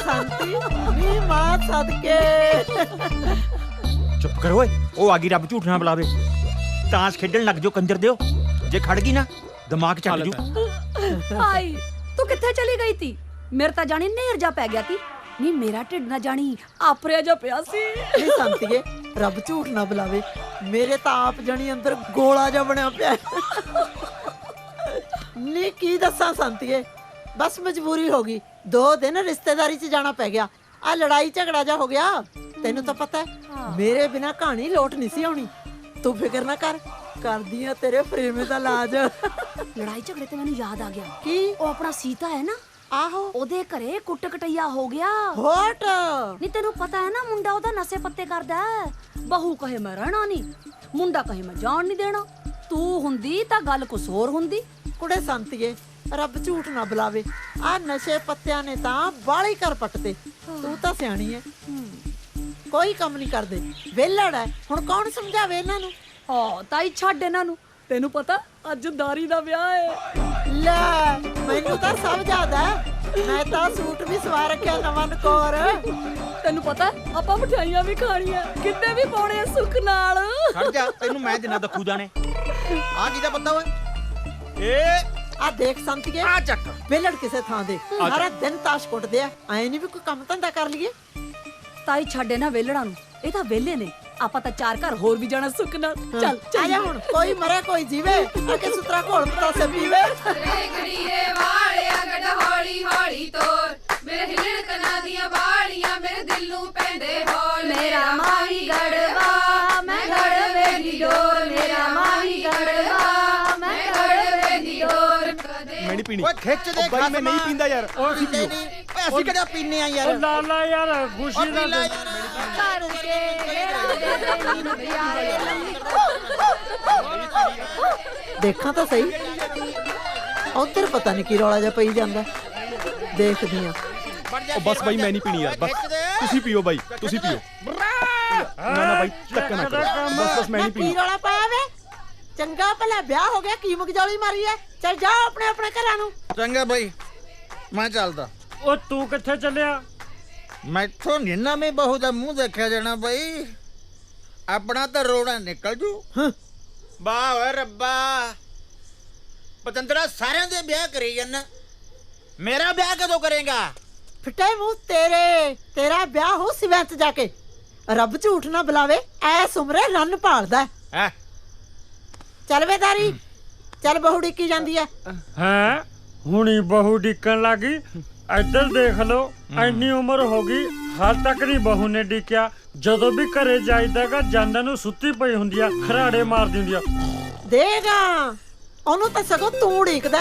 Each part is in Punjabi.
शांति नी मां सदके। चुप करो ओए, ओ आ गई रब झूठ ना बुलावे। ताश खेडन लग जो कंजर दियो, जे खड़ गई ना दिमाग चट जू। आई तू किथे चली गई थी? मेरे ता जानी नेर जा पै गया थी। नी मेरा ढिड ना जानी आपरिया जा पिया सी। नी शांतिए रब झूठ ना बुलावे, मेरे ता आप जानी अंदर गोला जा बनया पिया। नी की दसा शांतिए, बस मजबूरी हो गई। 2 दिन रिश्तेदारी च जाना पै गया। आ लड़ाई झगड़ा जा हो गया। तेनू तो पता है मेरे बिना कहानी लोट नहीं सी आउणी। तू फिक्र ना कर दिया तेरे प्रेम दा लाज। लड़ाई झगड़े ते मैनू याद आ गया की ओ अपना सीता है ना, आहो ओदे घरे कुट कटैया हो गया। होट नी तेनू पता है ना मुंडा ओदा नशे पत्ते करदा है। बहू कहे मैं रहना नहीं, मुंडा कहे मैं जान नहीं देना। तू हुंदी तां गल कुछ होर हुंदी। कुड़े शांतिए रब झूठ ना बुलावे, आ नशे पत्तियां ने तां बाली कर पटते। तू तां सियाणी है, कोई कम नहीं करदे। वेलड़ है हुण कौन समझावे इन्हां नूं। आ ताई छੱਡ इन्हां नूं, तेनू पता अज दारी दा ब्याह है। ले मैनू तां सब याद है, मैं तां सूट भी सवा रखिया नवां नकोर। तेनू पता आपां मठियाइयां भी खाणियां, किन्ने भी पाउणे आ सुख नाल। खड़ जा, तेनू मैं दिना दखू जाने। आ की दा पता ओए? ए आ देख शांतिए, आ चक वेलड़ किसे थां दे सारा दिन ताश कुटदे आ। ऐ नहीं भी कोई काम धंधा कर लईए। ताई छੱਡ इन्हां वेलड़ां नूं, ਇਹ ਤਾਂ ਵੇਲੇ ਨੇ। ਆਪਾਂ ਤਾਂ 4 ਘਰ ਹੋਰ ਵੀ ਜਾਣਾ ਸੁੱਖ ਨਾਲ। ਚੱਲ आ जा हुण, कोई मरे कोई जीवे, आके सुतरा घोल पतासे पीवे। रेगड़िए वालिया गड हौली हौली तोर, मेरे हिलड़ कना दियां वालियां मेरे दिल नूं पैंदे हौल। मेरा माही गड़वा मैं गड़वे दी डोर, मेरा माही गड़वा मैं गड़वे दी डोर। मैं नहीं पीनी। ओए खिੱਚ ਦੇ भाई मैं नहीं पींदा यार। ਅਸੀਂ ਪੀਓ। ਓਏ ਅਸੀਂ ਕਿਹੜਾ ਪੀਨੇ ਆ ਯਾਰ। लाला यार खुशी ना दे। ਕਰਕੇ देखा तो सही उधर पता नहीं की रौला जा पई जांदा। देखदी आ। ओ बस भाई मैं नहीं पीनी यार, बस तुसी पियो भाई, तुसी पियो। ना ना भाई धक्का ना करो, बस मैं नहीं की पीनी। रौला पाया वे? चंगा भला ब्याह हो गया, की मुगजौली मारी है। चल जाओ अपने अपने घरां नूं। ਚੰਗਾ ਬਈ ਮੈਂ ਚੱਲਦਾ। ओ तू किथे चलिया? ਮੈਥੋਂ ਨਿੰਨਾ ਮੇ ਬਹੂ ਦਾ ਮੂੰਹ ਦੇਖਿਆ ਜਾਣਾ ਬਈ, ਆਪਣਾ ਤਾਂ ਰੋਣਾ ਨਿਕਲ ਜੂ। ਵਾਹ ਓਏ ਰੱਬਾ, ਪਤੰਦਰਾ ਸਾਰਿਆਂ ਦੇ ਵਿਆਹ ਕਰੀ ਜਾਂਦਾ, ਮੇਰਾ ਵਿਆਹ ਕਦੋਂ ਕਰੇਗਾ? फिटे मुंह तेरे, तेरा ब्याह हो सिवैंत जाके। रब झूठ ना बुलावे, ऐस उमरे रन भालदा है। ਹੈ चल वे दारी, चल बहू डिक्की जांदी है। हैं हुणी बहू डिकन लगी। इधर देख लो, इन्नी उम्र हो गई हाल तक नहीं बहू ने डिक्या। ਜਦੋਂ भी घरे जाईदागा ਜਾਂਦਾ ਨੂੰ ਸੁੱਤੀ ਪਈ ਹੁੰਦੀ ਆ, ਖਰਾੜੇ ਮਾਰਦੀ ਹੁੰਦੀ ਆ। देगा ਉਹਨੂੰ ਤਾਂ ਸਗੋਂ ਤੂੰ ਉਡੀਕਦਾ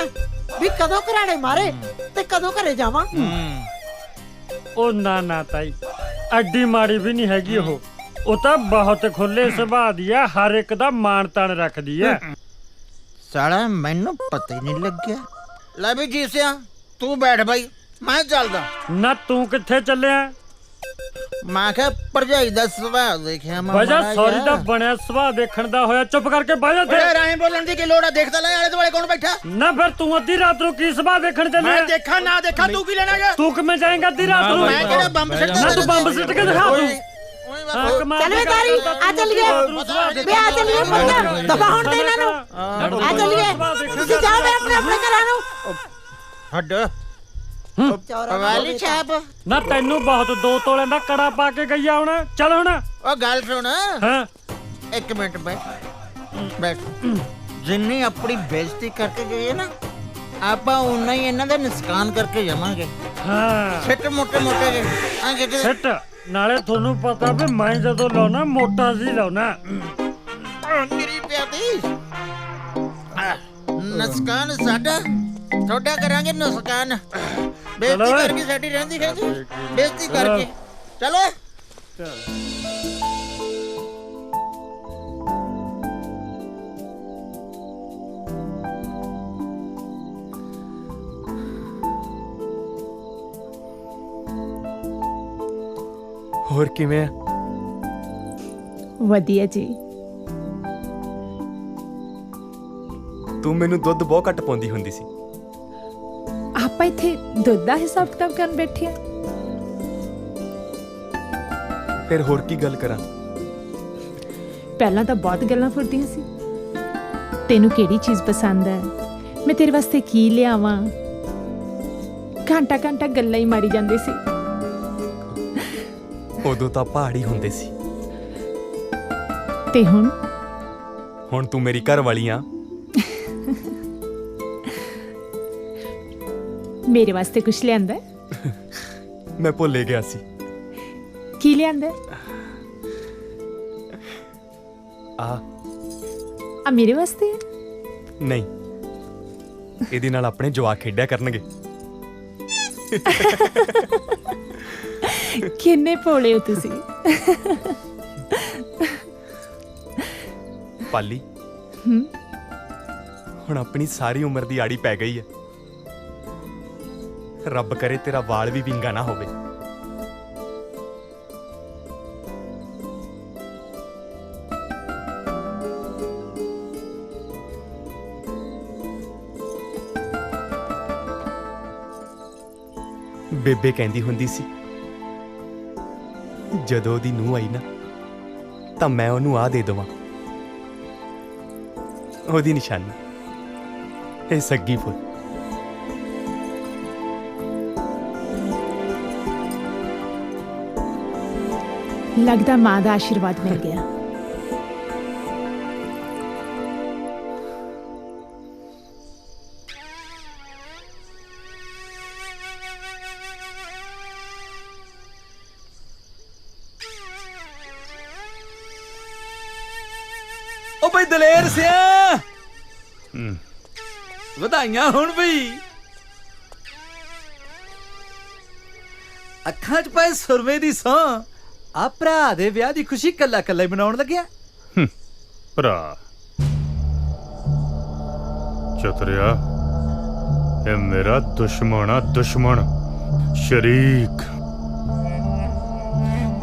ਵੀ ਕਦੋਂ ਘਰਾੜੇ ਮਾਰੇ ਤੇ ਕਦੋਂ ਘਰੇ ਜਾਵਾਂ। ਉਹ ਨਾ ਨਾ ਤਾਈ, ਐਡੀ ਮਾੜੀ ਵੀ ਨਹੀਂ ਹੈਗੀ ਉਹ ਤਾਂ ਬਹੁਤ ਖੁੱਲੇ ਸੁਭਾਅ ਦੀ ਆ, ਹਰ ਇੱਕ ਦਾ ਮਾਣ ਤਾਣ ਰੱਖਦੀ ਆ। ਸਾਲਾ ਮੈਨੂੰ ਪਤਾ ਹੀ ਨਹੀਂ ਲੱਗਿਆ। ਲੈ ਵੀ ਜੀਸਿਆ ਤੂੰ ਬੈਠ ਬਾਈ, ਮੈਂ ਚੱਲਦਾ। ਨਾ ਤੂੰ ਕਿੱਥੇ ਚੱਲਿਆ? ਮੈਂ ਕਿਹਾ ਭਰਜਾਈ ਦਾ ਸੁਭਾਅ ਦੇਖਿਆ ਮੈਂ। ਵਜਾ ਸੌਰੀ ਦਾ ਬਣਿਆ ਸੁਭਾਅ ਦੇਖਣ ਦਾ ਹੋਇਆ, ਚੁੱਪ ਕਰਕੇ ਬਹਿ ਜਾ ਓਏ ਰਾਹੀਂ ਬੋਲਣ ਦੀ ਕੀ ਲੋੜ ਆ? ਦੇਖਦਾ ਲੈ ਆਲੇ ਦੁਆਲੇ ਕੌਣ ਬੈਠਾ। ਨਾ ਫਿਰ ਤੂੰ ਅੱਧੀ ਰਾਤ ਨੂੰ ਕੀ ਸੁਭਾਅ ਦੇਖਣ ਚੱਲਿਆ? ਮੈਂ ਦੇਖਾਂ ਨਾ ਦੇਖਾਂ ਤੂੰ ਕੀ ਲੈਣਾ ਗਾ? ਤੂੰ ਕਿਵੇਂ ਜਾਏਂਗਾ ਅੱਧੀ ਰਾਤ ਨੂੰ? ਮੈਂ ਕਿਹੜਾ ਬੰਬ ਸਿੱਟਦਾ? ਨਾ ਤੂੰ ਬੰਬ ਸਿੱਟ ਕੇ ਦਿਖਾ ਤੂੰ। चल वे दारी आ चलिए वे आ चलिए पुत्र दफा होण दे इन्हां नूं। आ चलिए तुसीं जाओ वे अपने अपने घरां नूं। ਹੱਡ चौरा ਵਾਲੀ ਛਾਪ। ਨਾ ਤੈਨੂੰ ਬਹੁਤ 2 ਤੋਲਿਆਂ ਦਾ ਕੜਾ ਪਾ ਕੇ ਗਈ ਆ ਹੁਣ। ਚੱਲ ਹੁਣ। ਉਹ ਗੱਲ ਸੁਣ, ਹਾਂ 1 ਮਿੰਟ ਬੈਠ ਬੈਠ। ਜਿੰਨੀ ਆਪਣੀ ਬੇਇੱਜ਼ਤੀ ਕਰਕੇ ਗਏ ਆ ਨਾ, ਆਪਾਂ ਉਨਾ ਹੀ ਇਹਨਾਂ ਦਾ ਨੁਕਸਾਨ ਕਰਕੇ ਜਾਵਾਂਗੇ। ਹਾਂ ਛਿੱਟ ਮੋਟੇ ਮੋਟੇ ਜੇ ਆ ਕਿ ਸਿੱਟ। ਨਾਲੇ ਤੁਹਾਨੂੰ ਪਤਾ ਵੀ ਮੈਂ ਜਦੋਂ ਲਾਉਣਾ ਮੋਟਾ ਜੀ ਲਾਉਣਾ। ਮੇਰੀ ਪਿਆਦੀ ਨੁਕਸਾਨ ਸਾਡਾ, ਤੁਹਾਡਾ ਕਰਾਂਗੇ ਨੁਕਸਾਨ। ਬੇਇੱਜ਼ਤੀ ਕਰਕੇ ਸਾਡੀ ਰਹਿੰਦੀ ਹੈ ਜੀ, ਬੇਇੱਜ਼ਤੀ ਕਰਕੇ। ਚਲੋ ਹੋਰ ਕਿਵੇਂ? ਵਧੀਆ ਜੀ। ਤੂੰ ਮੈਨੂੰ ਦੁੱਧ ਬਹੁਤ ਘੱਟ ਪਾਉਂਦੀ ਹੁੰਦੀ ਸੀ। ਆਪਾਂ ਇੱਥੇ ਦੁੱਧ ਦਾ ਹਿਸਾਬ ਕਿਤਾਬ ਕਰਨ ਬੈਠੇ ਆ। ਫਿਰ ਹੋਰ ਕੀ ਗੱਲ ਕਰਾਂ? ਪਹਿਲਾਂ ਤਾਂ ਬਹੁਤ ਗੱਲਾਂ ਫੁਰਦੀਆਂ ਸੀ। ਤੈਨੂੰ ਕਿਹੜੀ ਚੀਜ਼ ਪਸੰਦ ਹੈ, ਮੈਂ ਤੇਰੇ ਵਾਸਤੇ ਕੀ ਲਿਆਵਾਂ, ਘੰਟਾ ਘੰਟਾ ਗੱਲਾਂ ਹੀ ਮਾਰੀ ਜਾਂਦੇ ਸੀ। ਉਦੋਂ ਤਾਂ ਪਹਾੜੀ ਹੁੰਦੇ ਸੀ, ਤੇ ਹੁਣ ਹੁਣ ਤੂੰ ਮੇਰੀ ਘਰ ਵਾਲੀ ਆ। ਮੇਰੇ ਵਾਸਤੇ ਕੁਛ ਲਿਆਂਦਾ ਹੈ? ਮੈਂ ਭੁੱਲ ਹੀ ਗਿਆ ਸੀ। ਕੀ ਲਿਆਂਦਾ ਹੈ? ਆ ਮੇਰੇ ਵਾਸਤੇ ਹੈ? ਨਹੀਂ, ਇਹਦੇ ਨਾਲ ਆਪਣੇ ਜਵਾਕ ਖੇਡਿਆ ਕਰਨਗੇ। ਕਿੰਨੇ ਭੋਲੇ ਹੋ ਤੁਸੀਂ। ਪਾਲੀ, ਹੁਣ ਆਪਣੀ ਸਾਰੀ ਉਮਰ ਦੀ ਆੜੀ ਪੈ ਗਈ ਹੈ। ਰੱਬ ਕਰੇ ਤੇਰਾ ਵਾਲ ਵੀ ਵਿੰਗਾ ਨਾ ਹੋਵੇ। ਬੇਬੇ ਕਹਿੰਦੀ ਹੁੰਦੀ ਸੀ, ਜਦੋਂ ਉਹਦੀ ਨੂੰਹ ਆਈ ਨਾ ਤਾਂ ਮੈਂ ਉਹਨੂੰ ਆ ਦੇ ਦੇਵਾਂ। ਉਹਦੀ ਨਿਸ਼ਾਨੀ ਇਹ ਸੱਗੀ ਫੁੱਲ। ਲੱਗਦਾ ਮਾਂ ਦਾ ਆਸ਼ੀਰਵਾਦ ਮਿਲ ਗਿਆ। ਓ ਬਈ ਦਲੇਰ ਸਿਆ, ਵਧਾਈਆਂ ਹੁਣ ਬਈ। ਅੱਖਾਂ 'ਚ ਪਏ ਸੁਰਮੇ ਦੀ ਸੌਂ, ਆ ਭਰਾ ਦੇ ਵਿਆਹ ਦੀ ਖੁਸ਼ੀ ਕੱਲਾ ਕੱਲਾ ਹੀ ਮਨਾਉਣ ਲੱਗਿਆ। ਭਰਾ ਚਤਰਿਆ, ਇਹ ਮੇਰਾ ਦੁਸ਼ਮਣ ਆ, ਦੁਸ਼ਮਣ ਸ਼ਰੀਕ।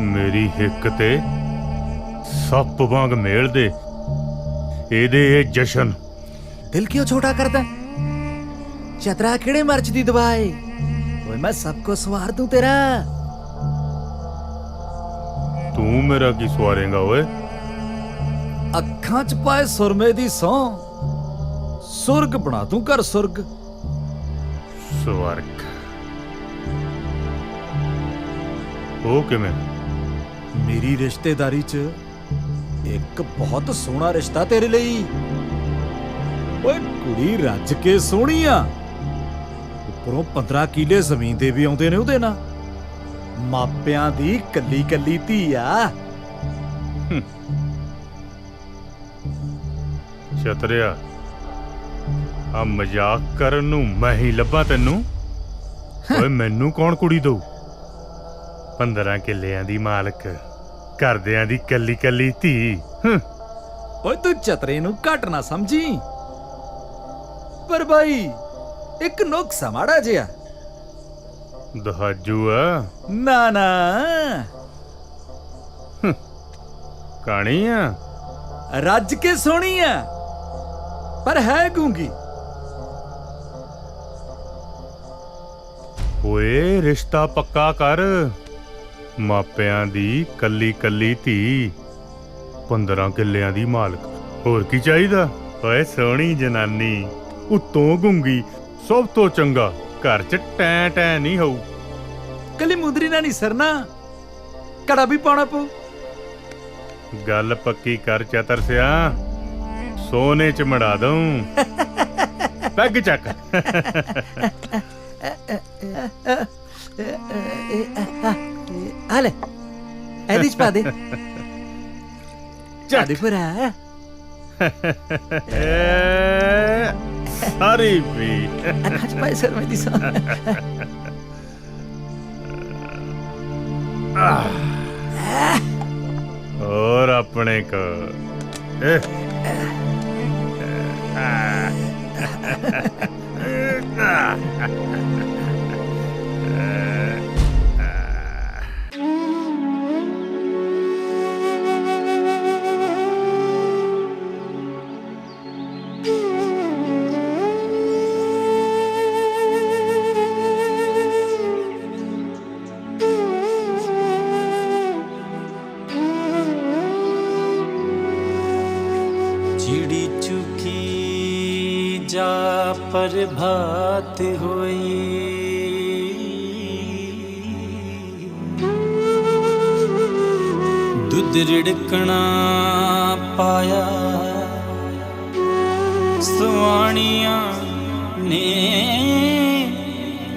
ਮੇਰੀ ਹਿੱਕ ਤੇ ਸੱਪ ਵਾਂਗ ਮੇਲ ਦੇ ਇਹਦੇ ਇਹ ਜਸ਼ਨ। ਦਿਲ ਕਿਉਂ ਛੋਟਾ ਕਰਦਾ? ਚਤਰਾ ਕਿਹੜੇ ਮਰਚ ਦੀ ਦਵਾ ਏ? ਓਏ ਮੈਂ ਸਭ ਕੋ ਸਵਾਰ ਦੂੰ ਤੇਰਾ। ਤੂੰ ਮੇਰਾ ਕੀ ਸਵਾਰੇਂਗਾ ਓਏ? ਅੱਖਾਂ 'ਚ ਪਾਏ ਸੁਰਮੇ ਦੀ ਸੌਂ, ਸੁਰਗ ਬਣਾ ਦੂੰ ਘਰ ਸੁਰਗ। ਸਵਰਗ? ਉਹ ਕਿਵੇਂ? ਮੇਰੀ ਰਿਸ਼ਤੇਦਾਰੀ 'ਚ ਇੱਕ ਬਹੁਤ ਸੋਹਣਾ ਰਿਸ਼ਤਾ ਤੇਰੇ ਲਈ। ਓਏ ਕੁੜੀ ਰੱਜ ਕੇ ਸੋਹਣੀ ਆ, ਉੱਪਰੋਂ 15 ਕਿੱਲੇ ਜ਼ਮੀਨ ਦੇ ਵੀ ਆਉਂਦੇ ਨੇ ਉਹਦੇ ਨਾਲ। ਮਾਪਿਆਂ ਦੀ ਕੱਲੀ ਕੱਲੀ ਧੀ ਆ। ਚਤਰਿਆ, ਆ ਮਜ਼ਾਕ ਕਰਨ ਨੂੰ ਮੈਂ ਹੀ ਲੱਭਾਂ ਤੈਨੂੰ? ਓਏ ਮੈਨੂੰ ਕੌਣ ਕੁੜੀ ਦਊ? 15 ਕਿੱਲਿਆਂ ਦੀ ਮਾਲਕ, ਘਰਦਿਆਂ ਦੀ ਕੱਲੀ ਕੱਲੀ ਧੀ। ਓਏ ਤੂੰ ਚਤਰੇ ਨੂੰ ਘੱਟ ਨਾ ਸਮਝੀ, ਪਰ ਬਾਈ ਇੱਕ ਨੁਕਸਾ ਮਾੜਾ ਜਿਹਾ। ਦਹਾਜੂ ਆ? ਨਾ ਨਾ, ਕਾਣੀ ਆ? ਰੱਜ ਕੇ ਸੋਹਣੀ ਆ, ਪਰ ਹੈ ਗੂੰਗੀ। ਓਏ ਰਿਸ਼ਤਾ ਪੱਕਾ ਕਰ। ਮਾਪਿਆਂ ਦੀ ਕੱਲੀ ਕੱਲੀ ਧੀ, 15 ਕਿੱਲਿਆਂ ਦੀ ਮਾਲਕ, ਹੋਰ ਕੀ ਚਾਹੀਦਾ? ਓਏ ਸੋਹਣੀ ਜਨਾਨੀ, ਉੱਤੋਂ ਗੁੰਗੀ, ਸਭ ਤੋਂ ਚੰਗਾ ਘਰ 'ਚ ਟੈਂ ਟੈਂ ਨਹੀਂ ਹੋਊ। ਕੱਲੀ ਮੁੰਦਰੀ ਨਾਲ ਨਹੀਂ ਸਰਨਾ, ਕੜਾ ਵੀ ਪਾਉਣਾ ਪਊ। ਗੱਲ ਪੱਕੀ ਕਰ ਚਤਰ ਸਿਆ, ਸੋਨੇ 'ਚ ਮੜਾ ਦਊਂ। ਪੈਗ ਚੱਕ। ਆ ਲੈ, ਇਹਦੇ 'ਚ ਪਾ ਦੇ। ਚੱਲ ਭਰਾ। ਸਾਰੀ ਵੀ ਅੱਖਾਂ 'ਚ ਪਾਏ ਸਰਮੇ ਦੀ ਸੌਂ। ਹੋਰ ਆਪਣੇ ਕੋ प्रभात होई दुध रिड़कना पाया सुआणिया ने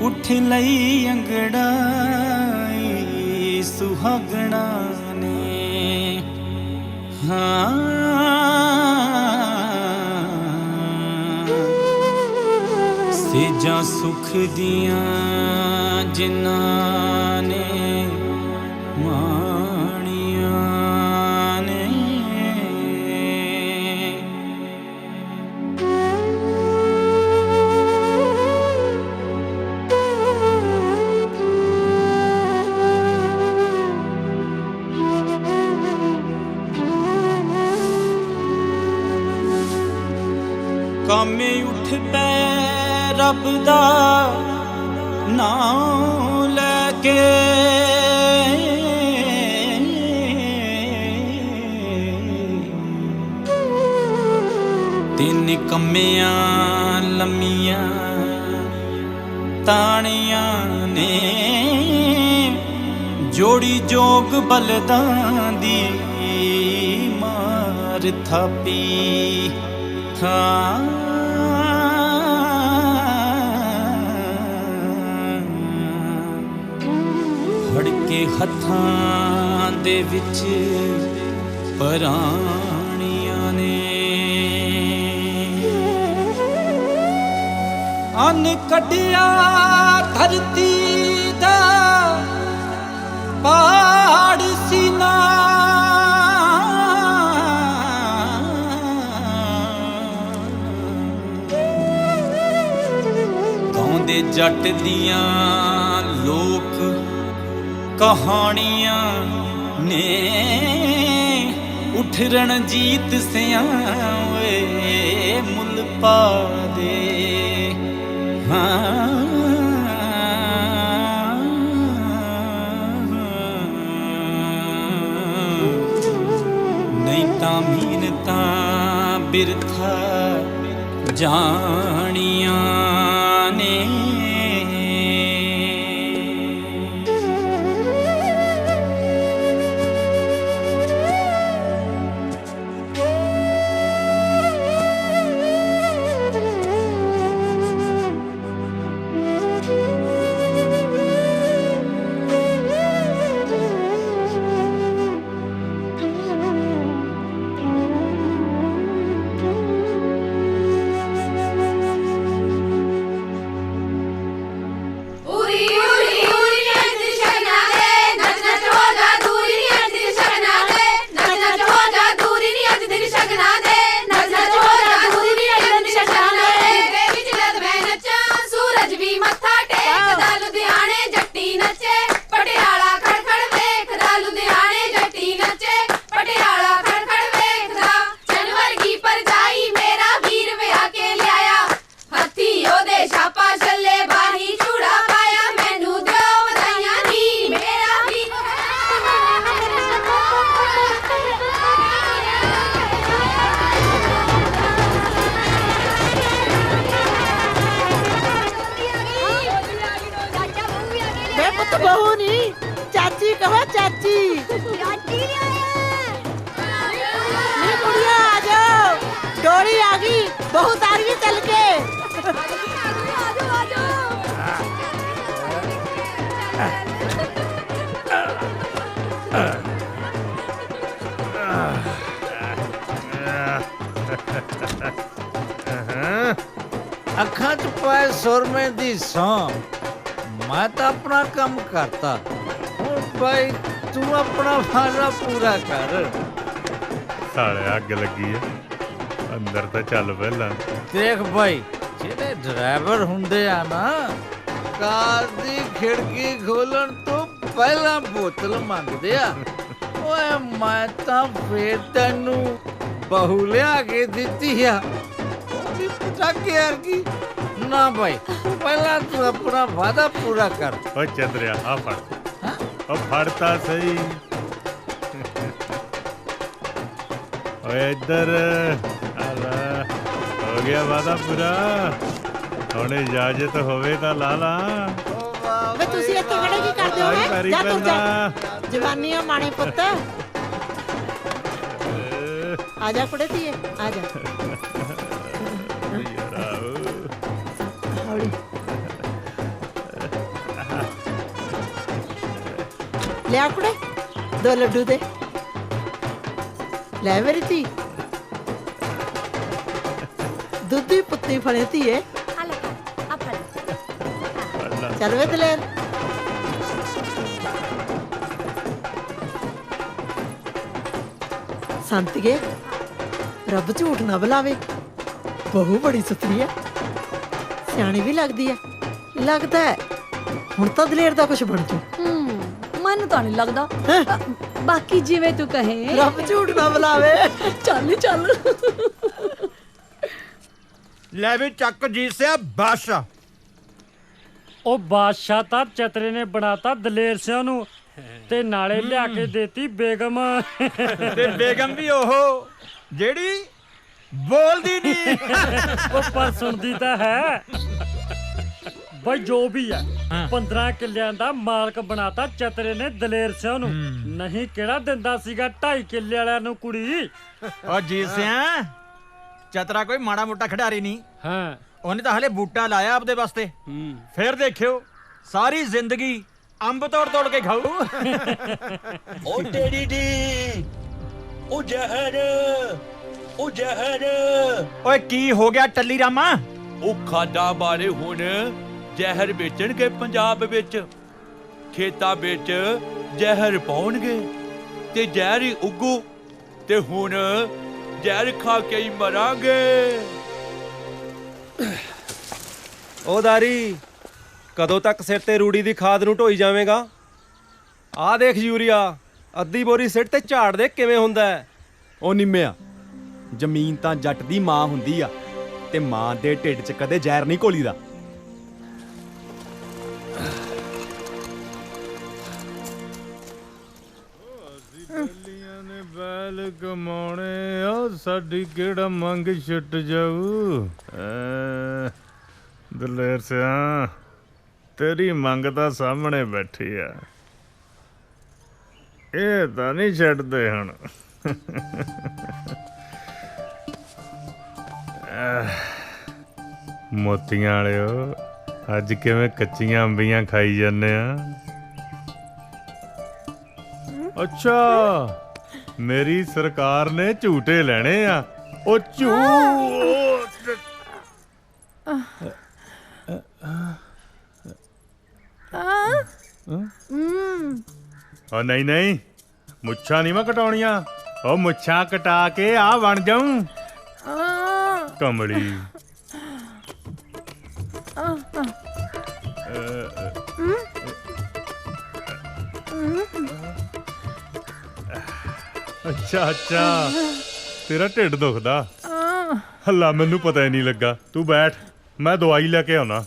उठ लई अंगड़ाई सुहागना ने हाँ सेजा सुख दियां जिन्हां ने माणियां ने कामे उठ पै रब दा नाम लैके तिन कम्मियां लम्मियां तानियां ने जोड़ी जोग बलदां दी मार थापी हाँ फड़ के हत्थां दे विच पराणियां ने अन कढिया धरती दा पहाड़ सीना गाउंदे जट दियां लोक कहानियां ने उठ रणजीत सियां वे मुल पा दे हाँ नहीं तां मीनता बिरथा जानियां ने बहू नहीं चाची कहो चाची नहीं बुढ़िया आ जाओ डोरी आ गई बहू तारी चल के अखा च पाए सुरमे दी सौ मैं तो अपना काम करता हूँ भाई तू अपना फायदा पूरा कर साले अग लगी है अंदर तो चल पहला देख भाई जेडे ड्राइवर हुंदे आ ना कार दी खिड़की खोलन तो पहला बोतल मंगदे आ ओए मैं तो फिर तेनू बहू लिया के दिती आ पटाके यार की ना भाई पहला तू अपना वादा पूरा कर ओ चंद्रिया आ फड़ ओ फड़ता सही ओ इधर आला हो गया वादा पूरा ਹੁਣ ਇਜਾਜ਼ਤ ਹੋਵੇ ਤਾਂ ਲਾ ਲਾ। ਵੇ ਤੁਸੀਂ ਇੱਥੇ ਖੜੇ ਕੀ ਕਰਦੇ ਹੋ ਹੈਂ? ਪੈਰੀ ਜਾ ਤੁਰ ਜਾ ਪੈਣਾ। ਜਵਾਨੀਆਂ ਮਾਣੇ ਪੁੱਤ ਆ ਜਾ ਕੁੜੇ ਧੀਏ ਆ ਜਾ ਹੌਲੀ ਲਿਆ ਕੁੜੇ 2 ਲੱਡੂ ਦੇ ਲੈ ਮੇਰੀ ਧੀ ਦੁੱਧੀ ਪੁੱਤੀ ਫੜੇ ਧੀਏ ਆ ਲੈ ਆ ਫੜ ਚੱਲ ਵੇ ਦਲੇਰ ਸੰਤੀਏ ਰੱਬ ਝੂਠ ਨਾ ਬੁਲਾਵੇ ਬਹੂ ਬੜੀ ਸੁਥਰੀ ਹੈ ਸਿਆਣੀ ਵੀ ਲੱਗਦੀ ਹੈ ਲੱਗਦਾ ਹੈ ਹੁਣ ਤਾਂ ਦਲੇਰ ਦਾ ਕੁਝ ਬਣ ਜੂ ਮੈਨੂੰ ਤਾਂ ਨਹੀਂ ਲੱਗਦਾ ਬਾਕੀ ਜਿਵੇਂ ਤੂੰ ਕਹੇ ਰੱਬ ਝੂਠ ਨਾ ਬੁਲਾਵੇ ਚੱਲ ਚੱਲ ਲੈ ਵੀ ਚੱਕ ਜੀਸਿਆ ਬਾਦਸ਼ਾਹ। ਉਹ ਬਾਦਸ਼ਾਹ ਤਾਂ ਚਤਰੇ ਨੇ ਬਣਾਤਾ ਦਲੇਰ ਸਿੰਘ ਨੂੰ ਤੇ ਨਾਲੇ ਲਿਆ ਕੇ ਦੇਤੀ ਬੇਗਮ ਤੇ ਬੇਗਮ ਵੀ ਉਹ ਜਿਹੜੀ ਬੋਲਦੀ ਨਹੀਂ। ਉਹ ਪਰ ਸੁਣਦੀ ਤਾਂ ਹੈ ਬਈ ਜੋ ਵੀ ਹੈ 15 ਕਿੱਲਿਆਂ ਦਾ ਮਾਲਕ ਬਣਾਤਾ ਚਤਰੇ ਨੇ ਦਲੇਰ ਸਿੰਘ ਨੂੰ ਨਹੀਂ ਕਿਹੜਾ ਦਿੰਦਾ ਸੀਗਾ 2.5 ਕਿੱਲੇ ਵਾਲਿਆਂ ਨੂੰ ਕੁੜੀ। ਉਹ ਜੀਸਿਆ ਚਤਰਾ ਕੋਈ ਮਾੜਾ ਮੋਟਾ ਖਿਡਾਰੀ ਨਹੀਂ। ਹਾਂ ਉਹਨੇ ਤਾਂ ਹਲੇ ਬੂਟਾ ਲਾਇਆ ਆਪਦੇ ਵਾਸਤੇ ਫਿਰ ਦੇਖਿਓ ਸਾਰੀ ਜ਼ਿੰਦਗੀ ਅੰਬ ਤੋੜ ਤੋੜ ਕੇ ਖਾਊ। ਉਹ ਤੇਰੀ ਦੀ ਉਹ ਜ਼ਹਿਰ ਓਏ ਕੀ ਹੋ ਗਿਆ ਟੱਲੀ ਰਾਮਾ? ਉਹ ਖਾਦਾ ਬਾਰੇ ਹੁਣ ਜ਼ਹਿਰ ਵੇਚਣਗੇ ਪੰਜਾਬ ਵਿੱਚ ਖੇਤਾਂ ਵਿੱਚ ਜ਼ਹਿਰ ਪਾਉਣਗੇ ਤੇ ਜ਼ਹਿਰ ਹੀ ਉੱਗੂ ਤੇ ਹੁਣ ਜ਼ਹਿਰ ਖਾ ਕੇ ਹੀ ਮਰਾਂਗੇ। ਉਹ ਦਾਰੀ ਕਦੋਂ ਤੱਕ ਸਿਰ ਤੇ ਰੂੜੀ ਦੀ ਖਾਦ ਨੂੰ ਢੋਈ ਜਾਵੇਂਗਾ? ਆਹ ਦੇਖ ਯੂਰੀਆ ਅੱਧੀ ਬੋਰੀ ਸਿਰ ਤੇ ਝਾੜ ਦੇ ਕਿਵੇਂ ਹੁੰਦਾ ਹੈ। ਉਹ ਨਿੰਮਿਆ ਜ਼ਮੀਨ ਤਾਂ ਜੱਟ ਦੀ ਮਾਂ ਹੁੰਦੀ ਆ ਤੇ ਮਾਂ ਦੇ ਢਿੱਡ 'ਚ ਕਦੇ ਜ਼ਹਿਰ ਨਹੀਂ ਘੋਲੀਦਾ। ਨੇ ਬੈਲ ਕਮਾਉਣੇ ਆ ਸਾਡੀ ਕਿਹੜਾ ਮੰਗ ਛੁੱਟ ਜਾਊ। ਦਲੇਰ ਸਿਆ ਤੇਰੀ ਮੰਗ ਤਾਂ ਸਾਹਮਣੇ ਬੈਠੀ ਆ ਇਹ ਤਾਂ ਨਹੀਂ ਛੱਡਦੇ ਹੁਣ। ਮੋਤੀਆਂ ਵਾਲਿਓ ਅੱਜ ਕਿਵੇਂ ਕੱਚੀਆਂ ਅੰਬੀਆਂ ਖਾਈ ਜਾਂਦੇ ਆ? ਅੱਛਾ ਮੇਰੀ ਸਰਕਾਰ ਨੇ ਝੂਟੇ ਲੈਣੇ ਆ। ਉਹ ਝੂਟ ਉਹ ਨਹੀਂ ਨਹੀਂ ਮੁੱਛਾਂ ਨਹੀਂ ਮੈਂ ਕਟਾਉਣੀਆਂ। ਉਹ ਮੁੱਛਾਂ ਕਟਾ ਕੇ ਆ ਬਣ ਜਾਊਂ ਕਮਲੀ। ਅੱਛਾ ਅੱਛਾ ਤੇਰਾ ਢਿੱਡ ਦੁਖਦਾ ਹੱਲਾ ਮੈਨੂੰ ਪਤਾ ਹੀ ਨਹੀਂ ਲੱਗਾ। ਤੂੰ ਬੈਠ ਮੈਂ ਦਵਾਈ ਲੈ ਕੇ ਆਉਣਾ।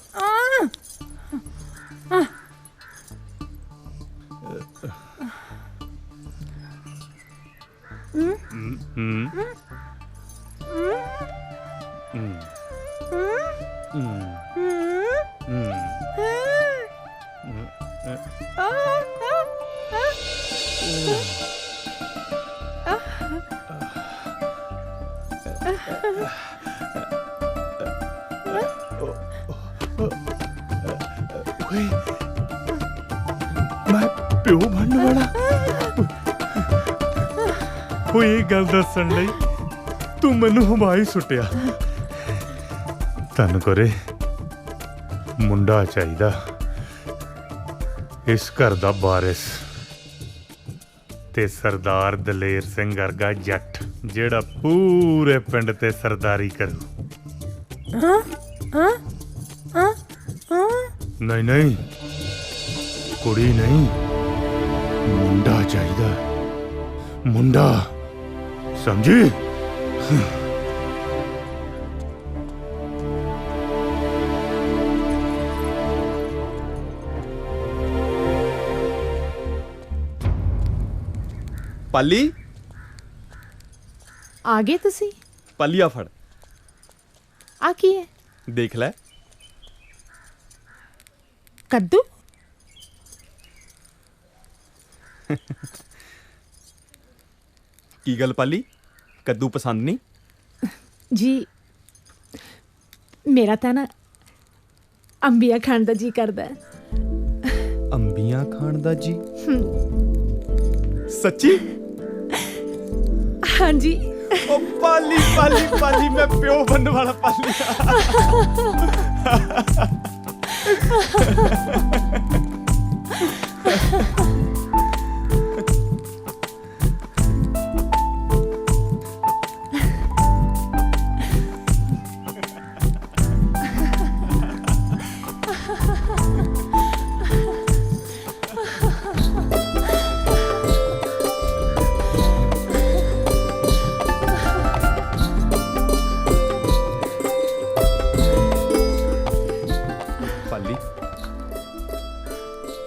ਮੈਂ ਪਿਓ ਬਣਨ ਵਾਲਾ ਕੋਈ ਗੱਲ ਦੱਸਣ ਲਈ ਤੂੰ ਮੈਨੂੰ ਹਮਾਈ ਸੁੱਟਿਆ। ਤਨ ਕਰੇ ਮੁੰਡਾ ਚਾਹੀਦਾ ਇਸ ਘਰ ਦਾ ਵਾਰਿਸ ਤੇ ਸਰਦਾਰ ਦਲੇਰ ਸਿੰਘ ਵਰਗਾ ਜੱਟ ਜਿਹੜਾ ਪੂਰੇ ਪਿੰਡ ਤੇ ਸਰਦਾਰੀ ਕਰੂ। ਨਹੀਂ ਨਹੀਂ ਕੁੜੀ ਨਹੀਂ ਮੁੰਡਾ ਚਾਹੀਦਾ ਮੁੰਡਾ ਸਮਝੀ। ਪਾਲੀ ਆ ਗਏ ਤੁਸੀਂ? ਪਾਲੀਆ ਫੜ ਆ ਕੀ ਹੈ? ਦੇਖ ਲੈ ਕੱਦੂ? ਕੀ ਗੱਲ ਪਾਲੀ, ਕੱਦੂ ਪਸੰਦ ਨਹੀਂ? ਜੀ ਮੇਰਾ ਤਾਂ ਨਾ ਅੰਬੀਆਂ ਖਾਣ ਦਾ ਜੀ ਕਰਦਾ ਹੈ। ਅੰਬੀਆਂ ਖਾਣ ਦਾ ਜੀ? ਸੱਚੀ? ਹਾਂਜੀ। ਓ ਪਾਲੀ ਪਾਲੀ ਪਾਲੀ, ਮੈਂ ਪਿਓ ਬਣਨ ਵਾਲਾ ਪਾਲੀ।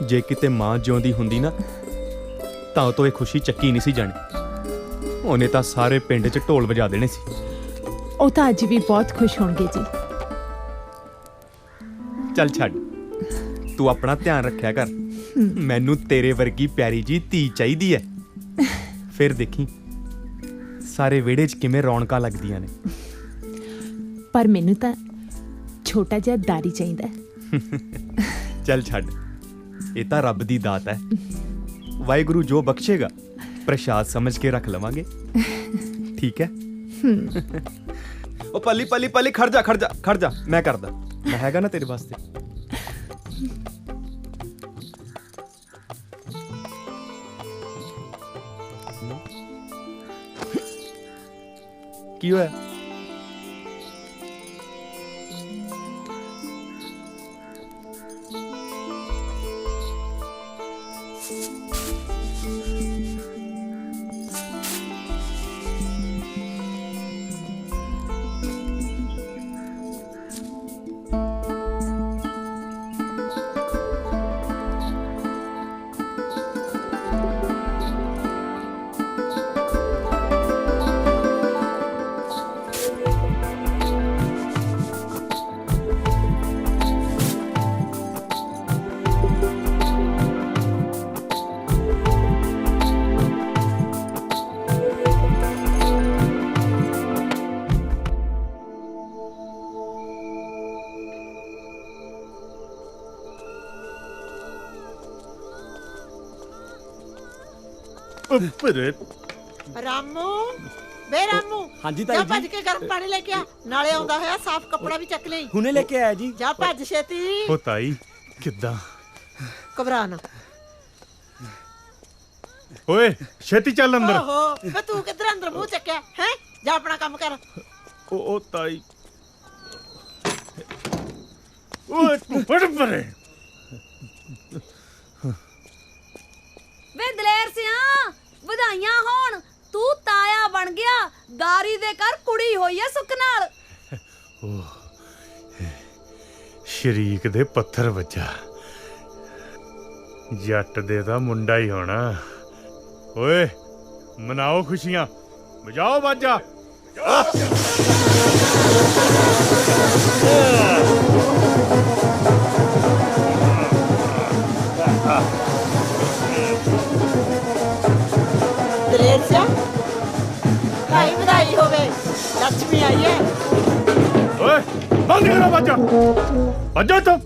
ਜੇ ਕਿਤੇ ਮਾਂ ਜਿਉਂਦੀ ਹੁੰਦੀ ਨਾ ਤਾਂ ਉਹ ਤੋਂ ਇਹ ਖੁਸ਼ੀ ਚੱਕੀ ਨਹੀਂ ਸੀ ਜਾਣੀ। ਉਹਨੇ ਤਾਂ ਸਾਰੇ ਪਿੰਡ 'ਚ ਢੋਲ ਵਜਾ ਦੇਣੇ ਸੀ। ਉਹ ਤਾਂ ਅੱਜ ਵੀ ਬਹੁਤ ਖੁਸ਼ ਹੋਣਗੇ ਜੀ। ਚੱਲ ਛੱਡ, ਤੂੰ ਆਪਣਾ ਧਿਆਨ ਰੱਖਿਆ ਕਰ। ਮੈਨੂੰ ਤੇਰੇ ਵਰਗੀ ਪਿਆਰੀ ਜੀ ਧੀ ਚਾਹੀਦੀ ਹੈ। ਫਿਰ ਦੇਖੀ ਸਾਰੇ ਵਿਹੜੇ 'ਚ ਕਿਵੇਂ ਰੌਣਕਾਂ ਲੱਗਦੀਆਂ ਨੇ। ਪਰ ਮੈਨੂੰ ਤਾਂ ਛੋਟਾ ਜਿਹਾ ਦਾਰੀ ਚਾਹੀਦਾ ਹੈ। ਚੱਲ ਛੱਡ, ਇਹ ਤਾਂ ਰੱਬ ਦੀ ਦਾਤ ਹੈ। ਵਾਹਿਗੁਰੂ ਜੋ ਬਖਸ਼ੇਗਾ ਪ੍ਰਸ਼ਾਦ ਸਮਝ ਕੇ ਰੱਖ ਲਵਾਂਗੇ। ਠੀਕ ਹੈ? ਉਹ ਪੱਲੀ ਪੱਲੀ ਪੱਲੀ, ਖੜ ਜਾ ਖੜ ਜਾ ਖੜ ਜਾ, ਮੈਂ ਕਰਦਾ, ਮੈਂ ਹੈਗਾ ਨਾ ਤੇਰੇ ਵਾਸਤੇ। ਕੀ ਹੋਇਆ? ਰਾਮੂ, ਬੇ ਰਾਮੂ, ਹਾਂਜੀ ਜਾ ਤਾਈ ਭੱਜ ਜੀ। ਕੇ ਗਰਮ ਪਾਣੀ ਲੈ ਕੇ ਆ, ਨਾਲੇ ਆਉਂਦਾ ਹੋਇਆ ਸਾਫ਼ ਕੱਪੜਾ ਵੀ ਚੱਕ ਲਈ। ਹੁਣੇ ਲੈ ਕੇ ਆਇਆ ਜੀ। ਜਾ ਭੱਜ ਛੇਤੀ, ਉਹ ਤਾਈ ਕਿੱਦਾਂ? ਘਬਰਾ ਨਾ। ਓਏ ਛੇਤੀ ਚੱਲ ਅੰਦਰ। ਓਹੋ, ਵੇ ਤੂੰ ਕਿੱਧਰ ਅੰਦਰ ਮੂੰਹ ਚੱਕਿਆ ਹੈ? ਜਾ ਆਪਣਾ ਕੰਮ ਕਰ। ਉਹ ਤਾਈ, ਓਏ ਤੂੰ ਫੜ ਪਰੇ। ਵੇ ਦਲੇਰ ਸਿਆ, ਵਧਾਈਆਂ ਹੋਣ, ਤੂੰ ਤਾਇਆ ਬਣ ਗਿਆ। ਦਾਰੀ ਦੇ ਘਰ ਕੁੜੀ ਹੋਈ ਐ ਸੁੱਖ ਨਾਲ। ਸ਼ਰੀਕ ਦੇ ਪੱਥਰ ਵੱਜਾ, ਜੱਟ ਦੇ ਦਾ ਮੁੰਡਾ ਹੀ ਹੋਣਾ। ਓਏ ਮਨਾਓ ਖੁਸ਼ੀਆਂ, ਵਜਾਓ ਬਾਜਾ। ਦਲੇਰ ਸਿਆ, ਭਾਈ ਵਧਾਈ ਹੋਵੇ, ਲక్ష్ਮੀ ਆਈ ਹੈ। ਓਏ ਬੰਦ ਕਰੋ ਬਾਜਾ, ਭੱਜੋ ਤੂੰ।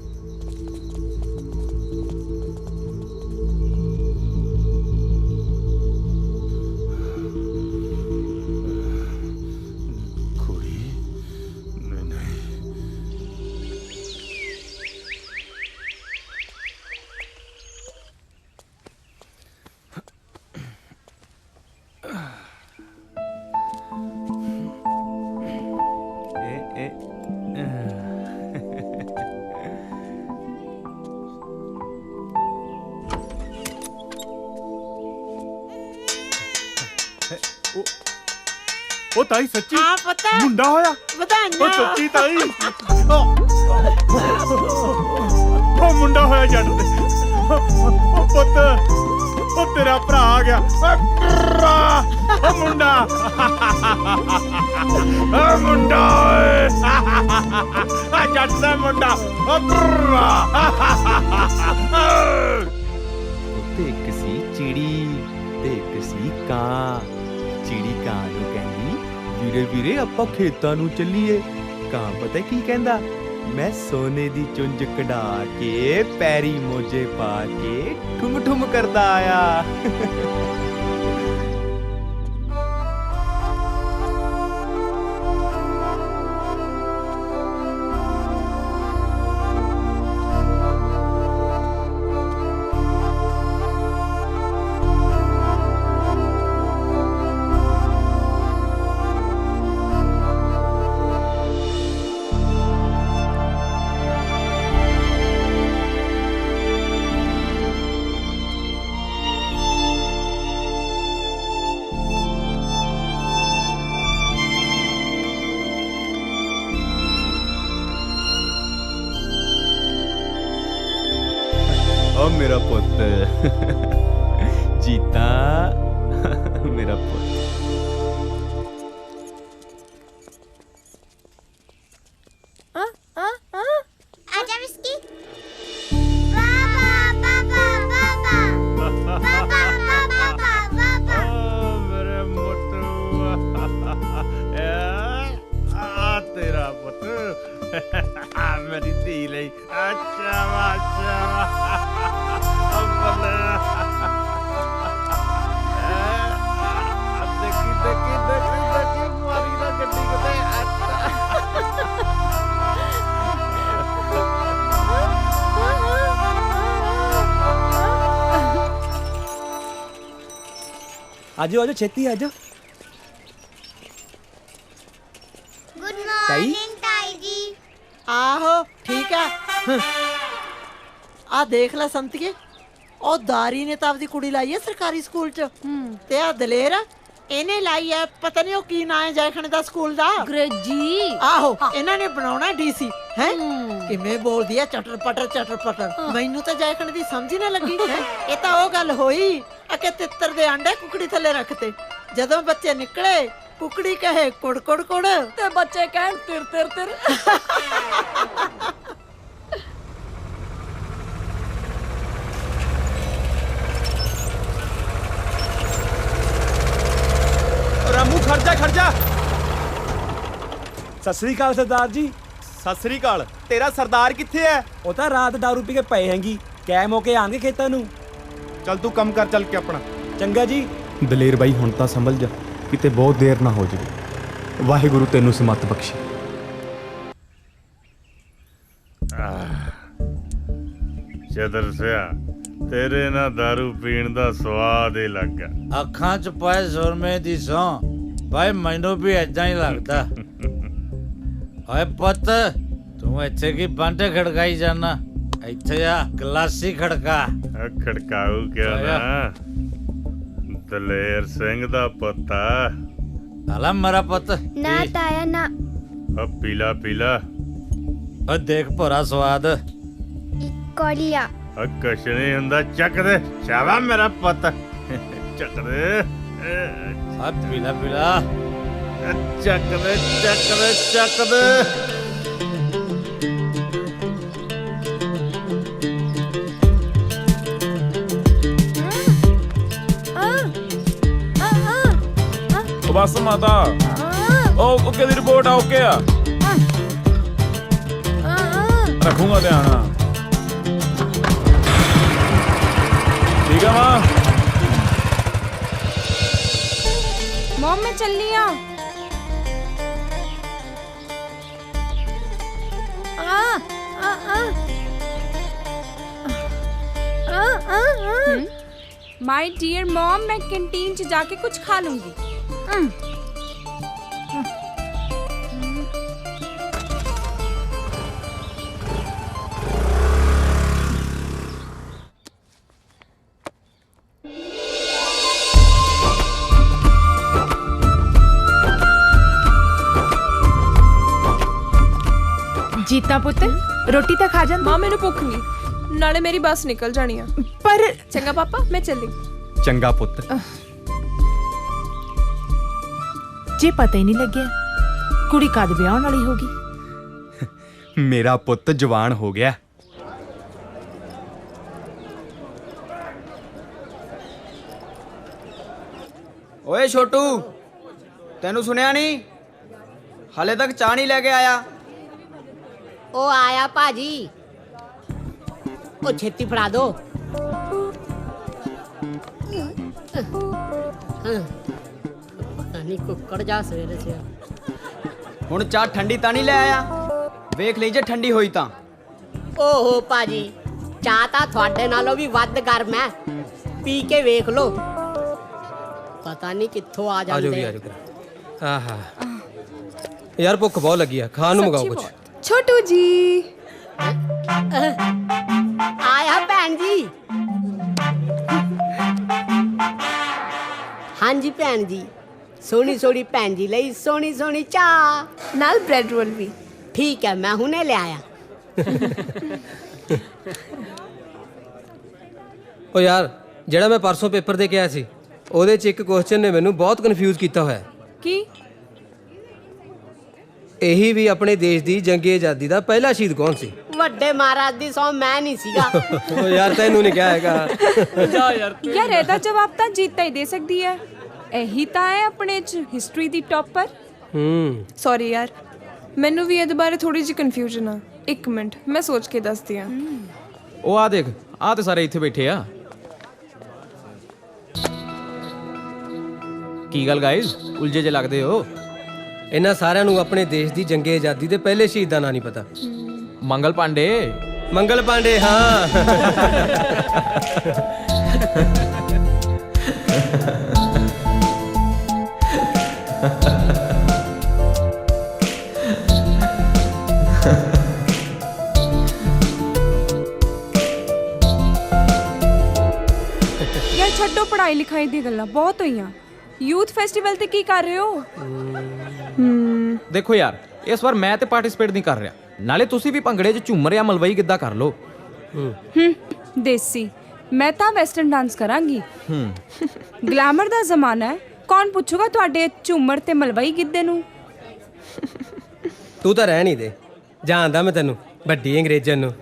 ਉਹ ਤਾਈ ਸੱਚੀ ਹਾਂ ਪਤਾ, ਮੁੰਡਾ ਹੋਇਆ। ਵਧਾਈਆਂ। ਉਹ ਸੱਚੀ ਤਾਈ, ਉਹ ਮੁੰਡਾ ਹੋਇਆ ਜੱਟ ਦੇ। ਉਹ ਪੁੱਤ, ਉਹ ਤੇਰਾ ਭਰਾ ਆ ਗਿਆ। ਓ ਮੁੰਡਾ ਓ ਮੁੰਡਾ ਓਏ ਆ ਜੱਟ ਦਾ ਮੁੰਡਾ ਓ ਬੁਰਰਾ ਤੇ ਇੱਕ ਸੀ ਚਿੜੀ ਤੇ ਇੱਕ ਸੀ ਕਾਂ। ਚਿੜੀ ਕਾਂ ਨੂੰ ਕਹਿੰਦੀ ਵੀਰੇ ਵੀਰੇ ਆਪਾਂ ਖੇਤਾਂ ਨੂੰ ਚੱਲੀਏ। ਕਾਂ ਪਤਾ ਕੀ ਕਹਿੰਦਾ, ਮੈਂ ਸੋਨੇ ਦੀ ਚੁੰਝ ਕਢਾ ਕੇ ਪੈਰੀ ਮੋਜੇ ਪਾ ਕੇ ਠੁਮ ਠੁਮ ਕਰਦਾ ਆਇਆ। ਓ ਮੇਰਾ ਪੁੱਤ ਜੀਤਾ ਮੇਰਾ ਪੁੱਤ। आजा विस्की। पापा पापा पापा पापा पापा पापा। ਓ ਮੇਰੇ ਮੋਟੂ ਆ ਤੇਰਾ ਪੁੱਤ ਆ ਮੇਰੀ ਧੀ ਲਈ। ਅੱਛਾ ਵਾਚਾ ਅੰਬਲ ਦੇਖੀ ਦੇਖੀ ਦੇਖੀ ਦੇਖੀ ਮਾਰੀ ਨਾ ਗੱਡੀ ਕਿਤੇ। ਆਜੋ ਆਜੋ ਛੇਤੀ ਆਜੋ। गुड मॉर्निंग ताई जी। ਆਹੋ ਠੀਕ ਹੈ। ਆ ਦੇਖ ਲੈ ਸੰਤੀਏ, ਉਹ ਦਾਰੀ ਨੇ ਤਾਂ ਆਪਦੀ ਕੁੜੀ ਲਾਈ ਹੈ ਸਰਕਾਰੀ ਸਕੂਲ 'ਚ ਤੇ ਆ ਦਲੇਰ ਇਹਨੇ ਲਾਈ ਹੈ ਪਤਾ ਨਹੀਂ ਉਹ ਕੀ ਨਾਂ ਹੈ ਜੈਖਣ ਦਾ ਸਕੂਲ ਦਾ। ਅੰਗਰੇਜ਼ੀ। ਆਹੋ ਇਹਨਾਂ ਨੇ ਬਣਾਉਣਾ ਡੀਸੀ ਹੈ। ਕਿਵੇਂ ਬੋਲਦੀ ਹੈ ਚਟਰ ਪਟਰ। ਮੈਨੂੰ ਤਾਂ ਜੈਖਣ ਦੀ ਸਮਝ ਹੀ ਨਾ ਲੱਗੀ ਹੈ। ਇਹ ਤਾਂ ਉਹ ਗੱਲ ਹੋਈ ਅਕੇ ਤਿੱਤਰ ਦੇ ਆਂਡੇ ਕੁਕੜੀ ਥੱਲੇ ਰੱਖਤੇ। ਜਦੋਂ ਬੱਚੇ ਨਿਕਲੇ ਕੁਕੜੀ ਕਹੇ ਕੁੜ ਕੁੜ ਕੁੜ ਤੇ ਬੱਚੇ ਕਹਿਣ ਤਿਰ ਤਿਰ ਤਿਰ। ਰਾਮੂ ਖੜ ਜਾ। ਸਤਿ ਸ੍ਰੀ ਅਕਾਲ ਸਰਦਾਰ ਜੀ। ਸਤਿ ਸ੍ਰੀ ਅਕਾਲ। ਤੇਰਾ ਸਰਦਾਰ ਕਿੱਥੇ ਹੈ? ਉਹ ਤਾਂ ਰਾਤ ਦਾਰੂ ਪੀ ਕੇ ਪਏ ਹੈਂਗੀ। ਕੈ ਮੌਕੇ ਆਣਗੇ ਖੇਤਾਂ ਨੂੰ। ਚੱਲ ਤੂੰ ਕੰਮ ਕਰ ਚੱਲ ਕੇ ਆਪਣਾ। ਚੰਗਾ ਜੀ। ਦਲੇਰ ਬਾਈ ਹੁਣ ਤਾਂ ਸੰਭਲ ਜਾ, ਕਿਤੇ ਬਹੁਤ ਦੇਰ ਨਾ ਹੋ ਜਾਵੇ। ਵਾਹਿਗੁਰੂ ਤੈਨੂੰ ਸਮਤ ਬਖਸ਼ੇ। ਚਦਰ ਸਿਆ ਤੇਰੇ ਨਾਲ ਦਾਰੂ ਪੀਣ ਦਾ ਸਵਾਦ ਹੀ ਲੱਗਾ। ਅੱਖਾਂ 'ਚ ਪਾਏ ਸੁਰਮੇ ਦੀ ਸੌਂ ਭਾਈ ਮੈਨੂੰ ਵੀ ਏਦਾਂ ਹੀ ਲੱਗਦਾ। ਓਏ ਪੁੱਤ ਤੂੰ ਇੱਥੇ ਕੀ ਬਾਂਟੇ ਖੜਕਾਈ ਜਾਣਾ? ਇੱਥੇ ਆ ਗਲਾਸੀ ਖੜਕਾ। ਖੜਕਾਊ ਕਿਆ ਨਾ, ਦਲੇਰ ਸਿੰਘ ਦਾ ਪੁੱਤ ਆ। ਆਲਾ ਮੇਰਾ ਪੁੱਤ ना ताया ना। ਆ ਪੀਲਾ ਪੀਲਾ। ਓ ਦੇਖ ਭੋਰਾ ਸਵਾਦ। कोलिया। ਆ ਕੁਛ ਨਹੀਂ ਹੁੰਦਾ, ਚੱਕ ਦੇ। ਸ਼ਾਬਾ ਮੇਰਾ ਪੁੱਤ, ਚੱਕ ਦੇ। ਆ ਪੀਲਾ ਪੀਲਾ। ਚੱਕ ਦੇ ਚੱਕ ਦੇ ਚੱਕ ਦੇ। ਬਸ ਮਾਤਾ ਉਹ ਕਿਹਦੀ ਰਿਪੋਰਟ ਆ? ਓਕੇ ਆ, ਰੱਖੂਗਾ ਧਿਆਨ। ਠੀਕ ਆ ਮਾਂ। मॉम मैं चल लिया। माय डियर मॉम मैं कैंटीन च जाके कुछ खा लूंगी। ਜੀਤਾ ਪੁੱਤ ਰੋਟੀ ਤਾਂ ਖਾ ਜਾਂਦਾ। ਮਾਂ ਮੈਨੂੰ ਭੁੱਖ ਨਹੀਂ, ਨਾਲੇ ਮੇਰੀ ਬੱਸ ਨਿਕਲ ਜਾਣੀ ਆ। ਪਰ ਚੰਗਾ ਪਾਪਾ ਮੈਂ ਚੱਲੀ। ਚੰਗਾ ਪੁੱਤ। ਜੇ ਪਤਾ ਹੀ ਨਹੀਂ ਲੱਗਿਆ ਕੁੜੀ ਕਦ ਵਿਆਹਣ ਵਾਲੀ ਹੋ ਗਈ। ਮੇਰਾ ਪੁੱਤ ਜਵਾਨ ਹੋ ਗਿਆ। ਓਏ ਛੋਟੂ, ਤੈਨੂੰ ਸੁਣਿਆ ਨਹੀਂ? ਹਲੇ ਤੱਕ ਚਾਹ ਨਹੀਂ ਲੈ ਕੇ ਆਇਆ। ਉਹ ਆਇਆ ਭਾਜੀ। ਉਹ ਛੇਤੀ ਫੜਾ ਦੋ। ਨਹੀਂ ਕੁੱਕੜ ਜਾ ਸਵੇਰੇ ਸੇ। ਹੁਣ ਚਾਹ ਠੰਡੀ ਤਾਂ ਨਹੀਂ ਲੈ ਆਇਆ? ਵੇਖ ਲਈ ਜੇ ਠੰਡੀ ਹੋਈ ਤਾਂ। ਓਹੋ ਭਾਜੀ, ਚਾਹ ਤਾਂ ਤੁਹਾਡੇ ਨਾਲੋਂ ਵੀ ਵੱਧ ਗਰਮ ਹੈ। ਪੀ ਕੇ ਵੇਖ ਲੋ। ਪਤਾ ਨਹੀਂ ਕਿੱਥੋਂ ਆ ਜਾਂਦੇ। ਆਹਾ ਯਾਰ ਭੁੱਖ ਬਹੁਤ ਲੱਗੀ ਆ, ਖਾਣ ਨੂੰ ਮੰਗਾਓ ਕੁਝ। छोटू जी आया भैन जी। हाँ जी भैन जी, सोनी सोनी भैन जी लई सोनी सोनी चाह नाल ब्रेड रोल भी। ठीक है, मैं हुने ले आया। ਓ ਯਾਰ ਜਿਹੜਾ ਮੈਂ ਪਰਸੋਂ ਪੇਪਰ ਦੇ ਕੇ ਆਇਆ ਸੀ ਉਹਦੇ 'ਚ ਇੱਕ ਕੁਐਸਚਨ ਨੇ ਮੈਨੂੰ ਬਹੁਤ ਕਨਫਿਊਜ਼ ਕੀਤਾ ਹੋਇਆ। ਕੀ? ਇਹੀ ਵੀ ਆਪਣੇ ਦੇਸ਼ ਦੀ ਜੰਗੀ ਆਜ਼ਾਦੀ ਦਾ ਪਹਿਲਾ ਸ਼ਹੀਦ ਕੌਣ ਸੀ? ਵੱਡੇ ਮਹਾਰਾਜ ਦੀ ਸੌ ਮੈਂ ਨਹੀਂ ਸੀਗਾ। ਓ ਯਾਰ ਤੈਨੂੰ ਨਹੀਂ ਕਿਹਾ ਹੈਗਾ। ਜਾ ਯਾਰ ਯਾਰ ਇਹਦਾ ਜਵਾਬ ਤਾਂ ਜੀਤਾ ਹੀ ਦੇ ਸਕਦੀ ਹੈ। ਇਹੀ ਤਾਂ ਹੈ ਆਪਣੇ ਚ ਹਿਸਟਰੀ ਦੀ ਟੌਪਰ। ਸੌਰੀ ਯਾਰ, ਮੈਨੂੰ ਵੀ ਇਹਦੇ ਬਾਰੇ ਥੋੜੀ ਜਿਹੀ ਕਨਫਿਊਜ਼ਨ ਆ। ਇੱਕ ਮਿੰਟ ਮੈਂ ਸੋਚ ਕੇ ਦੱਸਦੀ ਆ। ਉਹ ਆ ਦੇਖ, ਆ ਤੇ ਸਾਰੇ ਇੱਥੇ ਬੈਠੇ ਆ। ਕੀ ਗੱਲ ਗਾਇਜ਼, ਉਲਝੇ ਜੇ ਲੱਗਦੇ ਹੋ? ਇਹਨਾਂ ਸਾਰਿਆਂ ਨੂੰ ਆਪਣੇ ਦੇਸ਼ ਦੀ ਜੰਗੀ ਆਜ਼ਾਦੀ ਦੇ ਪਹਿਲੇ ਸ਼ਹੀਦ ਦਾ ਨਾਂ ਨਹੀਂ ਪਤਾ। ਮੰਗਲ ਪਾਂਡੇ। ਮੰਗਲ ਪਾਂਡੇ, ਹਾਂ। ਯਾਰ ਛੱਡੋ ਪੜ੍ਹਾਈ ਲਿਖਾਈ ਦੀ ਗੱਲਾਂ, ਬਹੁਤ ਹੋਈਆਂ। ਯੂਥ ਫੈਸਟੀਵਲ ਤੇ ਕੀ ਕਰ ਰਹੇ ਹੋ? ਦੇਖੋ ਯਾਰ, ਇਸ ਵਾਰ ਮੈਂ ਤੇ ਪਾਰਟਿਸਿਪੇਟ ਨਹੀਂ ਕਰ ਰਿਹਾ। ਨਾਲੇ ਤੁਸੀਂ ਵੀ ਭੰਗੜੇ 'ਚ ਝੂਮਰ ਜਾਂ ਮਲਵਈ ਗਿੱਧਾ ਕਰ ਲਓ। ਦੇਸੀ, ਮੈਂ ਤਾਂ ਵੈਸਟਰਨ ਡਾਂਸ ਕਰਾਂਗੀ। ਗਲੈਮਰ ਦਾ ਜ਼ਮਾਨਾ ਹੈ, ਕੌਣ ਪੁੱਛੂਗਾ ਤੁਹਾਡੇ ਝੂਮਰ ਤੇ ਮਲਵਈ ਗਿੱਧੇ ਨੂੰ? ਤੂੰ ਤਾਂ ਰਹਿ ਨਹੀਂ ਦੇ, ਜਾਣਦਾ ਮੈਂ ਤੈਨੂੰ, ਵੱਡੀ ਅੰਗਰੇਜ਼ਨ ਨੂੰ।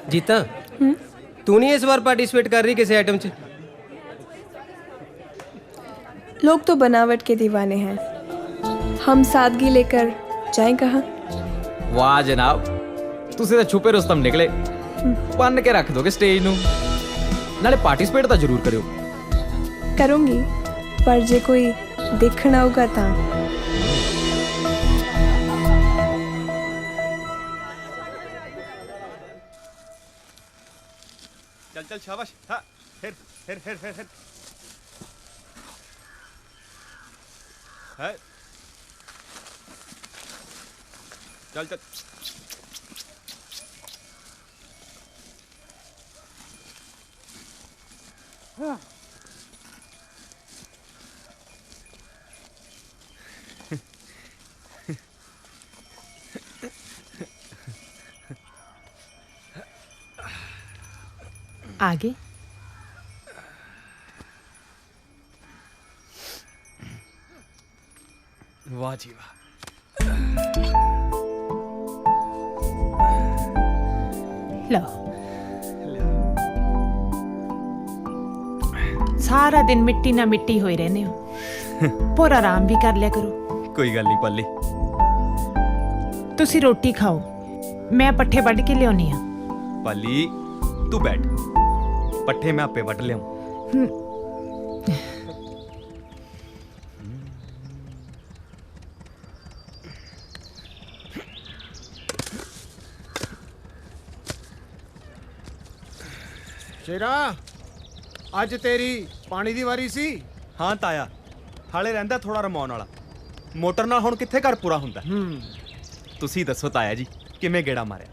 ਜੀਤਾ, ਤੂੰ ਨਹੀਂ ਇਸ ਵਾਰ ਪਾर्टिसिपेट कर रही किसी आइटम च? लोग तो बनावट के दीवाने हैं, हम सादगी लेकर जाएं कहाँ? ਵਾਹ ਜਨਾਬ, ਤੁਸੀਂ ਤਾਂ ਛੁਪੇ ਰੁਸਤਮ ਨਿਕਲੇ। ਬੰਨ ਕੇ ਰੱਖ ਦੋਗੇ ਸਟੇਜ ਨੂੰ। ਨਾਲੇ ਪਾਰਟਿਸਿਪੇਟ ਤਾਂ ਜ਼ਰੂਰ ਕਰਿਓ। करूँगी, पर जे कोई देखना होगा ਤਾਂ। चल चल शाबाश। हाँ, फिर फिर फिर फिर फिर है। चल चल। हाँ। आगे वाह जी वाह। लो, सारा दिन मिट्टी ना मिट्टी होए रहने हो। पर आराम भी कर लिया करो। कोई गल नहीं पाली, तुसी रोटी खाओ, मैं पट्ठे वढ़ के लियाउनी आ। पाली तू बैठ, पट्ठे मैं आपे वट लियाऊं। शेरा, ਅੱਜ ਤੇਰੀ ਪਾਣੀ ਦੀ ਵਾਰੀ ਸੀ? ਹਾਂ ਤਾਇਆ, ਹਾਲੇ ਰਹਿੰਦਾ ਥੋੜਾ ਰਮਾਉਣ ਵਾਲਾ। ਮੋਟਰ ਨਾਲ ਹੁਣ ਕਿੱਥੇ ਘਰ ਪੂਰਾ ਹੁੰਦਾ। ਤੁਸੀਂ ਦੱਸੋ ਤਾਇਆ ਜੀ, ਕਿਵੇਂ ਗੇੜਾ ਮਾਰਿਆ?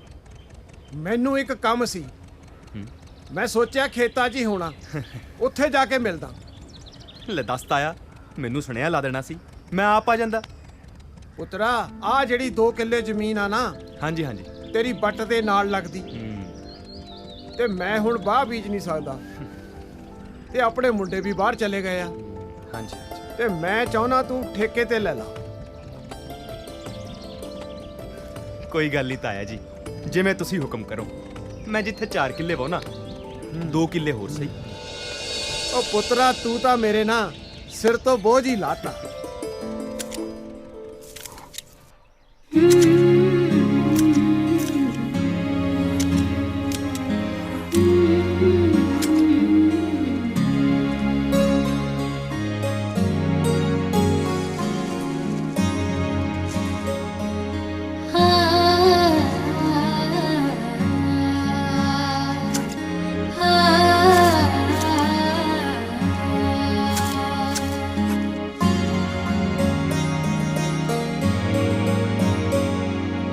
ਮੈਨੂੰ ਇੱਕ ਕੰਮ ਸੀ, ਮੈਂ ਸੋਚਿਆ ਖੇਤਾਂ 'ਚ ਹੀ ਹੋਣਾ, ਉੱਥੇ ਜਾ ਕੇ ਮਿਲਦਾ। ਲੈ ਦੱਸ ਤਾਇਆ, ਮੈਨੂੰ ਸੁਣਿਆ ਲਾ ਦੇਣਾ ਸੀ, ਮੈਂ ਆਪ ਆ ਜਾਂਦਾ। ਪੁੱਤਰਾ, ਆ ਜਿਹੜੀ 2 ਕਿੱਲੇ ਜ਼ਮੀਨ ਆ ਨਾ, ਹਾਂਜੀ ਹਾਂਜੀ, ਤੇਰੀ ਬੱਟ ਦੇ ਨਾਲ ਲੱਗਦੀ, ਤੇ ਮੈਂ ਹੁਣ ਬਾਹ ਬੀਜ ਨਹੀਂ ਸਕਦਾ। ਤੇ ਆਪਣੇ ਮੁੰਡੇ ਵੀ ਬਾਹਰ ਚਲੇ ਗਏ ਆ। ਹਾਂਜੀ ਤੇ ਮੈਂ ਚਾਹੁੰਦਾ ਤੂੰ ਠੇਕੇ ਤੇ ਲੈ ਲਾ। ਕੋਈ ਗੱਲ ਨਹੀਂ ਤਾਇਆ ਜੀ, ਜਿਵੇਂ ਤੁਸੀਂ ਹੁਕਮ ਕਰੋ। ਮੈਂ ਜਿੱਥੇ 4 ਕਿੱਲੇ ਵਾਹੁਣਾ 2 ਕਿੱਲੇ ਹੋਰ ਸਹੀ। ਉਹ ਪੁੱਤਰਾ ਤੂੰ ਤਾਂ ਮੇਰੇ ਨਾ ਸਿਰ ਤੋਂ ਬੋਝ ਹੀ ਲਾਤਾ।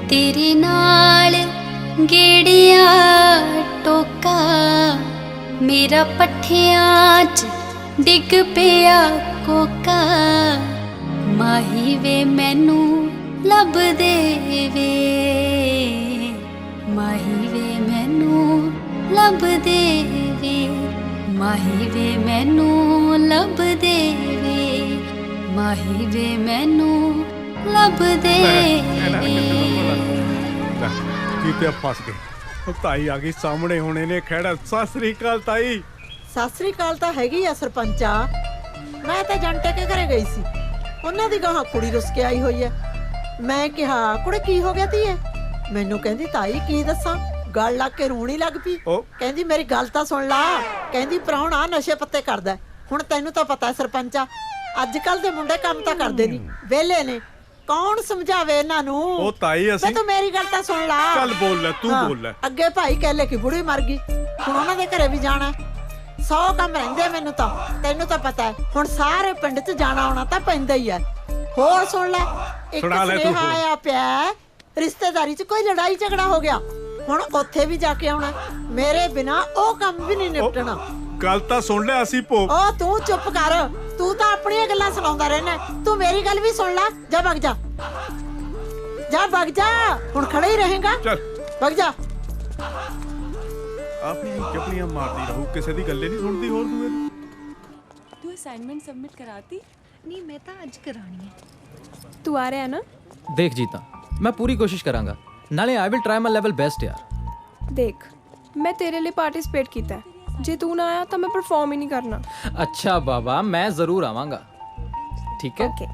तेरे नाल गेड़िया टोका मेरा पट्ठियां च डिग पिया कोका माही वे मैनू लब दे वे माही वे मैनू लब दे वे माही वे मैनू लब दे वे माही वे मैनू लब दे ਕਿਤੇ ਫਸ ਗਏ। ਉਹ ਤਾਈ ਆ ਗਈ ਸਾਹਮਣੇ, ਹੁਣੇ ਨੇ ਖੜਾ। ਸਤਿ ਸ੍ਰੀ ਅਕਾਲ ਤਾਈ। ਸਤਿ ਸ੍ਰੀ ਅਕਾਲ ਤਾਂ ਹੈਗੀ ਆ ਸਰਪੰਚਾ। ਮੈਂ ਤਾਂ ਜੰਟੇ ਕੇ ਘਰੇ ਗਈ ਸੀ, ਉਹਨਾਂ ਦੀ ਗਾਹਾਂ ਕੁੜੀ ਰੁੱਸ ਕੇ ਆਈ ਹੋਈ ਐ। ਮੈਂ ਕਿਹਾ ਕੁੜੇ ਕੀ ਹੋ ਗਿਆ ਧੀਏ? ਮੈਨੂੰ ਕਹਿੰਦੀ ਤਾਈ ਕੀ ਦੱਸਾਂ, ਗਲ ਲੱਗ ਕੇ ਰੋਣੀ ਲੱਗ ਪਈ। ਕਹਿੰਦੀ ਮੇਰੀ ਗੱਲ ਤਾਂ ਸੁਣ ਲਾ। ਕਹਿੰਦੀ ਪ੍ਰਾਹੁਣਾ ਨਸ਼ੇ ਪੱਤੇ ਕਰਦਾ। ਹੁਣ ਤੈਨੂੰ ਤਾਂ ਪਤਾ ਸਰਪੰਚਾ, ਅੱਜ ਕੱਲ ਦੇ ਮੁੰਡੇ ਕੰਮ ਤਾਂ ਕਰਦੇ ਨਹੀਂ, ਵਿਹਲੇ ਨੇ। ਕੌਣ ਸਮਝਾਵੇ ਇਹਨਾਂ ਨੂੰ? ਉਹ ਤਾਈ ਅਸੀਂ ਤੂੰ ਮੇਰੀ ਗੱਲ ਤਾਂ ਸੁਣ ਲਾ। ਚੱਲ ਬੋਲ ਲੈ, ਤੂੰ ਬੋਲ ਲੈ। ਅੱਗੇ ਭਾਈ ਕਹਿਲੇ ਕਿ ਬੁੜੀ ਮਰ ਗਈ, ਹੁਣ ਉਹਨਾਂ ਦੇ ਘਰੇ ਵੀ ਜਾਣਾ। 100 ਕੰਮ ਰਹਿੰਦੇ ਮੈਨੂੰ ਤਾਂ, ਤੈਨੂੰ ਤਾਂ ਪਤਾ ਹੈ। ਹੁਣ ਸਾਰੇ ਪਿੰਡ 'ਚ ਜਾਣਾ ਆਉਣਾ ਤਾਂ ਪੈਂਦਾ ਹੀ ਹੈ। ਹੋਰ ਸੁਣ ਲੈ, ਇੱਕ ਸੁਨੇਹਾ ਆਇਆ ਪਿਆ, ਰਿਸ਼ਤੇਦਾਰੀ 'ਚ ਕੋਈ ਲੜਾਈ ਝਗੜਾ ਹੋ ਗਿਆ, ਹੁਣ ਉੱਥੇ ਵੀ ਜਾ ਕੇ ਆਉਣਾ। ਮੇਰੇ ਬਿਨਾ ਉਹ ਕੰਮ ਵੀ ਨਹੀਂ ਨਿਪਟਣਾ। ਗੱਲ ਤਾਂ ਸੁਣ ਲੈ। ਅਸੀਂ ਭੋ ਉਹ ਤੂੰ ਚੁੱਪ ਕਰ, ਤੂੰ ਤਾਂ ਆਪਣੀਆਂ ਗੱਲਾਂ ਸੁਣਾਉਂਦਾ ਰਹਿਣਾ। ਤੂੰ ਮੇਰੀ ਗੱਲ ਵੀ ਸੁਣ ਲੈ। ਜਾ ਵਗ ਜਾ, ਜਾ ਵਗ ਜਾ। ਹੁਣ ਖੜਾ ਹੀ ਰਹੇਗਾ? ਚੱਲ ਵਗ ਜਾ। ਆਪਣੀ ਚੱਪਲੀਆਂ ਮਾਰਦੀ ਰਹੂ, ਕਿਸੇ ਦੀ ਗੱਲੇ ਨਹੀਂ ਸੁਣਦੀ। ਹੋਰ तू असाइनमेंट सबमिट कराती? नहीं मैं तो आज करानी है। तू आ रहा है ना? देख जीता, मैं पूरी कोशिश करांगा, नाले I will try my level best यार। देख मैं तेरे लिए पार्टिसिपेट कीता है, जे तू ना आया तो मैं परफॉर्म ही नहीं करना। अच्छा बाबा, मैं जरूर आवांगा, ठीक है? okay.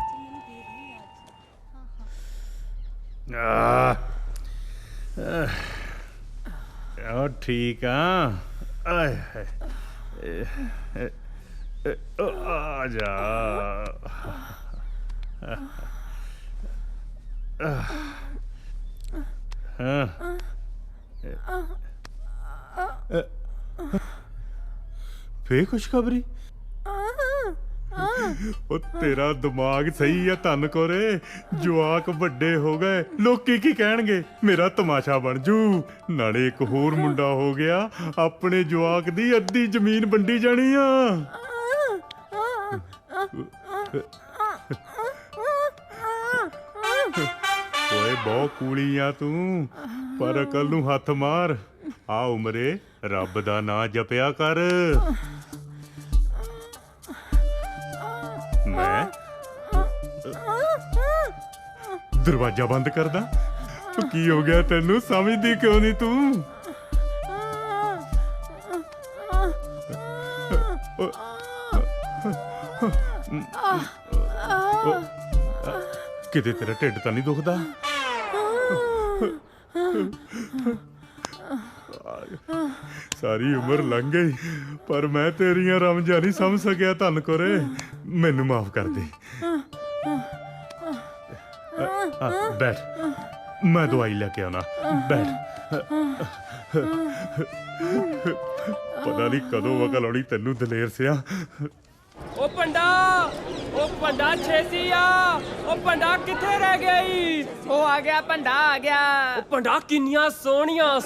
ठीक आ जा। ਫੇਰ ਖੁਸ਼ਖਬਰੀ। ਉਹ ਤੇਰਾ ਦਿਮਾਗ ਸਹੀ ਆ ਧੰਨ ਕੋਰੇ, ਜਵਾਕ ਵੱਡੇ ਹੋ ਗਏ, ਲੋਕੀ ਕੀ ਕਹਿਣਗੇ? ਮੇਰਾ ਤਮਾਸ਼ਾ ਬਣ ਜੂ। ਨਾਲੇ ਇੱਕ ਹੋਰ ਮੁੰਡਾ ਹੋ ਗਿਆ, ਆਪਣੇ ਜਵਾਕ ਦੀ ਅੱਧੀ ਜ਼ਮੀਨ ਵੰਡੀ ਜਾਣੀ ਆ। ਓਏ ਬਹੁਤ ਕੂਲੀ ਆ ਤੂੰ, ਪਰ ਅਕਲ ਨੂੰ ਹੱਥ ਮਾਰ। ਆ ਉਮਰੇ ਰੱਬ ਦਾ ਨਾਂ ਜਪਿਆ ਕਰ। ਮੈਂ ਦਰਵਾਜ਼ਾ ਬੰਦ ਕਰਦਾ? ਕੀ ਹੋ ਗਿਆ ਤੈਨੂੰ? ਸਮਝਦੀ ਕਿਉਂ ਨਹੀਂ ਤੂੰ? ਕਿਤੇ ਤੇਰਾ ਢਿੱਡ ਤਾਂ ਨਹੀਂ ਦੁਖਦਾ? ਸਾਰੀ ਉਮਰ ਲੰਘ ਗਈ, ਪਰ ਮੈਂ ਤੇਰੀਆਂ ਰਮਜਾਂ ਨਹੀਂ ਸਮਝ ਸਕਿਆ ਧੰਨ ਕੋਰੇ। ਮੈਨੂੰ ਮਾਫ ਕਰ ਦੇ। ਬੈਠ, ਮੈਂ ਦਵਾਈ ਲੈ ਕੇ ਆਉਣਾ। ਬੈਠ। ਪਤਾ ਨਹੀਂ ਕਦੋਂ ਅਕਲ ਆਉਣੀ ਤੈਨੂੰ ਦਲੇਰ ਸਿਆ। ਉਹ ਪੰਡਾ ਛੇਤੀ ਆ। ਉਹ ਪੰਡਾ ਕਿੱਥੇ ਰਹਿ ਗਿਆ ਈ? ਉਹ ਆ ਗਿਆ, ਪੰਡਾ ਆ ਗਿਆ। ਉਹ ਪੰਡਾ ਕਿੰਨੀਆਂ ਸੋਹਣੀਆਂ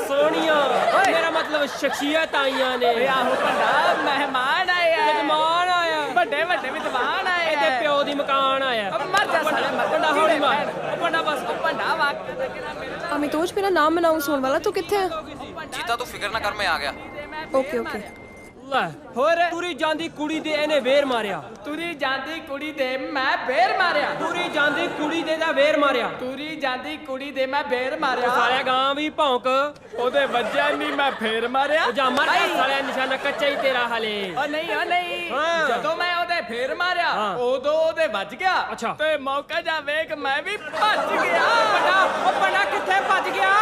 ਮੇਰਾ ਮਤਲਬ ਸ਼ਖਸੀਅਤ ਆਈਆਂ ਨੇ। ਆਹੋ ਪੰਡਾ, ਮਹਿਮਾਨ ਆਏ ਆ। ਮਹਿਮਾਨ ਆਇਆ, ਵੱਡੇ ਵੱਡੇ ਵਿਦਵਾਨ ਆਏ ਆ। ਇਹਦੇ ਪਿਓ ਦੀ ਮਕਾਨ ਆਇਆ। ਮਰ ਜਾ ਸਾਲੇ, ਪੰਡਾ ਹੌਲੀ ਮਾਰ। ਪੰਡਾ ਬਸ, ਪੰਡਾ ਵਾਕ। अमितोज मेरा नाम अनाउंस होने वाला, तू किथे है? जीता तू फिक्र ना कर, मैं आ गया। Okay okay. ਲੈ ਹੋਰ ਤੁਰੀ ਜਾਂਦੀ ਕੁੜੀ ਦੇ ਇਹਨੇ ਵੇਰ ਮਾਰਿਆ। ਤੁਰੀ ਜਾਂਦੀ ਕੁੜੀ ਦੇ ਮੈਂ ਫੇਰ ਮਾਰਿਆ। ਤੁਰੀ ਜਾਂਦੀ ਕੁੜੀ ਦੇ ਦਾ ਵੇਰ ਮਾਰਿਆ। ਤੁਰੀ ਜਾਂਦੀ ਕੁੜੀ ਦੇ ਮੈਂ ਫੇਰ ਮਾਰਿਆ। ਸਾਲਿਆ ਗਾਂ ਵੀ ਭੌਂਕ ਉਹਦੇ ਵੱਜਿਆ ਨਹੀਂ ਮੈਂ ਫੇਰ ਮਾਰਿਆ। ਉਹ ਜਾ ਮਰ ਜਾ ਸਾਲਿਆ, ਨਿਸ਼ਾਨਾ ਕੱਚਾ ਹੀ ਤੇਰਾ ਹਲੇ। ਉਹ ਨਹੀਂ ਜਦੋਂ ਮੈਂ ਉਹਦੇ ਫੇਰ ਮਾਰਿਆ ਉਦੋਂ ਉਹਦੇ ਵੱਜ ਗਿਆ ਤੇ ਮੌਕਾ ਜਾ ਵੇਖ ਮੈਂ ਵੀ ਭੱਜ ਗਿਆ। ਉਹ ਪੰਡਾ ਕਿੱਥੇ ਭੱਜ ਗਿਆ?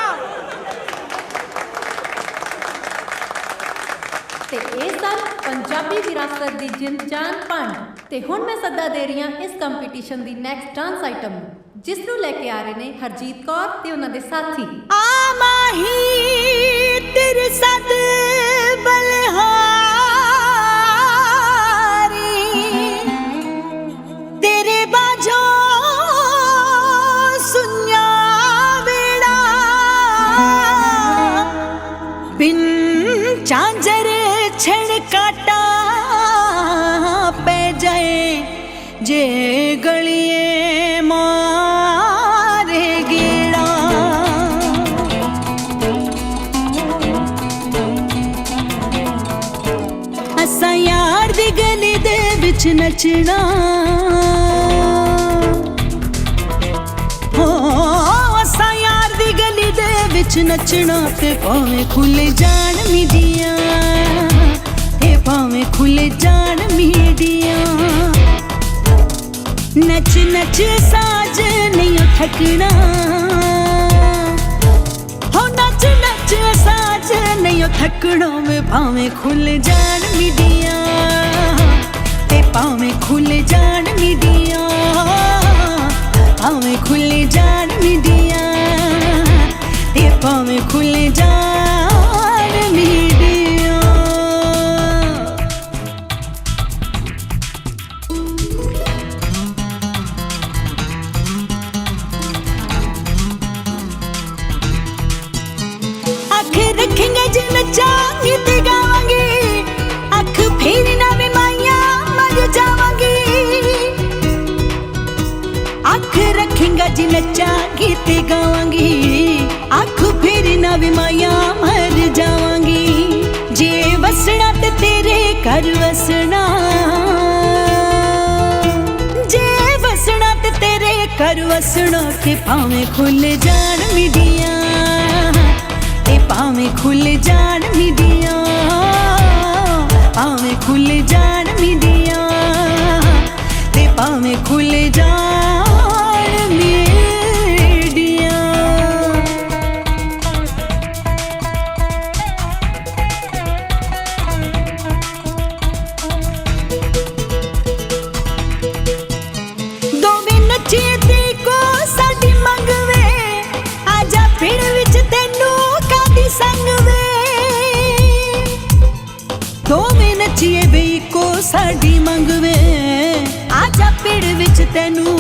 ਤੇ ਇਹ ਸਨ ਪੰਜਾਬੀ ਵਿਰਾਸਤ ਦੀ ਜਿੰਦ ਜਾਨ ਭੰਡ। ਤੇ ਹੁਣ ਮੈਂ ਸੱਦਾ ਦੇ ਰਹੀ ਹਾਂ ਇਸ ਕੰਪੀਟੀਸ਼ਨ ਦੀ ਨੈਕਸਟ ਡਾਂਸ ਆਈਟਮ ਨੂੰ, ਜਿਸ ਨੂੰ ਲੈ ਕੇ ਆ ਰਹੇ ਨੇ ਹਰਜੀਤ ਕੌਰ ਤੇ ਉਹਨਾਂ ਦੇ ਸਾਥੀ। ਆ ਮਾਹੀ ਤੇਰੇ ਸਦ ਬਲਹਾਰੀ ਤੇਰੇ ਬਾਝੋਂ ਸੁਨਿਆ ਵੇੜਾ ਬਿਨ ਚਾਂਜਰ ਛਣ ਕਾਟਾ ਪੈ ਜਾਏ ਜੇ ਗਲੀਏ ਮਾਰੇ ਗੇੜਾ ਅਸਾਂ ਯਾਰ ਦੀ ਗਲੀ ਦੇ ਵਿੱਚ ਨੱਚਣਾ ਹੋ ਅਸਾਂ ਯਾਰ ਦੀ ਗਲੀ ਦੇ ਵਿੱਚ ਨੱਚਣਾ ਤੇ ਭਾਵੇਂ ਖੁੱਲੇ ਜਾਣ ਮੀਡੀਆਂ ਭਾਵੇਂ ਖੁੱਲੇ ਜਾਣ ਮੀਡੀਆਂ ਨੱਚ ਨੱਚ ਸਾਜ ਨਹੀਂ ਥੱਕਣਾ ਹੋ ਨੱਚ ਨੱਚ ਸਾਜ ਨਹੀਂ ਥੱਕਣਾ ਵੇ ਭਾਵੇਂ ਖੁੱਲੇ ਜਾਣ ਮੀਡੀਆਂ ਤੇ ਭਾਵੇਂ ਖੁੱਲੇ ਜਾਣ ਮੀਡੀਆਂ ਭਾਵੇਂ ਖੁੱਲੇ ਜਾਣ ਮੀਡੀਆਂ ਤੇ ਭਾਵੇਂ ਖੁੱਲੇ ਜਾਣ ਮੀਡੀਆਂ। ਜੇ ਨੱਚਾਂਗੀ ਤੇ ਗਾਵਾਂਗੀ ਅੱਖ ਫੇਰ ਨਾ ਵੀ ਮਾਈਆਂ ਮਰ ਜਾਵਾਂਗੀ। ਅੱਖ ਰੱਖੇਂਗਾ ਜੇ ਨੱਚਾਂਗੀ ਤੇ ਗਾਵਾਂਗੀ ਅੱਖ ਫੇਰ ਨਾ ਵੀ ਮਾਈਆਂ ਮਰ ਜਾਵਾਂਗੀ। ਜੇ ਵਸਣਾ ਤੇ ਤੇਰੇ ਘਰ ਵਸਣਾ ਜੇ ਵਸਣਾ ਤੇ ਤੇਰੇ ਘਰ ਵਸਣਾ ਤੇ ਭਾਵੇਂ ਖੁੱਲ ਜਾਣ ਮੀਡੀਆਂ ਤੇ ਭਾਵੇਂ ਖੁੱਲ ਜਾਣ ਮੀਡੀਆਂ ਭਾਵੇਂ ਖੁੱਲ ਜਾਣ ਮੀਡੀਆਂ ਤੇ ਭਾਵੇਂ ਖੁੱਲ ਜਾਣ ਮੀਡੀਆਂ। ਦੋਵੇਂ ਨੱਚੇ ਤੇ ਕੋ ਸਾਡੀ ਮੰਗ ਵੇ ਆਜਾ ਪਿੰਡ ਵਿੱਚ ਤੈਨੂੰ ਸੰਗ ਵੇ ਦੋਵੇਂ ਨੱਚੀਏ ਵੇ ਕੋ ਸਾਡੀ ਮੰਗ ਵੇ ਆਜਾ ਪਿੜ ਵਿੱਚ ਤੈਨੂੰ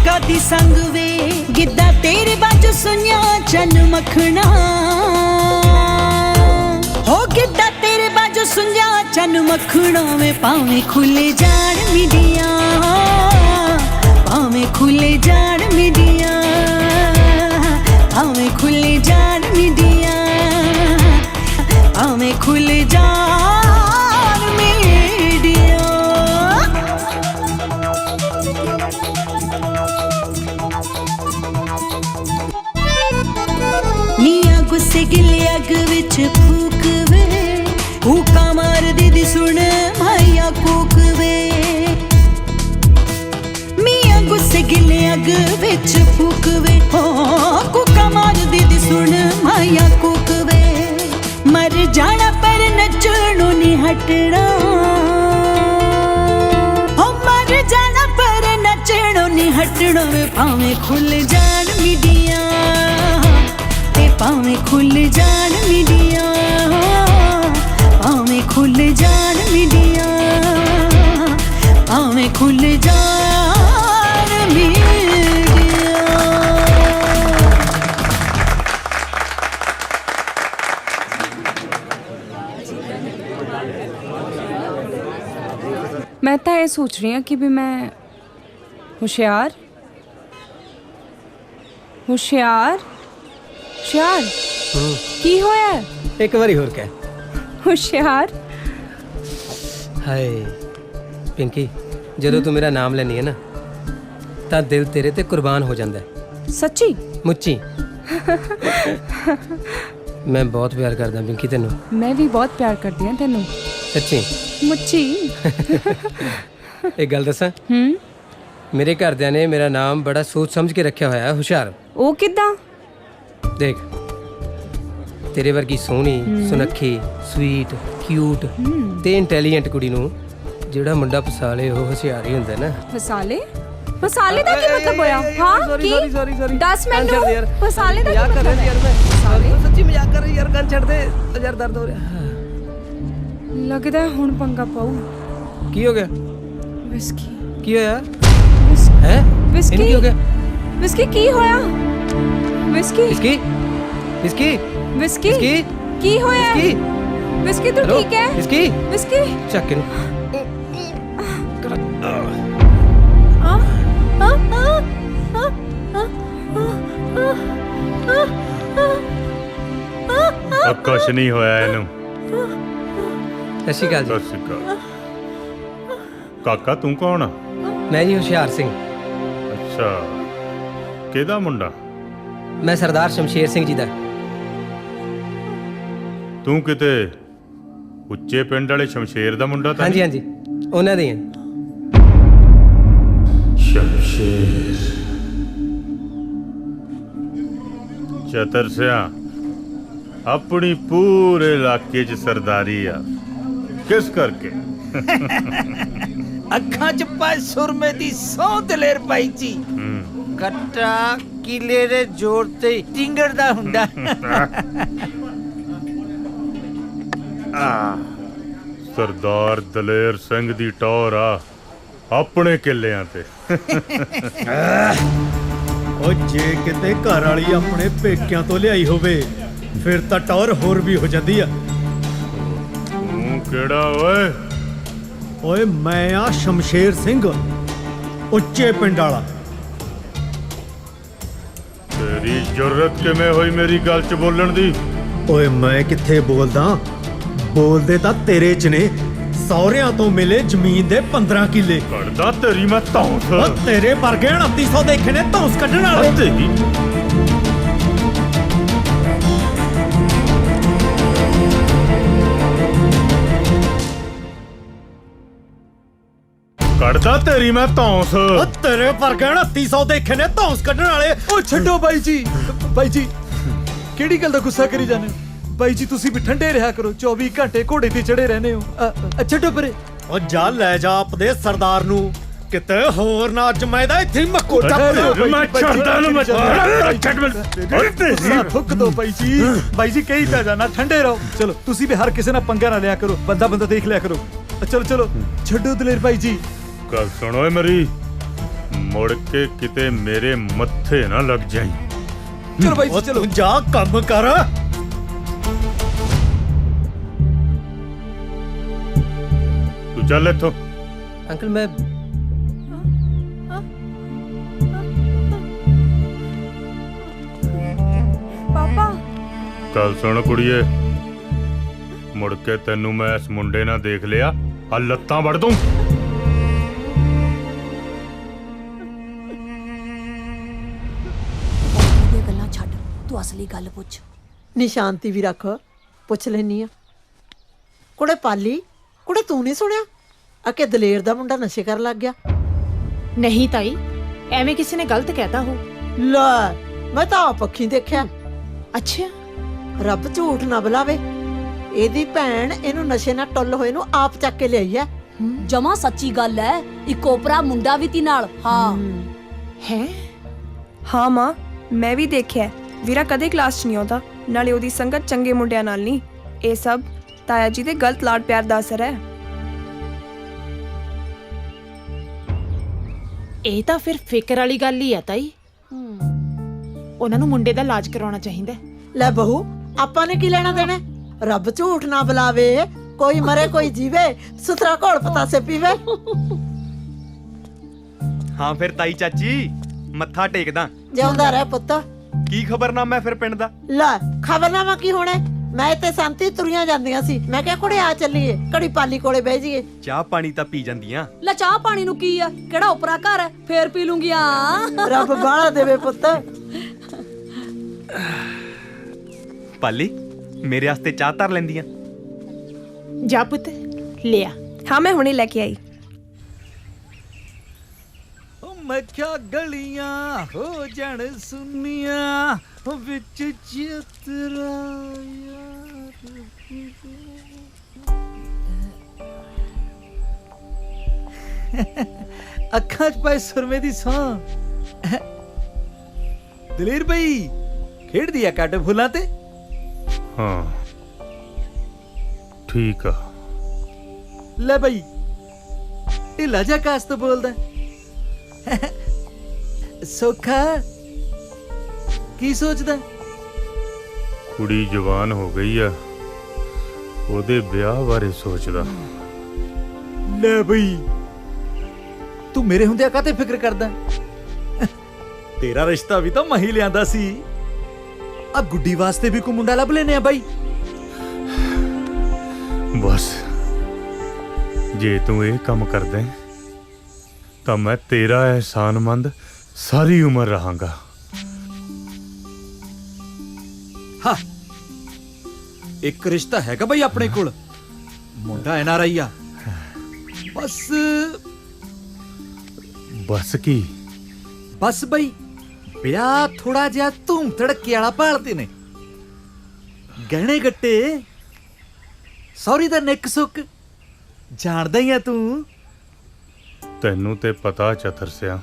ਕਾਦੀ ਸੰਗ ਵੇ ਗਿੱਧਾ ਤੇਰੇ ਬਾਝੋਂ ਸੁਣਿਆ ਚੰਨ ਮੱਖਣਾ ਹੋ ਗਿੱਧਾ ਤੇਰੇ ਬਾਝੋਂ ਸੁਣਿਆ ਚੰਨ ਮੱਖਣਾ ਵੇ ਭਾਵੇਂ ਖੁੱਲੇ ਜਾਣ ਮੀਡੀਆਂ ਭਾਵੇਂ ਖੁੱਲੇ ਜਾਣ ਮੀਡੀਆਂ ਭਾਵੇਂ ਖੁੱਲੇ ਜਾਣ ਮੀਡੀਆਂ ਭਾਵੇਂ ਖੁੱਲ ਜਾਣ ਮੀਡੀਆਂ। ਨੀਆਂ ਗੁੱਸੇ ਗਿੱਲੇ ਅੱਗ ਵਿੱਚ ਫੂਕ ਵੇ ਕੂਕਾਂ ਮਾਰਦੀ ਦੀ ਸੁਣ ਮਾਇਆ ਕੂਕ ਵੇ ਮੀਆਂ ਗੁੱਸੇ ਗਿੱਲੇ ਅੱਗ ਵਿੱਚ ਫੂਕ ਵੇ ਕੂਕਾਂ ਮਾਰਦੀ ਦੀ ਸੁਣ ਮਾਇਆ ਕੂਕ ਵੇ ਮਰ ਜਾਣਾ ਪਰ ਨੱਚਣੋਂ ਨਹੀਂ ਹਟਣਾ ਹੋ ਮਰ ਜਾਣਾ ਪਰ ਨੱਚਣੋਂ ਨਹੀਂ ਹਟਣਾ ਵੇ ਭਾਵੇਂ ਖੁੱਲ ਜਾਣ ਮੀਡੀਆਂ ਤੇ ਭਾਵੇਂ ਖੁੱਲ ਜਾਣ ਮੀਡੀਆਂ ਭਾਵੇਂ ਖੁੱਲ ਜਾਣ ਮੀਡੀਆਂ ਭਾਵੇਂ ਖੁੱਲ ਜਾਣ ਮੀਡੀਆਂ। मैं तो ये सोच रही हूँ कि भी मैं होशियार होशियार होशियार की होया एक बारी होर कह होशियार ਹਾਏ ਪਿੰਕੀ, ਜਦੋਂ ਤੂੰ ਮੇਰਾ ਨਾਮ ਲੈਨੀ ਹੈ ਨਾ ਤਾਂ ਦਿਲ ਤੇਰੇ ਤੇ ਕੁਰਬਾਨ ਹੋ ਜਾਂਦਾ ਹੈ। ਸੱਚੀ? ਮੁੱਚੀ। ਮੈਂ ਬਹੁਤ ਪਿਆਰ ਕਰਦਾ ਪਿੰਕੀ ਤੈਨੂੰ। ਮੈਂ ਵੀ ਬਹੁਤ ਪਿਆਰ ਕਰਦੀ ਹਾਂ ਤੈਨੂੰ। ਸੱਚੀ? ਮੁੱਚੀ। ਇੱਕ ਗੱਲ ਦੱਸਾਂ, ਮੇਰੇ ਘਰਦਿਆਂ ਨੇ ਮੇਰਾ ਨਾਮ ਬੜਾ ਸੋਚ ਸਮਝ ਕੇ ਰੱਖਿਆ ਹੋਇਆ ਹੈ, ਹੁਸ਼ਿਆਰ। ਉਹ ਕਿੱਦਾਂ? ਦੇਖ, ਤੇਰੇ ਵਰਗੀ ਸੋਹਣੀ, ਸੁਨੱਖੀ, ਸਵੀਟ, ਕਿਊਟ ਤੇ ਇੰਟੈਲੀਜੈਂਟ ਕੁੜੀ ਨੂੰ ਜਿਹੜਾ ਮੁੰਡਾ ਫਸਾ ਲੇ ਉਹ ਹੁਸ਼ਿਆਰ ਹੀ ਹੁੰਦਾ ਨਾ। ਫਸਾਲੇ? ਫਸਾਲੇ ਦਾ ਕੀ ਮਤਲਬ ਹੋਇਆ? ਹਾਂ ਕੀ? ਸੌਰੀ ਦੱਸ ਮੈਨੂੰ। ਫਸਾਲੇ ਦਾ ਕੀ ਮਜ਼ਾਕ ਕਰ ਮਤਲਬ? ਰਿਹਾ ਯਾਰ ਮੈਂ। ਸੱਚੀ ਮਜ਼ਾਕ ਕਰ ਰਹੀ ਯਾਰ, ਗੱਲ ਛੱਡ ਦੇ ਯਾਰ, ਦਰਦ ਹੋ ਰਿਹਾ। ਲੱਗਦਾ ਹੁਣ ਪੰਗਾ ਪਾਉ। ਕੀ ਹੋ ਗਿਆ? ਵਿਸਕੀ। ਕੀ ਹੋਇਆ? ਹੈ? ਵਿਸਕੀ ਕੀ ਹੋ ਗਿਆ? ਵਿਸਕੀ ਕੀ ਹੋਇਆ? Whisky whisky whisky whisky whisky ਕੀ ਹੋਇਆ? ਵਿਸਕੀ ਵਿਸਕੀ ਤੂੰ ਠੀਕ ਹੈ? ਵਿਸਕੀ ਵਿਸਕੀ ਚੱਕ ਇਹਨੂੰ। ਕੁਛ ਨਹੀਂ ਹੋਇਆ ਇਹਨੂੰ। ਸਤਿ ਸ਼੍ਰੀ ਅਕਾਲ ਜੀ। ਸਤਿ ਸ਼੍ਰੀ ਅਕਾਲ। ਕਾਕਾ ਤੂੰ ਕੌਣ ਆ? ਮੈਂ ਜੀ ਹੁਸ਼ਿਆਰ ਸਿੰਘ। ਅੱਛਾ, ਕਿਹਦਾ ਮੁੰਡਾ? ਮੈਂ ਸਰਦਾਰ ਸ਼ਮਸ਼ੇਰ ਸਿੰਘ ਜੀ ਦਾ। ਤੂੰ ਕਿਤੇ ਉੱਚੇ ਪਿੰਡ ਵਾਲੇ ਸ਼ਮਸ਼ੇਰ ਦਾ ਮੁੰਡਾ ਤਾਂ ਹਾਂਜੀ ਹਾਂਜੀ, ਉਹਨਾਂ ਦੇ ਹਾਂ। ਸ਼ਮਸ਼ੇਰ ਚਤਰ ਸਿਆ ਆਪਣੀ ਪੂਰੇ ਇਲਾਕੇ 'ਚ ਸਰਦਾਰੀ ਆ। ਕਿਸ ਕਰਕੇ? ਅੱਖਾਂ 'ਚ ਪਾਏ ਸੁਰਮੇ ਦੀ ਸੌ ਦਲੇਰ ਭਾਈ ਜੀ। ਕੱਟਾ ਕਿਲੇ ਦੇ ਜ਼ੋਰ ਤੇ ਟਿੰਗੜਦਾ ਹੁੰਦਾ। ਸਰਦਾਰ ਦਲੇਰ ਸਿੰਘ ਦੀ ਟੌਰ ਆ ਆਪਣੇ ਕਿੱਲਿਆਂ ਤੇ। ਉਹ ਜੇ ਕਿਤੇ ਘਰ ਵਾਲੀ ਆਪਣੇ ਪੇਕਿਆਂ ਤੋਂ ਲਿਆਈ ਹੋਵੇ ਫਿਰ ਤਾਂ ਟੌਰ ਹੋਰ ਵੀ ਹੋ ਜਾਂਦੀ ਆ। ਤੂੰ ਕਿਹੜਾ ਓਏ? ਓਏ ਮੈਂ ਆ ਸ਼ਮਸ਼ੇਰ ਸਿੰਘ, ਉੱਚੇ ਪਿੰਡ ਵਾਲਾ। ਤੇਰੀ ਜੁਰਤ ਕਿਵੇਂ ਹੋਈ ਮੇਰੀ ਗੱਲ 'ਚ ਬੋਲਣ ਦੀ? ਓਏ ਮੈਂ ਕਿੱਥੇ ਬੋਲਦਾ, ਬੋਲਦੇ ਤਾਂ ਤੇਰੇ 'ਚ ਨੇ। ਸਹੁਰਿਆਂ ਤੋਂ ਮਿਲੇ ਜ਼ਮੀਨ ਦੇ 15 ਕਿੱਲੇ। ਕੱਢਦਾ ਤੇਰੀ ਮੈਂ ਧੌਂਸ। ਓ ਤੇਰੇ ਵਰਗੇ 2900 ਦੇਖੇ ਨੇ ਧੌਂਸ ਕੱਢਣ ਵਾਲੇ। ਤੇਰੀ ਕੱਢਦਾ ਤੇਰੀ ਮੈਂ ਧੌਂਸ। ਓ ਤੇਰੇ ਵਰਗੇ 2900 ਦੇਖੇ ਨੇ ਧੌਂਸ ਕੱਢਣ ਵਾਲੇ। ਓ ਛੱਡੋ ਬਾਈ ਜੀ, ਬਾਈ ਜੀ ਕਿਹੜੀ ਗੱਲ ਦਾ ਗੁੱਸਾ ਕਰੀ ਜਾਂਦੇ ਹੋ? ਬਾਈ ਜੀ ਤੁਸੀਂ ਵੀ ਠੰਡੇ ਰਿਹਾ ਕਰੋ, 24 ਘੰਟੇ ਘੋੜੇ ਤੇ ਚੜੇ ਰਹਿੰਦੇ ਹੋ। ਛੱਡੋ ਪਰੇ। ਓ ਜਾ ਲੈ ਜਾ ਆਪਦੇ ਸਰਦਾਰ ਨੂੰ ਕਿਤੇ ਹੋਰ ਨਾ ਅੱਜ ਮੈਂ ਦਾ ਇੱਥੇ ਮੱਕੋ ਟੱਪ ਮੈਂ ਛੱਡਦਾ ਨੂੰ। ਮੈਂ ਛੱਡ ਮੈਂ ਥੁੱਕ ਦੋ ਬਾਈ ਜੀ। ਬਾਈ ਜੀ ਕਹੀ ਤਾਂ ਜਾਣਾ ਠੰਡੇ ਰਹੋ। ਚਲੋ ਤੁਸੀਂ ਵੀ ਹਰ ਕਿਸੇ ਨਾਲ ਪੰਗਾ ਨਾ ਲਿਆ ਕਰੋ, ਬੰਦਾ ਦੇਖ ਲਿਆ ਕਰੋ। ਚਲੋ ਚਲੋ ਛੱਡੋ ਦਲੇਰ ਬਾਈ ਜੀ। ਗੱਲ ਸੁਣੋ ਏ ਮੇਰੀ, ਮੁੜ ਕੇ ਕਿਤੇ ਮੇਰੇ ਮੱਥੇ ਨਾ ਲੱਗ ਜਾਈ। ਚਲੋ ਬਾਈ ਜੀ ਚਲੋ। ਜਾ ਕੰਮ ਕਰ। ਤੂੰ ਚੱਲ ਇੱਥੋਂ। ਅੰਕਲ ਮੈਂ ਪਾਪਾ ਗੱਲ ਸੁਣ ਕੁੜੀਏ, ਮੁੜ ਕੇ ਤੈਨੂੰ ਮੈਂ ਇਸ ਮੁੰਡੇ ਨਾਲ ਦੇਖ ਲਿਆ ਆ ਲੱਤਾਂ ਵੜ ਦੂੰ। ਇਹ ਗੱਲਾਂ ਛੱਡ, ਤੂੰ ਅਸਲੀ ਗੱਲ ਪੁੱਛ। ਨਿਸ਼ਾਂਤੀ ਵੀ ਰੱਖ, ਪੁੱਛ ਲੈਨੀ ਆ। ਕੁੜੇ ਪਾਲੀ, ਕੁੜੇ ਤੂੰ ਨਹੀਂ ਸੁਣਿਆ ਆ ਕਿ ਦਲੇਰ ਦਾ ਮੁੰਡਾ ਨਸ਼ੇ ਕਰਨ ਲੱਗ ਗਿਆ? ਨਹੀਂ ਤਾਈ, ਐਵੇਂ ਕਿਸੇ ਨੇ ਗਲਤ ਕਹਿਤਾ ਹੋ। ਲੈ ਮੈਂ ਤਾਂ ਆਪ ਅੱਖੀਂ ਦੇਖਿਆ। ਅੱਛਾ, ਰੱਬ ਝੂਠ ਨਾ ਬੁਲਾਵੇ, ਇਹਦੀ ਭੈਣ ਇਹਨੂੰ ਨਸ਼ੇ ਨਾਲ ਟੁੱਲ ਹੋਏ ਨੂੰ ਆਪ ਚੱਕ ਕੇ ਲਿਆਈ ਐ। ਜਮਾ ਸੱਚੀ ਗੱਲ ਐ। ਇੱਕ ਓਪਰਾ ਮੁੰਡਾ ਵੀ ਤੀ ਨਾਲ। ਹਾਂ ਹੈ। ਹਾਂ ਮਾਂ, ਮੈਂ ਵੀ ਦੇਖਿਆ। ਵੀਰਾ ਕਦੇ ਕਲਾਸ 'ਚ ਨਹੀਂ ਆਉਂਦਾ, ਨਾਲੇ ਉਹਦੀ ਸੰਗਤ ਚੰਗੇ ਮੁੰਡਿਆਂ ਨਾਲ ਨਹੀਂ। ਇਹ ਸਭ ਤਾਇਆ ਜੀ ਦੇ ਗਲਤ ਲਾਡ ਪਿਆਰ ਦਾ ਅਸਰ ਹੈ। ਇਹ ਤਾਂ ਫਿਰ ਫਿਕਰ ਵਾਲੀ ਗੱਲ ਹੀ ਆ ਤਾਈ। ਉਹਨਾਂ ਨੂੰ ਮੁੰਡੇ ਦਾ ਇਲਾਜ ਕਰਵਾਉਣਾ ਚਾਹੀਦਾ। ਲੈ ਬਹੂ, ਆਪਾਂ ਨੇ ਕੀ ਲੈਣਾ ਦੇਣਾ? ਰੱਬ ਝੂਠ ਨਾ ਬੁਲਾਵੇ, ਕੋਈ ਮਰੇ ਕੋਈ ਜੀਵੇ, ਸੁਥਰਾ ਘੋਲ ਪਤਾਸੇ ਪੀਵੇ। ਹਾਂ ਫਿਰ ਤਾਈ ਚਾਚੀ, ਮੱਥਾ ਟੇਕਦਾ। ਜਿਉਂਦਾ ਰਹਿ ਪੁੱਤ। ਕੀ ਖਬਰਨਾਮਾ ਹੈ ਫਿਰ ਪਿੰਡ ਦਾ? ਲੈ ਖਬਰਨਾਮਾ ਕੀ ਹੋਣਾ? ਮੈਂ ਤੇ ਸੰਤੀ ਤੁਰੀਆਂ ਜਾਂਦੀਆਂ ਸੀ। ਮੈਂ ਕਿਹਾ ਕੁੜੇ ਆ ਚੱਲੀਏ, ਘੜੀ ਪਾਲੀ ਕੋਲੇ ਬਹਿ ਜਾਈਏ। ਚਾਹ ਪਾਣੀ ਤਾਂ ਪੀ ਜਾਂਦੀਆਂ। ਲੈ ਚਾਹ ਪਾਣੀ ਨੂੰ ਕੀ ਆ, ਕਿਹੜਾ ਉਪਰਾ ਘਰ ਹੈ, ਫੇਰ ਪੀ ਲੂੰਗੀ ਆ। ਰੱਬ ਬਾਹਲਾ ਦੇਵੇ ਪੁੱਤ। ਪਾਲੀ ਮੇਰੇ ਵਾਸਤੇ ਚਾਹ ਧਰ ਲੈਂਦੀਆਂ। ਜਾ ਪੁੱਤ ਲਿਆ। ਹਾਂ ਮੈਂ ਹੁਣੇ ਲੈ ਕੇ ਆਈ। ਮੈਂ ਕਿਹਾ ਗਲੀਆਂ ਹੋ ਜਾਣ ਸੁਨੀਆਂ ਵਿੱਚ ਚਿਤਰਾ ਅੱਖਾਂ 'ਚ ਪਾਏ ਸੁਰਮੇ ਦੀ ਸੌਂ। ਦਲੇਰ ਬਈ ਖੇਡਦੀ ਆ ਕੱਟ ਫੁੱਲਾਂ ਤੇ। ਹਾਂ ਠੀਕ ਆ। ਲੈ ਬਈ ਇਹ ਲਾਜਾ ਕਾਸ ਤੋਂ ਬੋਲਦਾ। ਸੋਖਾ ਕੀ ਸੋਚਦਾ? ਕੁੜੀ ਜਵਾਨ ਹੋ ਗਈ ਆ, ਉਹਦੇ ਵਿਆਹ ਬਾਰੇ ਸੋਚਦਾ। ਲੈ ਬਈ ਤੂੰ ਮੇਰੇ ਹੁੰਦਿਆਂ ਕਾਹਤੇ ਫਿਕਰ ਕਰਦਾ? ਤੇਰਾ ਰਿਸ਼ਤਾ ਵੀ ਤਾਂ ਮੈਂ ਹੀ ਲਿਆਂਦਾ ਸੀ। ਆ ਗੁੱਡੀ ਵਾਸਤੇ ਵੀ ਕੋਈ ਮੁੰਡਾ ਲੱਭ ਲੈਨੇ ਆ ਬਾਈ। ਬਸ ਜੇ ਤੂੰ ਇਹ ਕੰਮ ਕਰਦਾ ਤਾਂ ਮੈਂ ਤੇਰਾ ਅਹਿਸਾਨਮੰਦ ਸਾਰੀ ਉਮਰ ਰਹਾਂਗਾ। ਹਾਂ ਇੱਕ ਰਿਸ਼ਤਾ ਹੈਗਾ ਬਈ ਆਪਣੇ ਕੋਲ, ਮੁੰਡਾ NRI ਆ। ਬਸ ਕੀ? ਬਸ ਬਈ ਵਿਆਹ ਥੋੜਾ ਜਿਹਾ ਧੂਮ ਧੜਕੇ ਵਾਲਾ ਭਾਲਦੇ ਨੇ। ਗਹਿਣੇ ਗੱਟੇ ਸੌਰੀ ਦਾ ਨਿੱਕ ਸੁੱਕ ਜਾਣਦਾ ਹੀ ਆ ਤੂੰ। ਤੈਨੂੰ ਤੇ ਪਤਾ ਚਤਰ ਸਿਆ,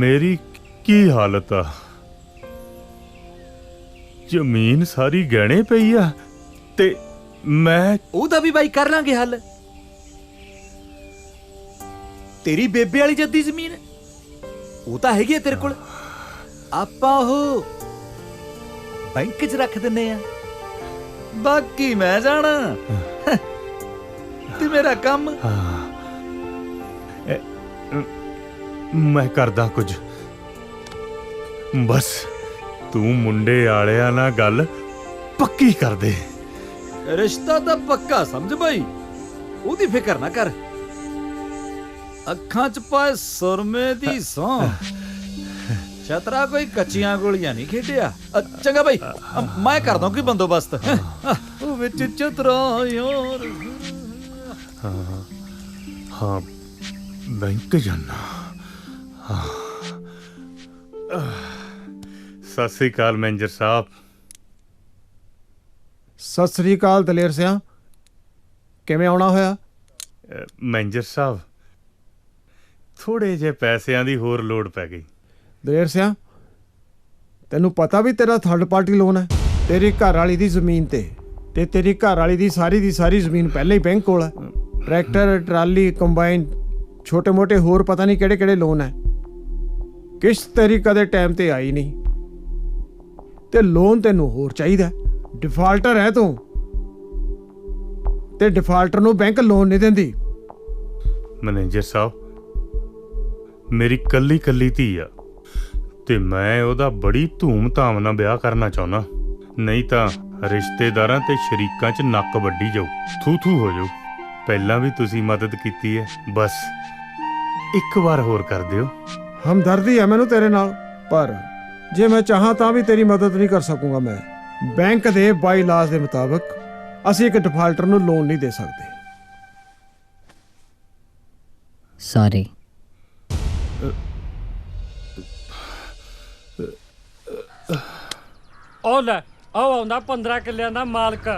ਮੇਰੀ ਕੀ ਹਾਲਤ ਆ। ਜ਼ਮੀਨ ਸਾਰੀ ਗਹਿਣੇ ਪਈ ਆ ਤੇ ਮੈਂ ਉਹਦਾ ਵੀ ਬਾਈ ਕਰ ਲਾਂਗੇ ਹੱਲ। ਤੇਰੀ ਬੇਬੇ ਵਾਲੀ ਜੱਦੀ ਜ਼ਮੀਨ ਉਹ ਤਾਂ ਹੈਗੀ ਆ ਤੇਰੇ ਕੋਲ, ਆਪਾਂ ਉਹ ਬੈਂਕ 'ਚ ਰੱਖ ਦਿੰਨੇ ਆ। ਬਾਕੀ ਮੈਂ ਜਾਣਾ ਤੇ ਮੇਰਾ ਕੰਮ। ਮੈਂ ਕਰਦਾ ਕੁਝ। ਬਸ ਤੂੰ ਮੁੰਡੇ ਵਾਲਿਆਂ ਨਾਲ ਗੱਲ ਪੱਕੀ ਕਰ ਦੇ। ਰਿਸ਼ਤਾ ਤਾਂ ਪੱਕਾ ਸਮਝ ਬਾਈ, ਉਹਦੀ ਫਿਕਰ ਨਾ ਕਰ। ਅੱਖਾਂ 'ਚ ਪਾਏ ਸੁਰਮੇ ਦੀ ਸੌਂ। ਛਤਰਾ ਕੋਈ ਕੱਚੀਆਂ ਗੋਲੀਆਂ ਨਹੀਂ ਖੇਡਿਆ। ਚੰਗਾ ਬਾਈ ਮੈਂ ਕਰਦਾ ਕੋਈ ਬੰਦੋਬਸਤ। ਉਹ ਵਿੱਚ ਚਤਰਾ ਯਾਰ। ਹਾਂ ਬੈਂਕ ਜਾਣਾ। ਸਤਿ ਸ੍ਰੀ ਅਕਾਲ ਮੈਨੇਜਰ ਸਾਹਿਬ। ਸਤਿ ਸ੍ਰੀ ਅਕਾਲ ਦਲੇਰ ਸਿਆ, ਕਿਵੇਂ ਆਉਣਾ ਹੋਇਆ? ਮੈਨੇਜਰ ਸਾਹਿਬ ਥੋੜੇ ਜਿਹੇ ਪੈਸਿਆਂ ਦੀ ਹੋਰ ਲੋੜ ਪੈ ਗਈ। ਦਲੇਰ ਸਿਆ ਤੈਨੂੰ ਪਤਾ ਵੀ ਤੇਰਾ ਥਰਡ ਪਾਰਟੀ ਲੋਨ ਹੈ ਤੇਰੀ ਘਰ ਵਾਲੀ ਦੀ ਜ਼ਮੀਨ ਤੇ ਤੇਰੀ ਘਰ ਵਾਲੀ ਦੀ ਸਾਰੀ ਜ਼ਮੀਨ ਪਹਿਲਾਂ ਹੀ ਬੈਂਕ ਕੋਲ ਹੈ। ਟਰੈਕਟਰ ਟਰਾਲੀ ਕੰਬਾਈਨ ਛੋਟੇ ਮੋਟੇ ਹੋਰ ਪਤਾ ਨਹੀਂ ਕਿਹੜੇ ਕਿਹੜੇ ਲੋਨ ਹੈ। ਕਿਸ਼ਤ ਤੇਰੀ ਕਦੇ ਟਾਈਮ ਤੇ ਆਈ ਨਹੀਂ ਤੇ ਲੋਨ ਤੈਨੂੰ ਹੋਰ ਚਾਹੀਦਾ। ਡਿਫਾਲਟਰ ਹੈ ਤੂੰ ਤੇ ਡਿਫਾਲਟਰ ਨੂੰ ਬੈਂਕ ਲੋਨ ਨਹੀਂ ਦਿੰਦੀ। ਮੈਨੇਜਰ ਸਾਹਿਬ ਮੇਰੀ ਕੱਲੀ ਧੀ ਆ ਤੇ ਮੈਂ ਉਹਦਾ ਬੜੀ ਧੂਮ-ਧਾਮ ਨਾਲ ਵਿਆਹ ਕਰਨਾ ਚਾਹੁੰਦਾ, ਨਹੀਂ ਤਾਂ ਰਿਸ਼ਤੇਦਾਰਾਂ ਤੇ ਸ਼ਰੀਕਾਂ 'ਚ ਨੱਕ ਵੱਢੀ ਜਾਊ, ਥੂ ਹੋ ਜਾਊ। ਪਹਿਲਾਂ ਵੀ ਤੁਸੀਂ ਮਦਦ ਕੀਤੀ ਹੈ, ਬਸ ਇੱਕ ਵਾਰ ਹੋਰ ਕਰ ਦਿਓ। ਹਮਦਰਦੀ ਹੈ ਮੈਨੂੰ ਤੇਰੇ ਨਾਲ, ਪਰ ਜੇ ਮੈਂ ਚਾਹਾਂ ਤਾਂ ਵੀ ਤੇਰੀ ਮਦਦ ਨਹੀਂ ਕਰ ਸਕੂੰਗਾ। ਮੈਂ ਬੈਂਕ ਦੇ ਬਾਈ ਲਾਜ਼ ਦੇ ਮੁਤਾਬਕ ਅਸੀਂ ਇੱਕ ਡਿਫਾਲਟਰ ਨੂੰ ਲੋਨ ਨਹੀਂ ਦੇ ਸਕਦੇ। ਸੌਰੀ। ਉਹ ਲੈ ਆਹ ਆਉਂਦਾ 15 ਕਿੱਲਿਆਂ ਦਾ ਮਾਲਕ।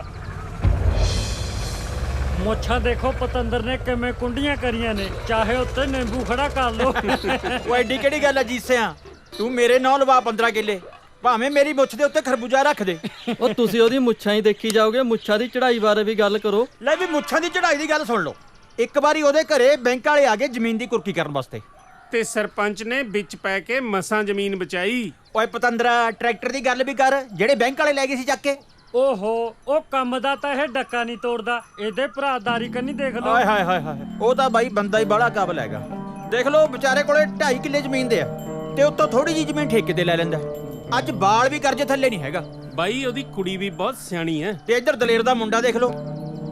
ਮੁੱਛਾਂ ਦੇਖੋ ਪਤੰਦਰ ਨੇ ਕਿਵੇਂ ਕੁੰਡੀਆਂ ਕਰੀਆਂ ਨੇ, ਚਾਹੇ ਉੱਤੇ ਨਿੰਬੂ ਖੜਾ ਕਰ ਲੋ। ਉਹ ਐਡੀ ਕਿਹੜੀ ਗੱਲ ਆ ਜੀਸਿਆ, ਤੂੰ ਮੇਰੇ ਨਾਂ ਲਵਾ 15 ਕਿੱਲੇ, ਭਾਵੇਂ ਮੇਰੀ ਮੁੱਛ ਦੇ ਉੱਤੇ ਖਰਬੂਜਾ ਰੱਖ ਦੇ। ਉਹ ਤੁਸੀਂ ਉਹਦੀ ਮੁੱਛਾਂ ਹੀ ਦੇਖੀ ਜਾਓਗੇ, ਮੁੱਛਾਂ ਦੀ ਚੜ੍ਹਾਈ ਬਾਰੇ ਵੀ ਗੱਲ ਕਰੋ। ਲੈ ਵੀ ਮੁੱਛਾਂ ਦੀ ਚੜ੍ਹਾਈ ਦੀ ਗੱਲ ਸੁਣ ਲਓ। ਇੱਕ ਵਾਰੀ ਉਹਦੇ ਘਰੇ ਬੈਂਕ ਵਾਲੇ ਆ ਗਏ ਜ਼ਮੀਨ ਦੀ ਕੁਰਕੀ ਕਰਨ ਵਾਸਤੇ, ਤੇ ਸਰਪੰਚ ਨੇ ਵਿੱਚ ਪੈ ਕੇ ਮਸਾਂ ਜ਼ਮੀਨ ਬਚਾਈ। ਓਏ ਪਤੰਦਰਾ ਟਰੈਕਟਰ ਦੀ ਗੱਲ ਵੀ ਕਰ ਜਿਹੜੇ ਬੈਂਕ ਵਾਲੇ ਲੈ ਗਏ ਸੀ ਚੱਕ ਕੇ। ਓਹੋ ਉਹ ਕੰਮ ਦਾ ਤਾਂ ਇਹ ਡੱਕਾ ਨਹੀਂ ਤੋੜਦਾ, ਇਹਦੇ ਭਰਾਦਾਰੀ ਕੰਨੀ ਦੇਖ ਲਓ। ਹਾਏ ਹਾਏ ਹਾਏ ਹਾਏ, ਉਹ ਤਾਂ ਬਾਈ ਬੰਦਾ ਹੀ ਬੜਾ ਕਾਬਲ ਹੈਗਾ। ਦੇਖ ਲਓ ਵਿਚਾਰੇ ਕੋਲੇ 2.5 ਕਿੱਲੇ ਜ਼ਮੀਨ ਦੇ ਆ ਤੇ ਉੱਤੋਂ ਥੋੜੀ ਜਿਹੀ ਜ਼ਮੀਨ ਠੇਕੇ ਤੇ ਲੈ ਲੈਂਦਾ। ਅੱਜ ਬਾਲ ਵੀ ਕਰਜੇ ਥੱਲੇ ਨਹੀਂ ਹੈਗਾ ਬਾਈ ਉਹਦੀ ਕੁੜੀ ਵੀ ਬਹੁਤ ਸਿਆਣੀ ਹੈ ਤੇ ਇੱਧਰ ਦਲੇਰ ਦਾ ਮੁੰਡਾ ਦੇਖ ਲਓ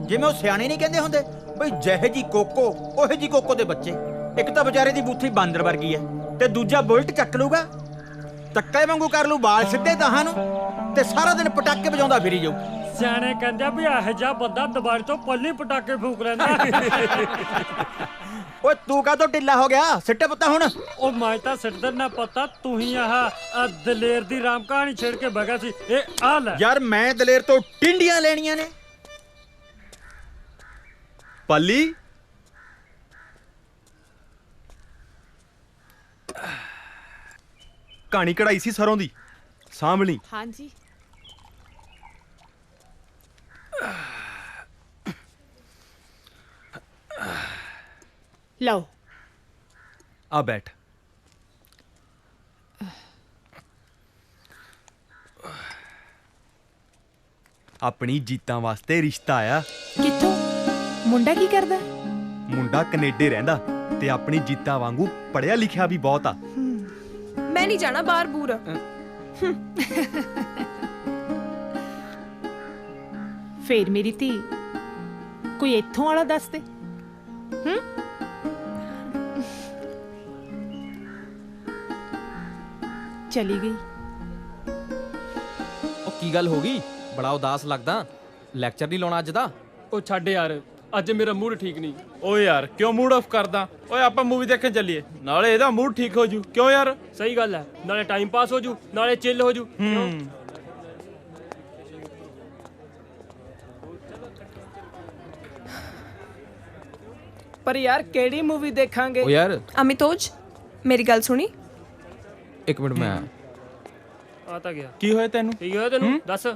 ਜਿਵੇਂ ਉਹ ਸਿਆਣੇ ਨਹੀਂ ਕਹਿੰਦੇ ਹੁੰਦੇ ਬਈ ਜਿਹੇ ਜੀ ਕੋਕੋ ਉਹੇ ਜੀ ਕੋਕੋ ਦੇ ਬੱਚੇ ਇੱਕ ਤਾਂ ਵਿਚਾਰੇ ਦੀ ਬੂਥੀ ਬਾਂਦਰ ਵਰਗੀ ਹੈ ਤੇ ਦੂਜਾ ਬੁਲਟ ਚੱਕ ਲੂਗਾ ਤੱਕੇ ਵਾਂਗੂ ਕਰ ਲੂ ਬਾਲ ਸਿੱਧੇ ਤਾਹਾਂ ਨੂੰ ਤੇ ਸਾਰਾ ਦਿਨ ਪਟਾਕੇ ਵਜਾਉਂਦਾ ਫਿਰੀ ਜਾਊ ਸਿਆਣੇ ਕਹਿੰਦੇ ਵੀ ਇਹੋ ਜਿਹਾ ਬੰਦਾ ਦੁਬਾਰੇ ਤੋਂ ਪੱਲੀ ਪਟਾਕੇ ਫੂਕ ਲੈਂਦਾ ਓਏ ਤੂੰ ਕਾਹਤੋਂ ਢਿੱਲਾ ਹੋ ਗਿਆ ਸਿੱਟੇ ਪੁੱਤਾ ਹੁਣ ਉਹ ਮੈਂ ਤਾਂ ਸਿੱਟਰ ਨਾ ਪਤਾ ਤੂੰ ਹੀ ਆਹ ਦਲੇਰ ਦੀ ਰਾਮ ਕਹਾਣੀ ਛੇੜ ਕੇ ਬਗਾ ਸੀ ਇਹ ਆ ਲੈ ਯਾਰ ਮੈਂ ਦਲੇਰ ਤੋਂ ਟਿੰਡੀਆਂ ਲੈਣੀਆਂ ਨੇ ਪੱਲੀ ਕਹਾਣੀ ਕਢਾਈ ਸੀ ਸਰੋਂ ਦੀ ਸਾਂਭਲੀ ਹਾਂਜੀ ਲਓ ਆ ਬੈਠ ਆਪਣੀ ਜੀਤਾਂ ਵਾਸਤੇ ਰਿਸ਼ਤਾ ਆਇਆ ਕਿੱਥੋਂ ਮੁੰਡਾ ਕੀ ਕਰਦਾ ਮੁੰਡਾ ਕੈਨੇਡਾ ਰਹਿੰਦਾ ਤੇ ਆਪਣੀ ਜੀਤਾਂ ਵਾਂਗੂ ਪੜਿਆ ਲਿਖਿਆ ਵੀ ਬਹੁਤ ਆ ਮੈਂ ਨਹੀਂ ਜਾਣਾ ਬਾਹਰ ਬੂਰ ਫੇਰ ਮੇਰੀ ਧੀ ਕੋਈ ਇੱਥੋਂ ਵਾਲਾ ਦੱਸ ਦੇ ਚਲੀ ਗਈ ਉਹ ਕੀ ਗੱਲ ਹੋ ਗਈ ਬੜਾ ਉਦਾਸ ਲੱਗਦਾ ਲੈਕਚਰ ਨਹੀਂ ਲਾਉਣਾ ਅੱਜ ਦਾ ਉਹ ਛੱਡ ਯਾਰ ਅੱਜ ਮੇਰਾ ਮੂਡ ਠੀਕ ਨਹੀਂ ਓਏ ਯਾਰ ਕਿਉਂ ਮੂਡ ਆਫ ਕਰਦਾ ਓਏ ਆਪਾਂ ਮੂਵੀ ਦੇਖਣ ਚੱਲੀਏ ਨਾਲੇ ਇਹਦਾ ਮੂਡ ਠੀਕ ਹੋ ਜੂ ਕਿਉਂ ਯਾਰ ਸਹੀ ਗੱਲ ਹੈ ਨਾਲੇ ਟਾਈਮ ਪਾਸ ਹੋ ਜੂ ਨਾਲੇ ਚਿੱਲ ਹੋ ਜੂ ਪਰ ਯਾਰ ਕਿਹੜੀ ਮੂਵੀ ਦੇਖਾਂਗੇ ਓ ਯਾਰ ਅਮਿਤੋਜ ਮੇਰੀ ਗੱਲ ਸੁਣੀ ਇੱਕ ਮਿੰਟ ਮੈਂ ਆ ਤਾਂ ਗਿਆ ਕੀ ਹੋਇਆ ਤੈਨੂੰ ਦੱਸ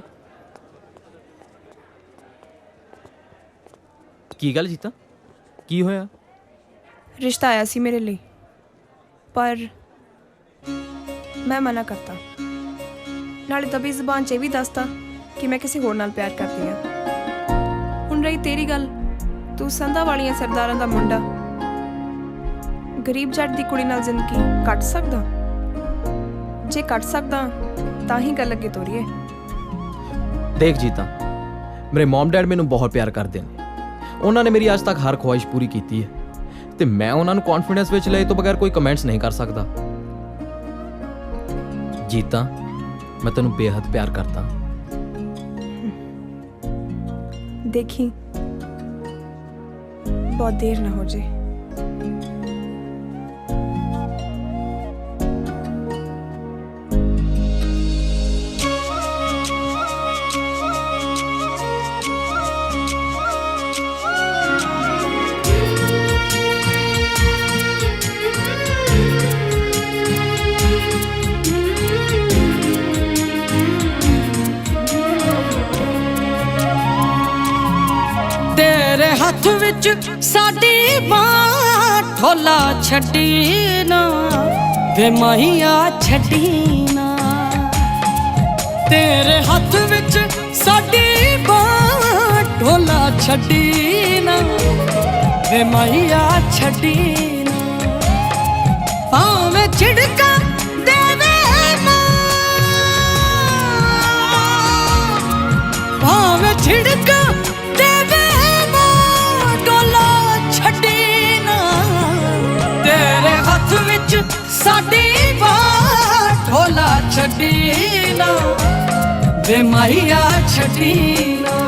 ਕੀ ਗੱਲ ਜੀਤਾ ਕੀ ਹੋਇਆ ਰਿਸ਼ਤਾ ਆਇਆ ਸੀ ਮੇਰੇ ਲਈ ਪਰ ਮੈਂ ਮਨਾ ਕਰਤਾ ਨਾਲੇ ਦਬੀ ਜ਼ਬਾਨ 'ਚ ਇਹ ਵੀ ਦੱਸਤਾ ਕਿ ਮੈਂ ਕਿਸੇ ਹੋਰ ਨਾਲ ਪਿਆਰ ਕਰਦੀ ਹਾਂ ਹੁਣ ਰਹੀ ਤੇਰੀ ਗੱਲ ਤੂੰ ਸੰਧਾ ਵਾਲੀਆਂ ਸਰਦਾਰਾਂ ਦਾ ਮੁੰਡਾ ਗਰੀਬ ਜੱਟ ਦੀ ਕੁੜੀ ਨਾਲ ਜ਼ਿੰਦਗੀ ਕੱਟ ਸਕਦਾ ਜੇ ਕੱਟ ਸਕਦਾ ਤਾਂ ਹੀ ਗੱਲ ਅੱਗੇ ਤੋਰੀਏ ਦੇਖ ਜੀਤਾ ਮੇਰੇ ਮਮ ਡੈਡ ਮੈਨੂੰ ਬਹੁਤ ਪਿਆਰ ਕਰਦੇ ਨੇ ਉਹਨਾਂ ਨੇ ਮੇਰੀ ਅੱਜ ਤੱਕ ਹਰ ਖੁਆਇਸ਼ ਪੂਰੀ ਕੀਤੀ ਹੈ ਤੇ ਮੈਂ ਉਹਨਾਂ ਨੂੰ ਕੌਨਫੀਡੈਂਸ ਵਿੱਚ ਲਏ ਤੋਂ ਬਗੈਰ ਕੋਈ ਕਮੈਂਟਸ ਨਹੀਂ ਕਰ ਸਕਦਾ ਜੀਤਾ ਮੈਂ ਤੈਨੂੰ ਬੇਹੱਦ ਪਿਆਰ ਕਰਦਾ ਦੇਖੀ बहुत देर ना हो जाए तेरे हथ विच साडी बां ढोला छड्डी ना वे माहिया छड्डी ना तेरे हथ विच साडी बां ढोला छड्डी ना वे माहिया छड्डी ना भावें झिड़का देवे मां भावें झिड़का साडी बात ढोला छड्डी ना वे माहिया छड्डी ना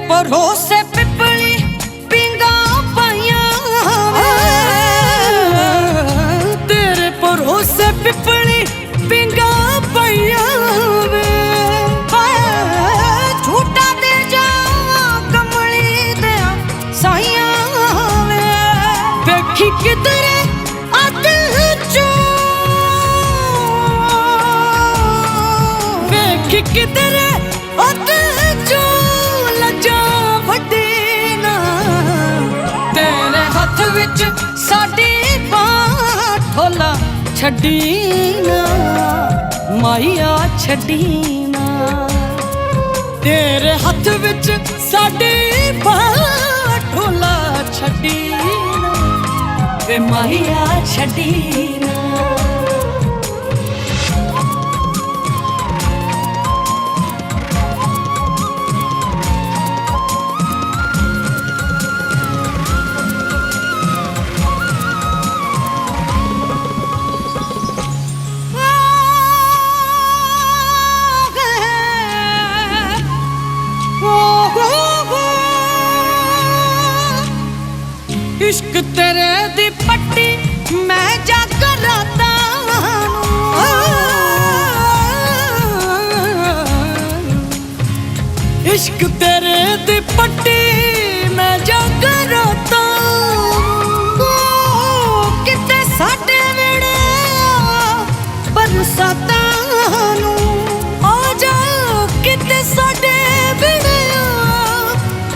भरोसे पिपली पिंगा पाइया तेरे भरोसे पिपली पिंगा पाइया झूठा दे जा कमली दे साइया देखी किधरे अद चो देखी किधरे अद साडी बांह ढोला छड्डी ना माइया छड्डी ना तेरे हथ विच साडी बांह ढोला छड्डी ना वे माइया छड्डी ना इश्क तेरे दी पट्टी मैं जाकर राता इश्क तेरे दी पट्टी मैं जाकर राता किते साडे वेड़े बरसातां नूं आ जा किते साडे वेड़े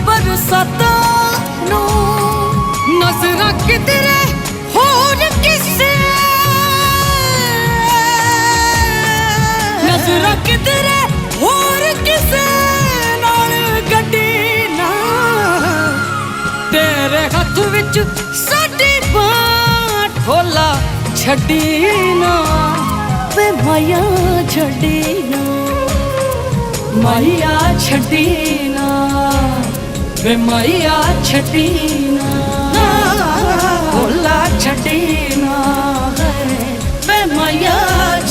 बरसातां नूं नजरा किधरे होर किसे नजरा किधरे होर किसे नाल गड्डी ना तेरे हथ विच साडी बांह ढोला छड्डी ना वे माया छड्डी ना माया छड्डी ना वे माया छड्डी ना ढोला छड्डी ना वे माया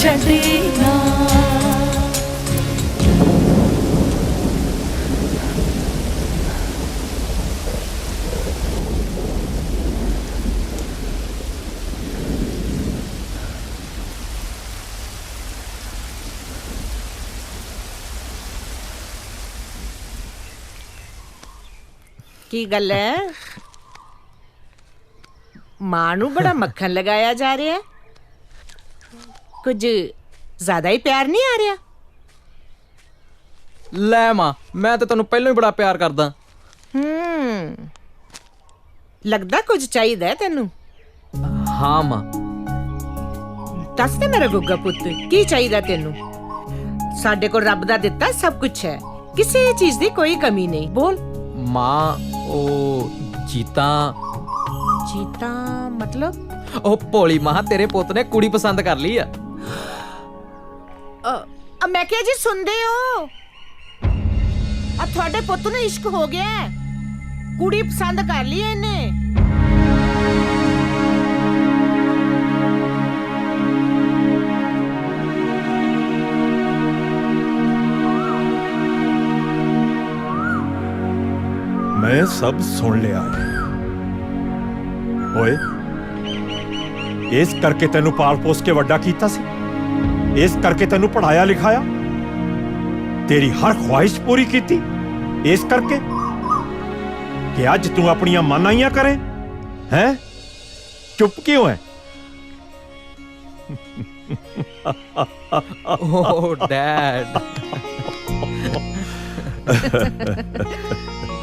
छड्डी ना की गल है मां नू बड़ा मक्खन लगाया जा रहा है कुछ ज्यादा ही प्यार नहीं आ रहा ਲੈ ਮਾਂ ਮੈਂ ਤਾਂ ਤੈਨੂੰ ਪਹਿਲਾਂ ਹੀ ਬੜਾ ਪਿਆਰ ਕਰਦਾ लगदा कुछ चाहिए तेनू ਹਾਂ ਮਾਂ दस ते मेरा गुग्गा पुत्त की चाहिए तेनू साडे को रब दा दिता सब कुछ है किसी चीज दी कोई कमी नहीं बोल ਮਾਂ ਉਹ ਜੀਤਾ चीता मतलब ਉਹ ਭੋਲੀ ਮਾਂ ਤੇਰੇ ਪੁੱਤ ਨੇ ਕੁੜੀ ਪਸੰਦ ਕਰ ਲਈ ਆ मैं क्या जी सुनदे हो अब थोड़े पुत्त नू इश्क हो गया है कुड़ी पसंद कर ली है इन्हें मैं सब सुन लिया ओए इस करके तेनू पाल पोस के वड्डा कीता सी इस करके तेनू पढ़ाया लिखाया तेरी हर ख्वाहिश पूरी कीती इस करके कि अज तू अपनियां मनाइयां करे हैं चुप क्यों है ओह डैड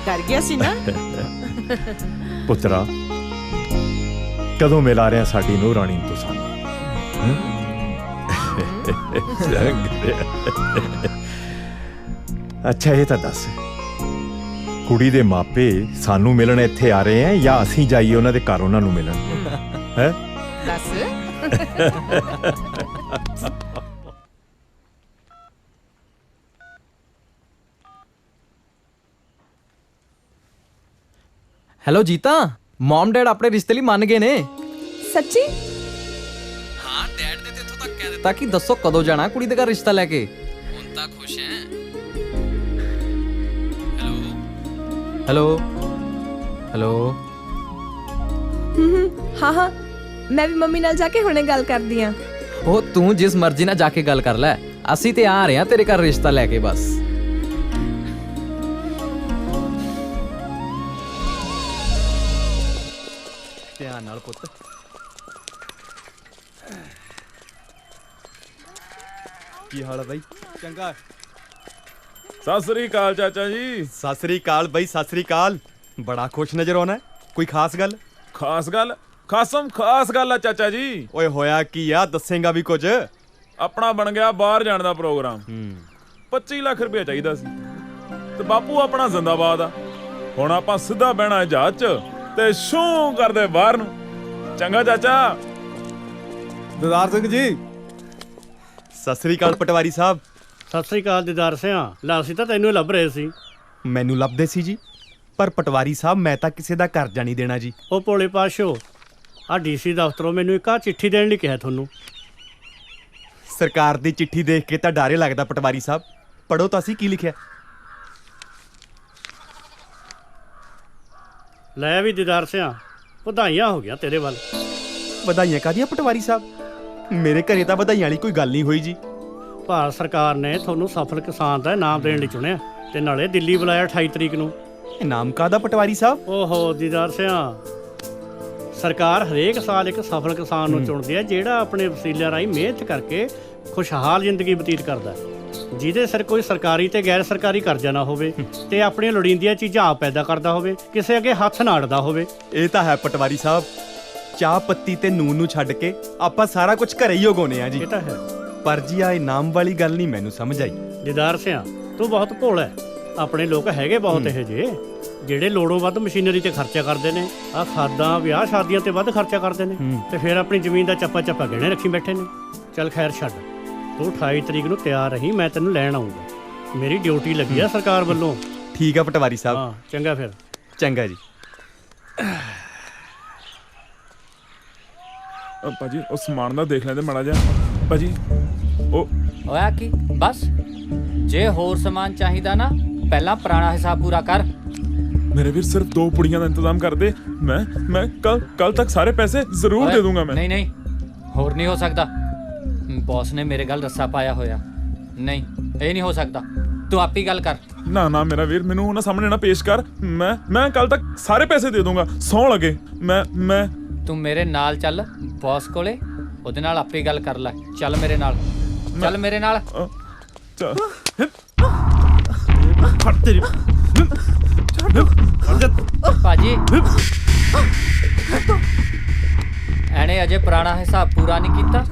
डर गया सी ना पुत्रा कदों मिला रहे साडी नूह राणी तू सानू अच्छा ये तो दस कुड़ी दे मापे सानू मिलन इत्थे आ रहे हैं या असीं जाइए उन्हां दे घर उन्हां नू मिलन हैं दस ਹੈਲੋ ਜੀਤਾ ਮਮ ਡੈਡ ਆਪਣੇ ਰਿਸ਼ਤੇ ਲਈ ਮੰਨ ਗਏ ਨੇ ਸੱਚੀ ਹਾਂ ਡੈਡ ਨੇ ਤੇ ਇੱਥੋਂ ਤੱਕ ਕਹਿ ਦਿੱਤਾ ਕਿ ਦੱਸੋ ਕਦੋਂ ਜਾਣਾ ਕੁੜੀ ਦੇ ਘਰ ਰਿਸ਼ਤਾ ਲੈ ਕੇ ਹੁਣ ਤਾਂ ਖੁਸ਼ ਹੈ ਹੈਲੋ ਹੈਲੋ ਹਾਂ ਹਾਂ ਮੈਂ ਵੀ ਮੰਮੀ ਨਾਲ ਜਾ ਕੇ ਹੁਣੇ ਗੱਲ ਕਰਦੀ ਆ ਉਹ ਤੂੰ ਜਿਸ ਮਰਜ਼ੀ ਨਾਲ ਜਾ ਕੇ ਗੱਲ ਕਰ ਲੈ ਅਸੀਂ ਤੇ ਆ ਰਹੇ ਹਾਂ ਤੇਰੇ ਘਰ ਰਿਸ਼ਤਾ ਲੈ ਕੇ ਬਸ ਧਿਆਨ ਨਾਲ ਪੁੱਤ ਕੀ ਹਾਲ ਹੈ ਬਾਈ ਚੰਗਾ ਸਤਿ ਸ੍ਰੀ ਅਕਾਲ ਚਾਚਾ ਜੀ ਸਤਿ ਸ੍ਰੀ ਅਕਾਲ ਬਾਈ ਸਤਿ ਸ੍ਰੀ ਅਕਾਲ ਬੜਾ ਖੁਸ਼ ਨਜ਼ਰ ਆਉਣਾ ਕੋਈ ਖਾਸ ਗੱਲ ਖਾਸ ਗੱਲ ਖਾਸਮ ਖਾਸ ਗੱਲ ਆ ਚਾਚਾ ਜੀ। ਓਏ ਹੋਇਆ ਕੀ ਆ, ਦੱਸੇਗਾ ਵੀ ਕੁਝ? ਆਪਣਾ ਬਣ ਗਿਆ ਬਾਹਰ ਜਾਣ ਦਾ ਪ੍ਰੋਗਰਾਮ। 25 ਲੱਖ ਰੁਪਏ ਚਾਹੀਦਾ ਸੀ ਤੇ ਬਾਪੂ ਆਪਣਾ ਜ਼ਿੰਦਾਬਾਦ ਆ। ਹੁਣ ਆਪਾਂ ਸਿੱਧਾ ਬਹਿਣਾ ਜਹਾਜ਼ 'ਚ ਤੇ ਸ਼ੂ ਕਰਦੇ ਬਾਹਰ ਨੂੰ। ਚੰਗਾ ਚਾਚਾ। ਦਿਦਾਰ ਸਿੰਘ ਜੀ, ਸਤਿ ਸ੍ਰੀ ਅਕਾਲ ਪਟਵਾਰੀ ਸਾਹਿਬ। ਸਤਿ ਸ੍ਰੀ ਅਕਾਲ ਦਿਦਾਰ ਸਿਆ। ਲਾ ਅਸੀਂ ਤਾਂ ਤੈਨੂੰ ਲੱਭ ਰਹੇ ਸੀ। ਮੈਨੂੰ ਲੱਭਦੇ ਸੀ ਜੀ, ਪਰ ਪਟਵਾਰੀ ਸਾਹਿਬ ਮੈਂ ਤਾਂ ਕਿਸੇ ਦਾ ਕਰਜ਼ਾ ਨਹੀਂ ਦੇਣਾ ਜੀ। ਉਹ ਭੋਲੇ ਪਾਸ਼ੋ, ਆ ਡੀਸੀ ਦਫ਼ਤਰੋਂ ਮੈਨੂੰ ਇੱਕ ਚਿੱਠੀ ਦੇਣ ਲਈ ਕਿਹਾ ਤੁਹਾਨੂੰ। ਸਰਕਾਰ ਦੀ ਚਿੱਠੀ ਦੇਖ ਕੇ ਤਾਂ ਡਾਰੇ ਲੱਗਦਾ ਪਟਵਾਰੀ ਸਾਹਿਬ। ਪੜੋ ਤਾਂ ਅਸੀਂ ਕੀ ਲਿਖਿਆ। ਲੈ ਵੀ ਦਿਦਾਰ ਸਿਆ, ਵਧਾਈਆਂ ਹੋ ਗਿਆ ਤੇਰੇ ਵੱਲ। ਵਧਾਈਆਂ ਕਾਹਦੀਆਂ ਪਟਵਾਰੀ ਸਾਹਿਬ? ਮੇਰੇ ਘਰੇ ਤਾਂ ਵਧਾਈਆਂ ਵਾਲੀ ਕੋਈ ਗੱਲ ਨਹੀਂ ਹੋਈ ਜੀ। ਭਾਰਤ ਸਰਕਾਰ ਨੇ ਤੁਹਾਨੂੰ ਸਫਲ ਕਿਸਾਨ ਦਾ ਇਨਾਮ ਦੇਣ ਲਈ ਚੁਣਿਆ ਤੇ ਨਾਲੇ ਦਿੱਲੀ ਬੁਲਾਇਆ 28 ਤਰੀਕ ਨੂੰ। ਇਨਾਮ ਕਾਹਦਾ ਪਟਵਾਰੀ ਸਾਹਿਬ? ਓਹੋ ਦਿਦਾਰ ਸਿਆ, ਸਰਕਾਰ ਹਰੇਕ ਸਾਲ ਇੱਕ ਸਫਲ ਕਿਸਾਨ ਨੂੰ ਚੁਣਦੀ ਹੈ ਜਿਹੜਾ ਆਪਣੇ ਵਸੀਲਿਆਂ ਰਾਹੀਂ ਮਿਹਨਤ ਕਰਕੇ ਖੁਸ਼ਹਾਲ ਜ਼ਿੰਦਗੀ ਬਤੀਤ ਕਰਦਾ ਹੈ, ਜਿਹਦੇ ਸਿਰ ਕੋਈ ਸਰਕਾਰੀ ਤੇ ਗੈਰ ਸਰਕਾਰੀ ਕਰਜ਼ਾ ਨਾ ਹੋਵੇ ਤੇ ਆਪਣੀਆਂ ਲੋੜੀਂਦੀਆਂ ਚੀਜ਼ਾਂ ਆਪ ਪੈਦਾ ਕਰਦਾ ਹੋਵੇ, ਕਿਸੇ ਅੱਗੇ ਹੱਥ ਨਾ ਅੜਦਾ ਹੋਵੇ। ਇਹ ਤਾਂ ਹੈ ਪਟਵਾਰੀ ਸਾਹਿਬ। ਚਾਹ ਪੱਤੀ ਤੇ ਨੂਨ ਨੂੰ ਛੱਡ ਕੇ ਆਪਾਂ ਸਾਰਾ ਕੁਝ ਘਰੇ ਹੀ ਉਗਾਉਂਦੇ ਆ ਜੀ। ਇਹ ਤਾਂ ਹੈ, ਪਰ ਜੀ ਆ ਇਨਾਮ ਵਾਲੀ ਗੱਲ ਨਹੀਂ ਮੈਨੂੰ ਸਮਝ ਆਈ। ਦਿਦਾਰ ਸਿਆ, ਤੂੰ ਬਹੁਤ ਭੋਲਾ ਹੈ। ਆਪਣੇ ਲੋਕ ਹੈਗੇ ਬਹੁਤ ਇਹੋ ਜਿਹੇ ਜਿਹੜੇ ਲੋੜੋਂ ਵੱਧ ਮਸ਼ੀਨਰੀ ਤੇ ਖਰਚਾ ਕਰਦੇ ਨੇ, ਆ ਖਾਦਾਂ ਵਿਆਹ ਸ਼ਾਦੀਆਂ ਤੇ ਵੱਧ ਖਰਚਾ ਕਰਦੇ ਨੇ ਤੇ ਫਿਰ ਆਪਣੀ ਜ਼ਮੀਨ ਦਾ ਚੱਪਾ ਚੱਪਾ ਗਹਿਣੇ ਰੱਖੀ ਬੈਠੇ ਨੇ। ਚੱਲ ਖੈਰ ਛੱਡ, ਤੂੰ 28 ਤਰੀਕ ਨੂੰ ਤਿਆਰ ਰਹੀ, ਮੈਂ ਤੈਨੂੰ ਲੈਣ ਆਉਂਗਾ। ਮੇਰੀ ਡਿਊਟੀ ਲੱਗੀ ਆ ਸਰਕਾਰ ਵੱਲੋਂ। ਠੀਕ ਆ ਪਟਵਾਰੀ ਸਾਹਿਬ। ਹਾਂ ਚੰਗਾ ਫਿਰ। ਚੰਗਾ ਜੀ। ਭਾਜੀ ਉਹ ਸਮਾਨ ਦਾ ਦੇਖ ਲੈਂਦੇ ਮਾੜਾ ਜਿਹਾ। ਭਾਜੀ ਉਹ ਹੋਇਆ ਕੀ? ਬਸ ਜੇ ਹੋਰ ਸਮਾਨ ਚਾਹੀਦਾ ਨਾ, ਪਹਿਲਾਂ ਪੁਰਾਣਾ ਹਿਸਾਬ ਪੂਰਾ ਕਰ। ਮੇਰੇ ਵੀਰ ਸਿਰਫ 2 ਪੁੜੀਆਂ ਦਾ ਇੰਤਜ਼ਾਮ ਕਰ ਦੇ। ਮੈਂ ਕੱਲ ਤੱਕ ਸਾਰੇ ਪੈਸੇ ਜ਼ਰੂਰ ਦੇ ਦੂੰਗਾ। ਮੈਂ ਨਹੀਂ ਹੋਰ ਨਹੀਂ ਹੋ ਸਕਦਾ। ਬੌਸ ਨੇ ਮੇਰੇ ਗੱਲ ਰੱਸਾ ਪਾਇਆ ਹੋਇਆ। ਨਹੀਂ ਇਹ ਨਹੀਂ ਹੋ ਸਕਦਾ, ਤੂੰ ਆਪ ਹੀ ਗੱਲ ਕਰ। ਨਾ ਮੇਰਾ ਵੀਰ, ਮੈਨੂੰ ਉਹਨਾਂ ਸਾਹਮਣੇ ਨਾ ਪੇਸ਼ ਕਰ। ਮੈਂ ਕੱਲ ਤੱਕ ਸਾਰੇ ਪੈਸੇ ਦੇ ਦੂੰਗਾ, ਸੌਂ ਲੱਗੇ। ਮੈਂ ਤੂੰ ਮੇਰੇ ਨਾਲ ਚੱਲ ਬੌਸ ਕੋਲੇ, ਉਹਦੇ ਨਾਲ ਆਪੇ ਗੱਲ ਕਰ ਲੈ। ਚੱਲ ਮੇਰੇ ਨਾਲ, ਚੱਲ ਮੇਰੇ ਨਾਲ। ਭਾਜੀ ਐਨੇ ਅਜੇ ਪੁਰਾਣਾ ਹਿਸਾਬ ਪੂਰਾ ਨਹੀਂ ਕੀਤਾ,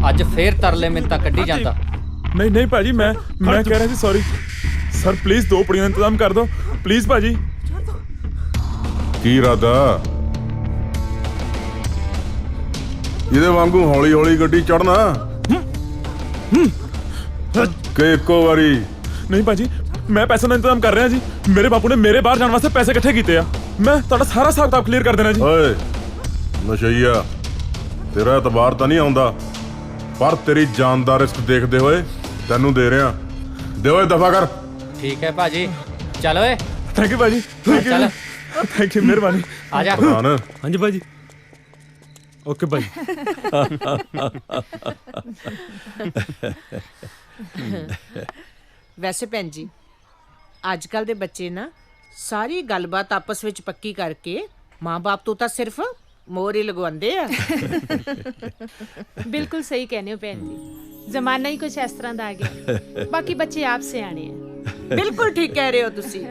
ਅੱਜ ਫੇਰ ਤਰਲੇ ਮਿੰਤਾ ਕੱਢੀ ਜਾਂਦਾ। ਨਹੀਂ ਭਾਜੀ, ਮੈਂ ਕਹਿ ਰਿਹਾ ਸੀ ਸੌਰੀ ਸਰ, ਪਲੀਜ਼ 2 ਪੁੜੀਆਂ ਦਾ ਇੰਤਜ਼ਾਮ ਕਰ ਦਿਓ ਪਲੀਜ਼ ਭਾਜੀ। ਕੀ ਇਰਾਦਾ? ਇਹਦੇ ਵਾਂਗੂ ਹੌਲੀ ਹੌਲੀ ਗੱਡੀ ਚੜਨਾ ਕਿ ਇੱਕੋ ਵਾਰੀ? ਨਹੀਂ ਭਾਜੀ, ਮੈਂ ਪੈਸੇ ਦਾ ਇੰਤਜ਼ਾਮ ਕਰ ਰਿਹਾ ਜੀ। ਮੇਰੇ ਬਾਪੂ ਨੇ ਮੇਰੇ ਬਾਹਰ ਜਾਣ ਵਾਸਤੇ ਪੈਸੇ ਇਕੱਠੇ ਕੀਤੇ ਆ। ਮੈਂ ਤੁਹਾਡਾ ਸਾਰਾ ਹਿਸਾਬ ਕਿਤਾਬ ਕਲੀਅਰ ਕਰ ਦੇਣਾ ਜੀ। ਓਏ ਨਸ਼ਈਆ, ਤੇਰਾ ਇਤਬਾਰ ਤਾਂ ਨਹੀਂ ਆਉਂਦਾ, ਪਰ ਤੇਰੀ ਜਾਨ ਦਾ ਰਿਸਕ ਦੇਖਦੇ ਹੋਏ ਤੈਨੂੰ ਦੇ ਰਿਹਾ। ਦੇ ਓਏ ਦਫਾ ਕਰ। ਠੀਕ ਹੈ ਭਾਜੀ, ਚੱਲ ਓਏ। ਥੈਂਕ ਯੂ ਭਾਜੀ, ਚੱਲ। ਥੈਂਕ ਯੂ, ਮਿਹਰਬਾਨੀ। ਆ ਜਾ। ਹਾਂਜੀ ਭਾਜੀ। ਓਕੇ ਭਾਈ। ਵੈਸੇ ਭੈਣ ਜੀ, ਅੱਜ ਕੱਲ ਦੇ ਬੱਚੇ ਨਾ ਸਾਰੀ ਗੱਲਬਾਤ ਆਪਸ ਵਿੱਚ ਪੱਕੀ ਕਰਕੇ ਮਾਂ-ਬਾਪ ਤੋਂ ਤਾਂ ਸਿਰਫ ਮੋਹਰ ਹੀ ਲਗਵਾਉਂਦੇ ਆ। ਬਿਲਕੁਲ ਸਹੀ ਕਹਿੰਦੇ ਹੋ ਭੈਣ ਜੀ, ਜ਼ਮਾਨਾ ਹੀ ਕੁਝ ਇਸ ਤਰ੍ਹਾਂ ਦਾ ਆ ਗਿਆ। ਬਾਕੀ ਬੱਚੇ ਆਪ ਸਿਆਣੇ ਆ। ਬਿਲਕੁਲ ਠੀਕ ਕਹਿ ਰਹੇ ਹੋ ਤੁਸੀਂ।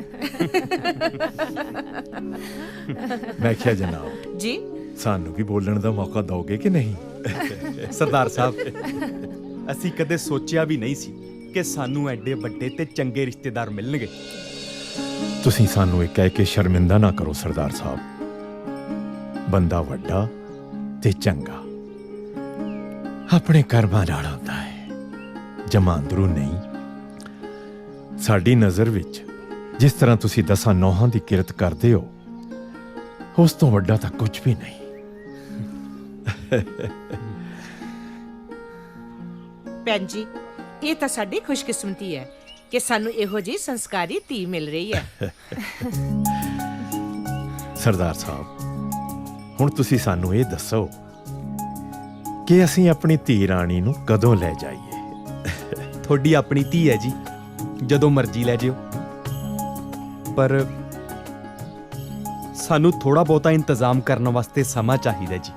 ਮੈਂ ਕਿਹਾ ਜਨਾਬ ਜੀ, ਸਾਨੂੰ ਵੀ ਬੋਲਣ ਦਾ ਮੌਕਾ ਦਿਓਗੇ ਕਿ ਨਹੀਂ? ਸਰਦਾਰ ਸਾਹਿਬ, ਅਸੀਂ ਕਦੇ ਸੋਚਿਆ ਵੀ ਨਹੀਂ ਸੀ ਕਿ ਸਾਨੂੰ ਐਡੇ ਵੱਡੇ ਤੇ ਚੰਗੇ ਰਿਸ਼ਤੇਦਾਰ ਮਿਲਣਗੇ। ਤੁਸੀਂ ਸਾਨੂੰ ਇਹ ਕਹਿ ਕੇ ਸ਼ਰਮਿੰਦਾ ਨਾ ਕਰੋ ਸਰਦਾਰ ਸਾਹਿਬ। ਬੰਦਾ ਵੱਡਾ ਤੇ ਚੰਗਾ ਆਪਣੇ ਕਰਮਾਂ ਨਾਲ ਆਉਂਦਾ ਹੈ, ਜਮਾਂ ਅੰਦਰੋਂ ਨਹੀਂ। ਸਾਡੀ ਨਜ਼ਰ ਵਿੱਚ ਜਿਸ ਤਰ੍ਹਾਂ ਤੁਸੀਂ 10 ਨੌਹਾਂ ਦੀ ਕਿਰਤ ਕਰਦੇ ਹੋ, ਉਸ ਤੋਂ ਵੱਡਾ ਤਾਂ ਕੁਝ ਵੀ ਨਹੀਂ। ਭੈਣ ਜੀ, ਇਹ ਤਾਂ ਸਾਡੀ ਖੁਸ਼ਕਿਸਮਤੀ ਹੈ ਕਿ ਸਾਨੂੰ ਇਹੋ ਜਿਹੀ ਸੰਸਕਾਰੀ ਧੀ ਮਿਲ ਰਹੀ ਹੈ। ਸਰਦਾਰ ਸਾਹਿਬ, ਹੁਣ ਤੁਸੀਂ ਸਾਨੂੰ ਇਹ ਦੱਸੋ ਕਿ ਅਸੀਂ ਆਪਣੀ ਧੀ ਰਾਣੀ ਨੂੰ ਕਦੋਂ ਲੈ ਜਾਈਏ? ਤੁਹਾਡੀ ਆਪਣੀ ਧੀ ਹੈ ਜੀ, ਜਦੋਂ ਮਰਜ਼ੀ ਲੈ ਜਿਓ, ਪਰ ਸਾਨੂੰ ਥੋੜਾ ਬਹੁਤਾ ਇੰਤਜ਼ਾਮ ਕਰਨ ਵਾਸਤੇ ਸਮਾਂ ਚਾਹੀਦਾ ਜੀ।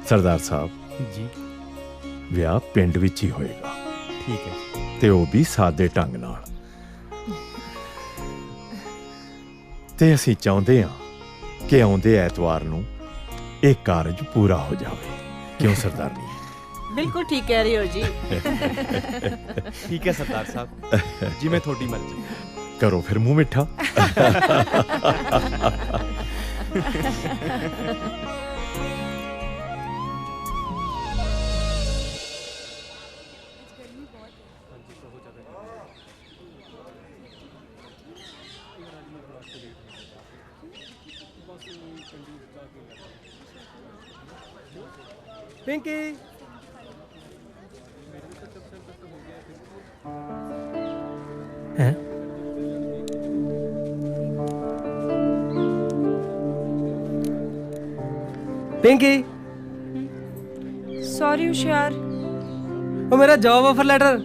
ਸਰਦਾਰ ਸਾਹਿਬ ਜੀ, ਵਿਆਹ ਪਿੰਡ ਵਿੱਚ ਹੀ ਹੋਏਗਾ। ਠੀਕ ਹੈ। ਤੇ ਉਹ ਵੀ ਸਾਦੇ ਢੰਗ ਨਾਲ। ਤੇ ਅਸੀਂ ਚਾਹੁੰਦੇ ਹਾਂ ਕਿ ਆਉਂਦੇ ਐਤਵਾਰ ਨੂੰ ਇਹ ਕਾਰਜ ਪੂਰਾ ਹੋ ਜਾਵੇ। ਕਿਉਂ ਸਰਦਾਰਨੀ? ਬਿਲਕੁਲ ਠੀਕ ਕਹਿ ਰਹੇ ਹੋ ਜੀ। ਠੀਕ ਹੈ ਸਰਦਾਰ ਸਾਹਿਬ, ਜਿਵੇਂ ਤੁਹਾਡੀ ਮਰਜ਼ੀ। ਕਰੋ ਫਿਰ ਮੂੰਹ ਮਿੱਠਾ। ਪਿੰਕੀ ਹੈ ਪਿੰਕੀ सॉरी होशियार। ਉਹ ਮੇਰਾ ਜੌਬ ਆਫਰ ਲੈਟਰ।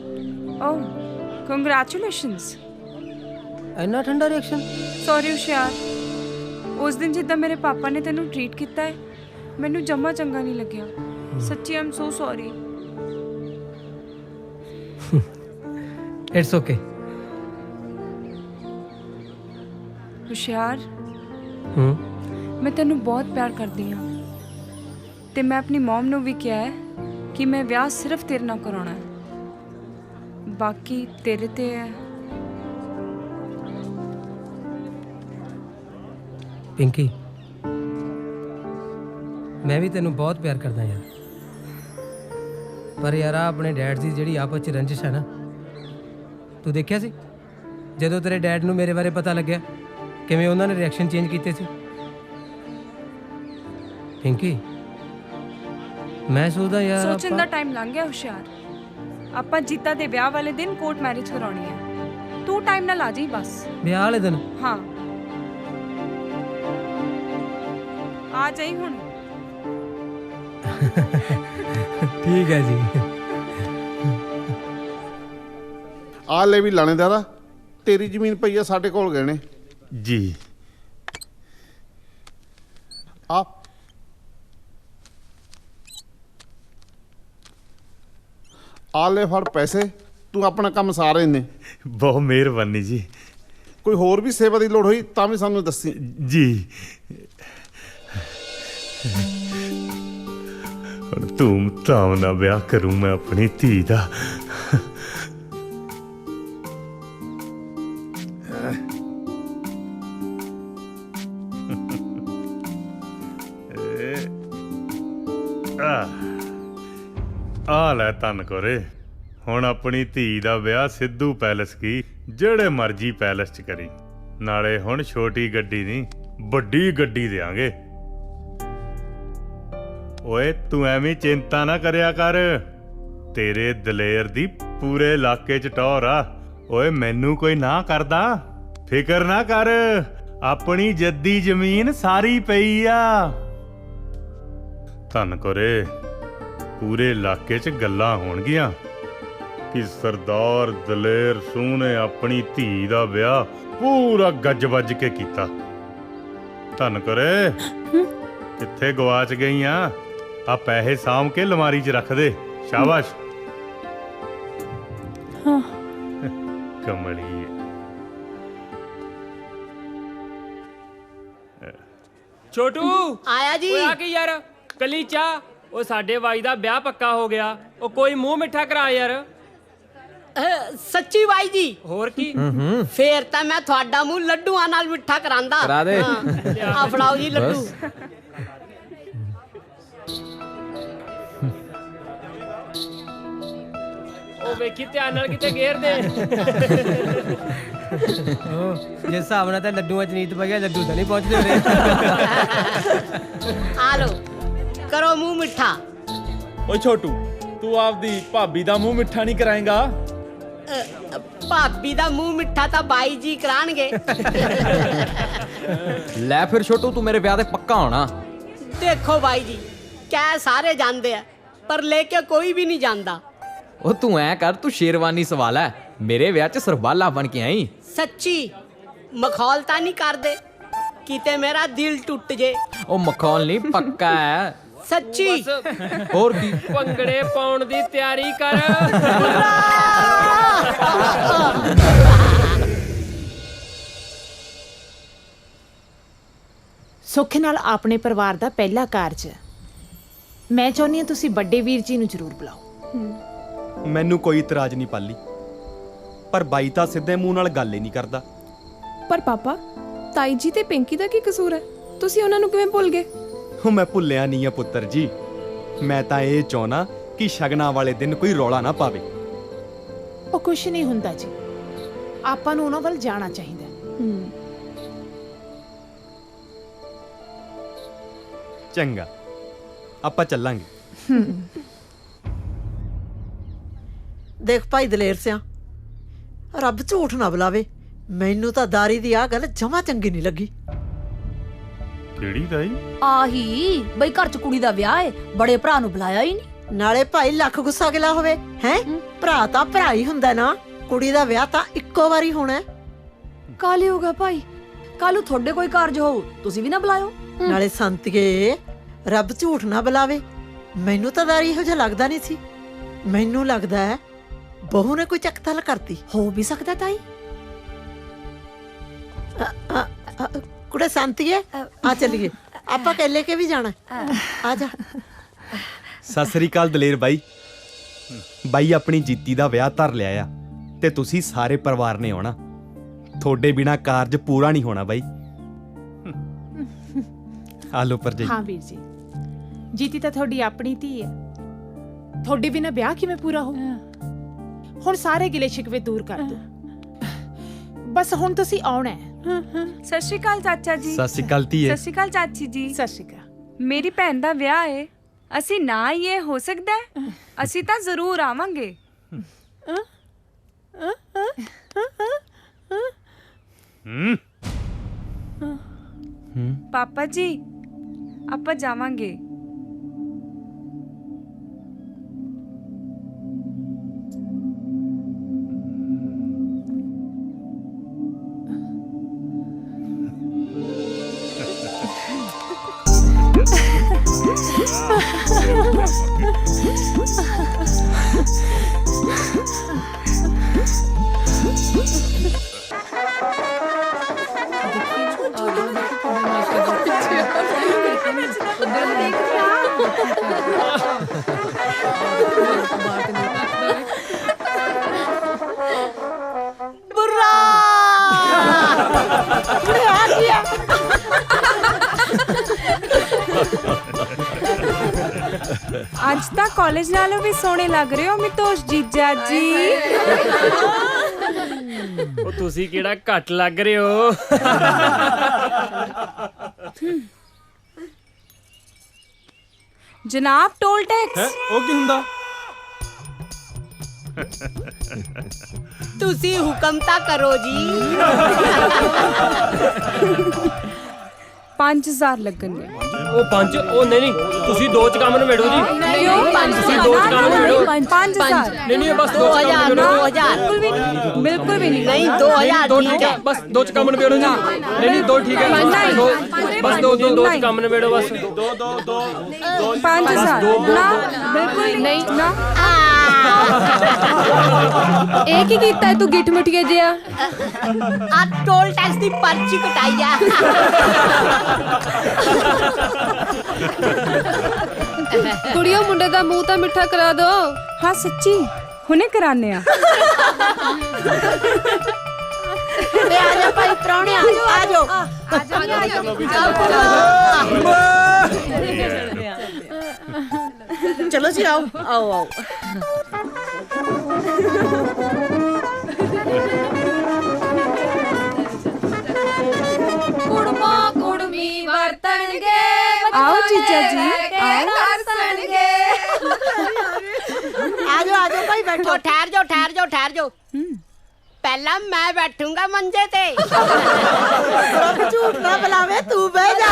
ओह ਕੰਗ੍ਰੈਚੁਲੇਸ਼ਨਸ। ਇੰਨਾ ਠੰਡਾ ਰਿਐਕਸ਼ਨ। ਸੌਰੀ ਹੋਸ਼ਿਆਰ, ਉਸ ਦਿਨ ਜਿੱਦਾਂ ਮੇਰੇ ਪਾਪਾ ਨੇ ਤੈਨੂੰ ਟਰੀਟ ਕੀਤਾ ਹੈ ਮੈਨੂੰ ਜਮਾ ਚੰਗਾ ਨਹੀਂ ਲੱਗਿਆ। ਸੱਚੀ I'm so sorry. It's okay. Hoshiar, ਮੈਂ ਤੈਨੂੰ ਬਹੁਤ ਪਿਆਰ ਕਰਦੀ ਹਾਂ ਤੇ ਮੈਂ ਆਪਣੀ ਮਮ ਨੂੰ ਵੀ ਕਿਹਾ ਹੈ ਕਿ ਮੈਂ ਵਿਆਹ ਸਿਰਫ ਤੇਰੇ ਨਾਲ ਕਰਾਉਣਾ ਹੈ, ਬਾਕੀ ਤੇਰੇ ਤੇ ਹੈ। ਪਿੰਕੀ, ਮੈਂ ਵੀ ਤੈਨੂੰ ਬਹੁਤ ਪਿਆਰ ਕਰਦਾ ਯਾਰ, ਪਰ ਯਾਰ ਆਪਣੇ ਡੈਡ ਦੀ ਜਿਹੜੀ ਆਪਸ ਚ ਰੰਜਿਸ਼ ਹੈ ਨਾ, ਤੂੰ ਦੇਖਿਆ ਸੀ ਜਦੋਂ ਤੇਰੇ ਡੈਡ ਨੂੰ ਮੇਰੇ ਬਾਰੇ ਪਤਾ ਲੱਗਿਆ ਕਿਵੇਂ ਉਹਨਾਂ ਨੇ ਰਿਐਕਸ਼ਨ ਚੇਂਜ ਕੀਤੇ ਸੀ। ਪਿੰਕੀ, ਮੈਂ ਸੋਚਦਾ ਯਾਰ ਸੋਚਣ ਦਾ ਟਾਈਮ ਲੰਘ ਗਿਆ ਹੋਸ਼ਿਆਰ। ਆਪਾਂ ਜੀਤਾ ਦੇ ਵਿਆਹ ਵਾਲੇ ਦਿਨ ਕੋਰਟ ਮੈਰਿਜ ਕਰਾਉਣੀ ਹੈ, ਤੂੰ ਟਾਈਮ ਨਾਲ ਆ ਜਾਈਂ ਬਸ। ਵਿਆਹ ਵਾਲੇ ਦਿਨ? ਹਾਂ ਆ ਜਾਈਂ ਹੁਣ। ਠੀਕ ਹੈ ਜੀ। ਆ ਲੈ ਵੀ ਲਾਣੇਦਾਰਾ, ਤੇਰੀ ਜ਼ਮੀਨ ਪਈ ਆ ਸਾਡੇ ਕੋਲ ਗਏ ਨੇ ਜੀ। ਆ ਆ ਲੈ ਫੜ ਪੈਸੇ, ਤੂੰ ਆਪਣਾ ਕੰਮ ਸਾਰੇ ਨੇ। ਬਹੁਤ ਮਿਹਰਬਾਨੀ ਜੀ। ਕੋਈ ਹੋਰ ਵੀ ਸੇਵਾ ਦੀ ਲੋੜ ਹੋਈ ਤਾਂ ਵੀ ਸਾਨੂੰ ਦੱਸੀ ਜੀ। ਹੁਣ ਧੂਮ ਧਾਮ ਨਾਲ ਵਿਆਹ ਕਰੂੰ ਮੈਂ ਆਪਣੀ ਧੀ ਦਾ। ਆ ਲੈ ਧੰਨ ਕੋਰੇ, ਹੁਣ ਆਪਣੀ ਧੀ ਦਾ ਵਿਆਹ ਸਿੱਧੂ ਪੈਲਸ ਕੀ ਜਿਹੜੇ ਮਰਜੀ ਪੈਲਸ 'ਚ ਕਰੀ। ਨਾਲੇ ਹੁਣ ਛੋਟੀ ਗੱਡੀ ਨਹੀਂ ਵੱਡੀ ਗੱਡੀ ਦੇਾਂਗੇ। ਓਏ ਤੂੰ ਐਵੇਂ ਚਿੰਤਾ ਨਾ ਕਰਿਆ ਕਰ, ਤੇਰੇ ਦਲੇਰ ਦੀ ਪੂਰੇ ਇਲਾਕੇ 'ਚ ਟੌਰ ਆ। ਓਏ ਮੈਨੂੰ ਕੋਈ ਨਾ ਕਰਦਾ, ਫਿਕਰ ਨਾ ਕਰ, ਆਪਣੀ ਜੱਦੀ ਜ਼ਮੀਨ ਸਾਰੀ ਪਈ ਆ। ਧੰਨ ਕੋਰੇ, ਪੂਰੇ ਇਲਾਕੇ 'ਚ ਗੱਲਾਂ ਹੋਣਗੀਆਂ ਕਿ ਸਰਦਾਰ ਦਲੇਰ ਸਿੰਘ ਨੇ ਆਪਣੀ ਧੀ ਦਾ ਵਿਆਹ ਪੂਰਾ ਗੱਜ ਵੱਜ ਕੇ ਕੀਤਾ। ਧੰਨ ਕੋਰੇ, ਕਿੱਥੇ ਗਵਾਚ ਗਈਆਂ? ਆ ਪੈਸੇ ਸਾਂਭ ਕੇ ਅਲਮਾਰੀ 'ਚ ਰੱਖ ਦੇ। ਸ਼ਾਬਾਸ਼। ਹਾਂ ਕਮਲੀ। ਛੋਟੂ ਆਇਆ ਜੀ। ਓਏ ਆ ਕੀ ਯਾਰ, ਕੱਲੀ ਚਾਹ? ਉਹ ਸਾਡੇ ਬਾਈ ਦਾ ਵਿਆਹ ਪੱਕਾ ਹੋ ਗਿਆ, ਉਹ ਕੋਈ ਮੂੰਹ ਮਿੱਠਾ ਕਰਾ ਯਾਰ। ਸੱਚੀ ਬਾਈ ਜੀ? ਹੋਰ ਕੀ, ਫੇਰ ਤਾਂ ਮੈਂ ਤੁਹਾਡਾ ਮੂੰਹ ਲੱਡੂਆਂ ਨਾਲ ਮਿੱਠਾ ਕਰਾਂਦਾ। ਕਰਾ ਦੇ। ਆ ਫੜਾਓ ਜੀ ਲੱਡੂ। ਉਹ ਵੇਖੀ ਧਿਆਨ ਨਾਲ ਕਿਤੇ ਗੇਰ ਦੇ। ਜਿਸ ਹਿਸਾਬ ਨਾਲ ਤਾਂ ਲੱਡੂਆਂ ਚ ਨੀਤ ਪੈ ਗਿਆ, ਲੱਡੂ ਤਾਂ ਨਹੀਂ ਪਹੁੰਚਦੇ ਉਰੇ। ਆ ਲੋ, ਕਰੋ ਮੂੰਹ ਮਿੱਠਾ। ਓਏ ਛੋਟੂ, ਤੂੰ ਆਪਦੀ ਭਾਬੀ ਦਾ ਮੂੰਹ ਮਿੱਠਾ ਨਹੀਂ ਕਰਾਏਗਾ? ਭਾਬੀ ਦਾ ਮੂੰਹ ਮਿੱਠਾ ਤਾਂ ਬਾਈ ਜੀ ਕਰਾਣਗੇ। ਲੈ ਫਿਰ ਛੋਟੂ, ਤੂੰ ਮੇਰੇ ਵਿਆਹ ਤੇ ਪੱਕਾ ਹੋਣਾ। ਦੇਖੋ ਬਾਈ ਜੀ, ਕਹਿ ਸਾਰੇ ਜਾਂਦੇ ਆ ਪਰ ਲੈ ਕੇ ਕੋਈ ਵੀ ਨਹੀਂ ਜਾਂਦਾ। ਉਹ ਤੂੰ ਐ ਕਰ, ਤੂੰ ਸ਼ੇਰਵਾਨੀ ਸਵਾਲ ਹੈ, ਮੇਰੇ ਵਿਆਹ 'ਚ ਸਰਬਾਲਾ ਬਣ ਕੇ ਆਈ। ਸੱਚੀ? ਮਖੌਲ ਤਾਂ ਨਹੀਂ ਕਰਦੇ ਕਿਤੇ ਮੇਰਾ ਦਿਲ ਟੁੱਟ ਜੇ। ਉਹ ਮਖੌਲ ਨਹੀਂ, ਪੱਕਾ ਹੈ। ਸੱਚੀ? ਹੋਰ ਕੀ, ਭੰਗੜੇ ਪਾਉਣ ਦੀ ਤਿਆਰੀ ਕਰ। ਸੁੱਖ ਨਾਲ ਆਪਣੇ ਪਰਿਵਾਰ ਦਾ ਪਹਿਲਾ ਕਾਰਜ ਹੈ। ਮੈਂ ਚਾਹੁੰਦੀ ਹਾਂ ਤੁਸੀਂ ਵੱਡੇ ਵੀਰ ਜੀ ਨੂੰ ਜ਼ਰੂਰ ਬੁਲਾਓ। ਮੈਨੂੰ ਕੋਈ ਇਤਰਾਜ਼ ਨਹੀਂ ਪਾਲੀ, ਪਰ ਬਾਈ ਤਾਂ ਸਿੱਧੇ ਮੂੰਹ ਨਾਲ ਗੱਲ ਹੀ ਨਹੀਂ ਕਰਦਾ। ਪਰ ਪਾਪਾ, ਤਾਈ ਜੀ ਤੇ ਪਿੰਕੀ ਦਾ ਕੀ ਕਸੂਰ ਹੈ? ਤੁਸੀਂ ਉਹਨਾਂ ਨੂੰ ਕਿਵੇਂ ਭੁੱਲ ਗਏ? ਉਹ ਮੈਂ ਭੁੱਲਿਆ ਨਹੀਂ ਆ ਪੁੱਤਰ ਜੀ, ਮੈਂ ਤਾਂ ਇਹ ਚਾਹਣਾ ਕਿ ਸ਼ਗਨਾਂ ਵਾਲੇ ਦਿਨ ਕੋਈ ਰੌਲਾ ਨਾ ਪਾਵੇ। ਉਹ ਕੁਛ ਨਹੀਂ ਹੁੰਦਾ ਜੀ, ਆਪਾਂ ਨੂੰ ਉਹਨਾਂ ਵੱਲ ਜਾਣਾ ਚਾਹੀਦਾ। ਚੰਗਾ, ਆਪਾਂ ਚੱਲਾਂਗੇ। ਦੇਖ ਭਾਈ ਦਲੇਰ ਸਿਆ, ਰੱਬ ਝੂਠ ਨਾ ਬੁਲਾਵੇ, ਮੈਨੂੰ ਤਾਂ ਦਾਰੀ ਦੀ ਆ ਗੱਲ ਜਮਾ ਚੰਗੀ ਨਹੀਂ ਲੱਗੀ। ਕਿਹੜੀ ਤਾਈ? ਆਹੀ ਬਈ ਘਰ ਚ ਕੁੜੀ ਦਾ ਵਿਆਹ ਏ, ਬੜੇ ਭਰਾ ਨੂੰ ਬੁਲਾਇਆ ਹੀ ਨਹੀਂ। ਨਾਲੇ ਭਾਈ ਲੱਖ ਗੁੱਸਾ ਗਿਲਾ ਹੋਵੇ ਹੈ, ਭਰਾ ਤਾਂ ਭਰਾ ਹੀ ਹੁੰਦਾ ਨਾ। ਕੁੜੀ ਦਾ ਵਿਆਹ ਤਾਂ ਇੱਕੋ ਵਾਰੀ ਹੋਣਾ। ਕਾਲੇ ਹੋਗਾ ਭਾਈ, ਕੱਲੂ ਤੁਹਾਡੇ ਕੋਈ ਕਾਰਜ ਹੋਊ, ਤੁਸੀਂ ਵੀ ਨਾ ਬੁਲਾਇਓ। ਨਾਲੇ ਸੰਤਗੇ, ਰੱਬ ਝੂਠ ਨਾ ਬੁਲਾਵੇ, ਮੈਨੂੰ ਤਾਂ ਦਾਰੀ ਇਹੋ ਜਿਹਾ ਲੱਗਦਾ ਨਹੀਂ ਸੀ। ਮੈਨੂੰ ਲੱਗਦਾ ਹੈ ਬਹੂ ਨੇ ਕੋਈ ਚੱਕਤਲ ਕਰਤੀ। ਹੋ ਵੀ ਸਕਦਾ ਤਾਈ। ਕੁੜੇ ਸੰਤਗੇ, ਆ ਚੱਲੀਏ, ਆਪਾਂ ਕਹਿਲੇ ਕੇ ਵੀ ਜਾਣਾ। ਆ ਜਾ। ਸਤਿ ਸ੍ਰੀ ਅਕਾਲ ਦਲੇਰ ਬਾਈ। ਬਾਈ ਆਪਣੀ ਜੀਤੀ ਦਾ ਵਿਆਹ ਧਰ ਲਿਆ ਆ ਤੇ ਤੁਸੀਂ ਸਾਰੇ ਪਰਿਵਾਰ ਨੇ ਆਉਣਾ। ਤੁਹਾਡੇ ਬਿਨਾ ਕਾਰਜ ਪੂਰਾ ਨਹੀਂ ਹੋਣਾ ਬਾਈ। ਆਲੋ ਪਰਜਾਈ। ਹਾਂ ਵੀਰ ਜੀ, ਜੀਤੀ ਤਾਂ ਤੁਹਾਡੀ ਆਪਣੀ ਧੀ ਹੈ, ਤੁਹਾਡੇ ਬਿਨਾ ਵਿਆਹ ਕਿਵੇਂ ਪੂਰਾ ਹੋਊ? ਹੁਣ ਸਾਰੇ ਗਿਲੇ ਸ਼ਿਕਵੇ ਦੂਰ ਕਰ ਦਿਓ, ਬਸ ਹੁਣ ਤੁਸੀਂ ਆਉਣਾ ਹੈ। ਸਤਿ ਸ਼੍ਰੀ ਅਕਾਲ ਚਾਚਾ ਜੀ। ਸਤਿ ਸ਼੍ਰੀ ਅਕਾਲ ਧੀਏ। ਸਤਿ ਸ਼੍ਰੀ ਅਕਾਲ ਚਾਚੀ ਜੀ। ਸਤਿ ਸ਼੍ਰੀ ਅਕਾਲ। ਮੇਰੀ ਭੈਣ ਦਾ ਵਿਆਹ ਏ, ਅਸੀਂ ਨਾ ਆਈਏ ਹੋ ਸਕਦਾ ਹੈ? ਅਸੀਂ ਤਾਂ ਜ਼ਰੂਰ ਆਵਾਂਗੇ। ਪਾਪਾ ਜੀ, ਆਪਾਂ ਜਾਵਾਂਗੇ। बुर्रा आ गया। ਅੱਜ ਤਾਂ ਕਾਲਜ ਨਾਲੋਂ ਵੀ ਸੋਹਣੇ ਲੱਗ ਰਹੇ ਹੋ ਮਿਤੋਸ਼ ਜੀਜਾ ਜੀ। ਉਹ ਤੁਸੀਂ ਕਿਹੜਾ ਘੱਟ ਲੱਗ ਰਹੇ ਹੋ। ਜਨਾਬ, ਟੋਲ ਟੈਕਸ। ਉਹ ਕੀ ਹੁੰਦਾ? ਤੁਸੀਂ ਹੁਕਮ ਤਾਂ ਕਰੋ ਜੀ। 5000 ਲੱਗਣਗੇ। ਉਹ 5 ਉਹ ਨਹੀਂ, ਤੁਸੀਂ 2 ਚ ਕੰਮ ਨਿਬੇੜੋ ਜੀ। ਤੁਸੀਂ 2 ਚ ਕੰਮ ਨਿਬੇੜੋ। 5000 ਨਹੀਂ ਬਸ 2000 ਬਿਲਕੁਲ ਵੀ ਨਹੀਂ। ਨਹੀਂ 2000 ਠੀਕ ਹੈ, ਬਸ 2 ਚ ਕੰਮ ਨਿਬੇੜੋ ਜੀ। ਨਹੀਂ 2 ਠੀਕ ਹੈ, ਬਸ 2 ਚ ਕੰਮ ਨਿਬੇੜੋ ਬਸ। 5000 ਨਾ, ਬਿਲਕੁਲ ਨਹੀਂ ਨਾ। ਇਹ ਕੀ ਕੀਤਾ ਹੈ ਤੂੰ ਗਿੱਠ ਮੁੱਠੀਏ ਜਿਹਾ? ਆ ਟੋਲ ਟੈਕਸ ਦੀ ਪਰਚੀ ਕਟਾਈ ਆ। ਕੁੜੀਓ, ਮੁੰਡੇ ਦਾ ਮੂੰਹ ਤਾਂ ਮਿੱਠਾ ਕਰਾ ਦੋ। ਹਾਂ ਸੱਚੀ, ਹੁਣੇ ਕਰਾਨੇ ਆ। ਆ ਜਾ ਭਾਈ ਪ੍ਰਾਹੁਣੇ, ਆ ਜਾਓ। ਚਲੋ ਜੀ, ਆਓ ਆਓ ਆਓ। ਕੁੜਮਾ ਕੁੜਮੀ ਵਰਤਣਗੇ, ਆਓ ਜੀਜਾ ਜੀ, ਆਓ। ਆ ਜਾਓ ਭਾਈ, ਬੈਠੋ। ਠਹਿਰ ਜਾਓ। ਪਹਿਲਾਂ ਮੈਂ ਬੈਠੂੰਗਾ ਮੰਜੇ ਤੇ। ਰੱਬ ਝੂਠ ਨਾ ਬੁਲਾਵੇ, ਤੂੰ ਬਹਿ ਜਾ।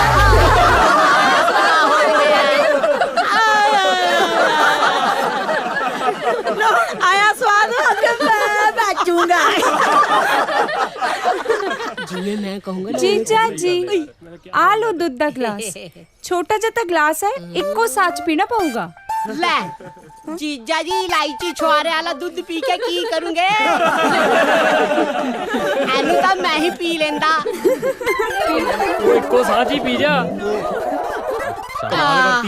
ਆਇਆ ਸਵਾਦ ਕਿ ਮੈਂ ਬੈਠੂੰਗਾ। ਜਿਵੇਂ ਮੈਂ ਕਹੂੰਗਾ। ਜੀਜਾ ਜੀ, ਆ ਲੋ ਦੁੱਧ ਦਾ ਗਲਾਸ। ਛੋਟਾ ਜਿਹਾ ਤਾਂ ਗਲਾਸ ਹੈ, ਇੱਕੋ ਸਾਚ ਪੀਣਾ ਪਊਗਾ। ले जीजा जी इलायची छुआरे वाला दूध पी के की करूंगे एनू तो मैं ही पी लेंदा इको साची पी जा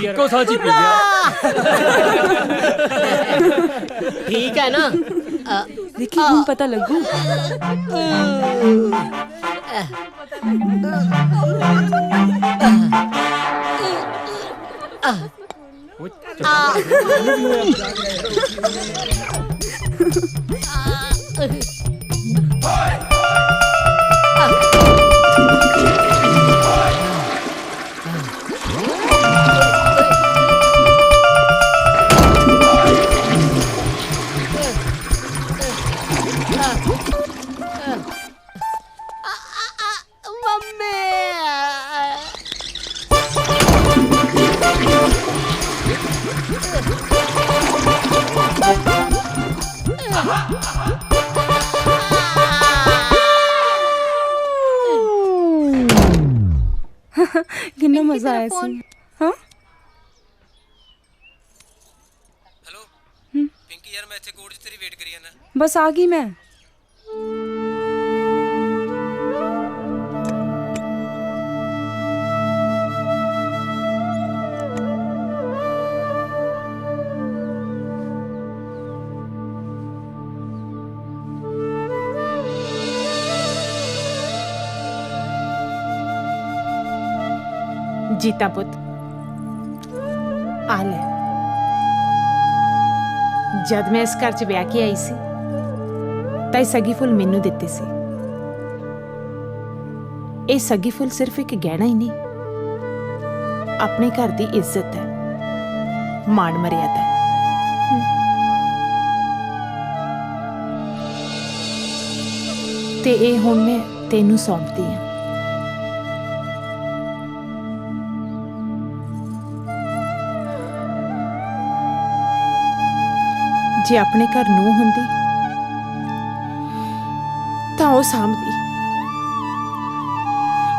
इको साची पी जा ठीक है ना देखिए हम पता लगू कितना मजा आया सी हाँ पिंकी यार मैं ਇੱਥੇ ਕੋਰਟ 'ਚ ਤੇਰੀ ਵੇਟ ਕਰੀ ਜਾਣਾ बस आ गई मैं जीता पुत आ ले जद मैं इस घर च ब्याह के आई सी तां सगी फुल मैनू दिते सी ये सगी फुल सिर्फ एक गहना ही नहीं अपने घर की इज्जत है मान मर्यादा है ते ये हुण मैं तेनू सौंपदी हां जे अपने घर नूं हुंदी तां ओह सामदी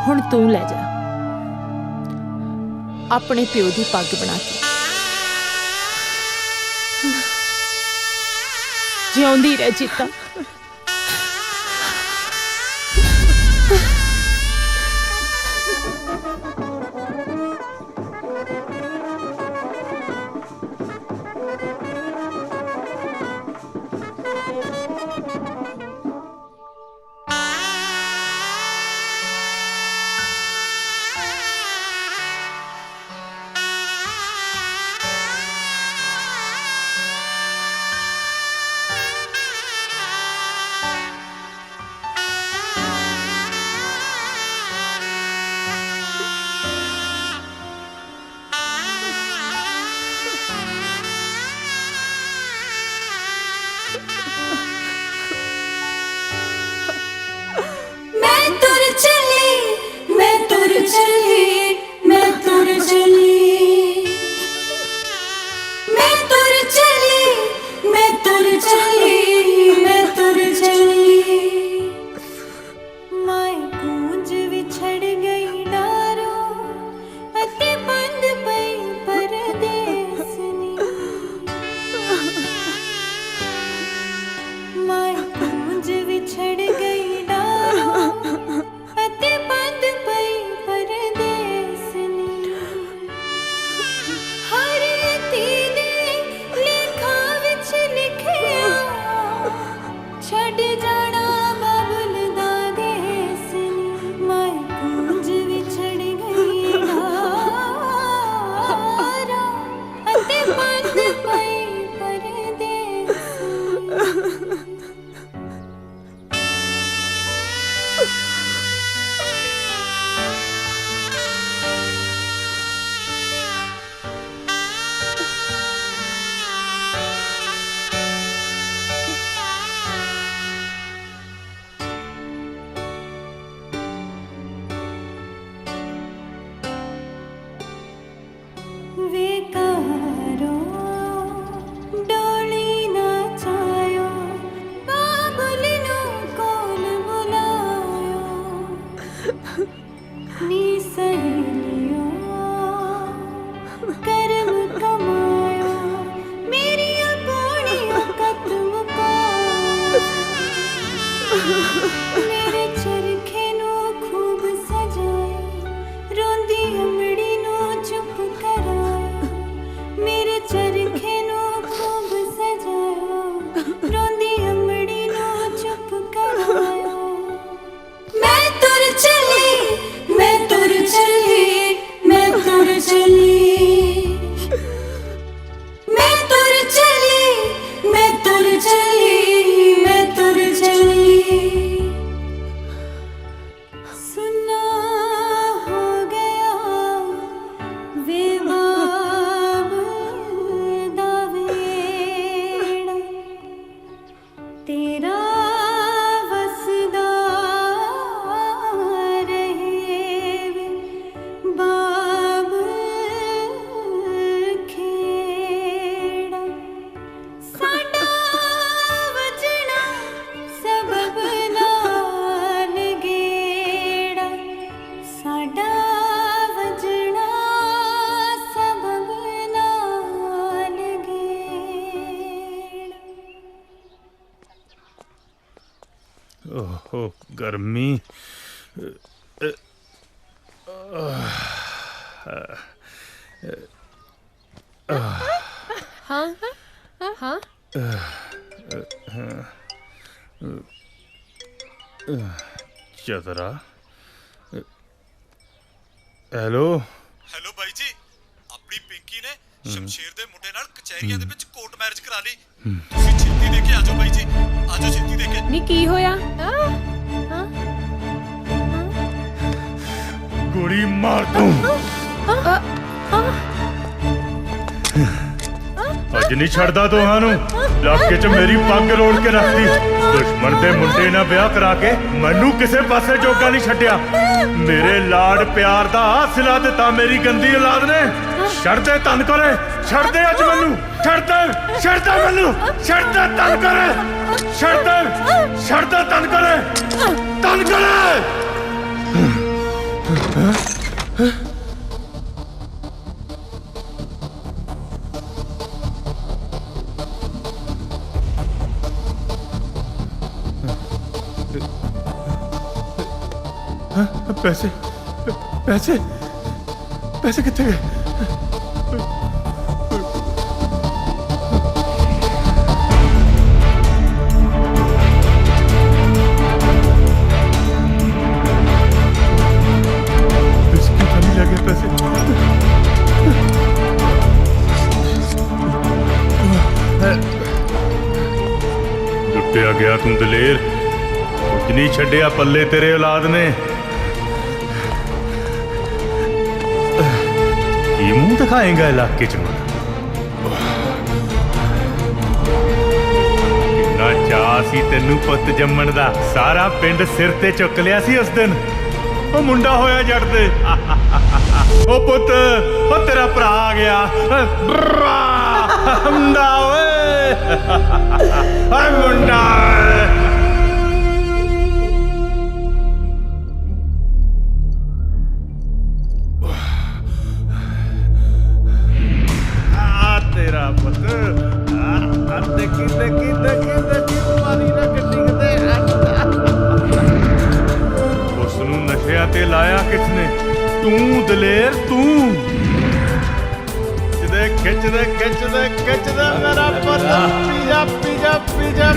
हुण तू ले जा अपने प्यो दी पग बना के जिउंदी रह जीता कर्म कमाया गर्मी हाँ हाँ चतरा हेलो ਹੈਲੋ ਬਾਈ ਜੀ ਆਪਣੀ ਪਿੰਕੀ ਨੇ ਸ਼ਮਸ਼ੀਰ ਦੇ ਮੁੰਡੇ ਨਾਲ ਕਚਹਿਰੀਆਂ ਦੇ ਵਿੱਚ ਕੋਰਟ ਮੈਰਿਜ ਕਰਾ ਲਈ ਤੁਸੀਂ ਛੇਤੀ ਦੇ ਕੇ ਆਜੋ ਬਾਈ ਜੀ ਆਜੋ ਛੇਤੀ ਦੇ ਕੇ ਨੀ ਕੀ ਹੋਇਆ गोली मार दूं ਅੱਜ ਨਹੀਂ ਛੱਡਦਾ ਤੁਹਾਨੂੰ ਇਲਾਕੇ 'ਚ ਮੇਰੀ ਪੱਗ ਰੋੜ ਕੇ ਰੱਖਦੀ ਦੁਸ਼ਮਣ ਦੇ ਮੁੰਡੇ ਨਾਲ ਵਿਆਹ ਕਰਾ ਕੇ ਮੈਨੂੰ ਕਿਸੇ ਪਾਸੇ ਜੋਗਾ ਨਹੀਂ ਛੱਡਿਆ ਮੇਰੇ ਲਾਡ ਪਿਆਰ ਦਾ ਹਾਸਲਾ ਦਿੱਤਾ ਮੇਰੀ ਗੰਦੀ ਔਲਾਦ ਨੇ ਛੱਡ ਦੇ ਤਨ ਕਰੇ ਛੱਡ ਦੇ ਅੱਜ ਮੈਨੂੰ ਛੱਡ ਦੇ ਮੈਨੂੰ ਛੱਡ ਦੇ ਤਨ ਕਰੇ ਛੱਡ ਦੇ ਤਨ ਕਰੇ पैसे पैसे पैसे कितने गए इसकी कमी लगे पैसे लुटिया गया तू दलेर कुछ नहीं छड़िया पल्ले तेरे औलाद ने ये मुंह दिखाएगा इलाके च कितना चाह सी तेनू पुत जम्मण दा सारा पिंड सिर ते चुक लिया सी उस दिन ओ मुंडा होया जट दे ओ पुत ओ तेरा भरा आ गया मुंडा ओए मुंडा तेरा पुत देखी मारी ना गड्डी किते उसनू नशिया ते लाया किसने तू दलेर तू खिच दे मेरा पुत पीजा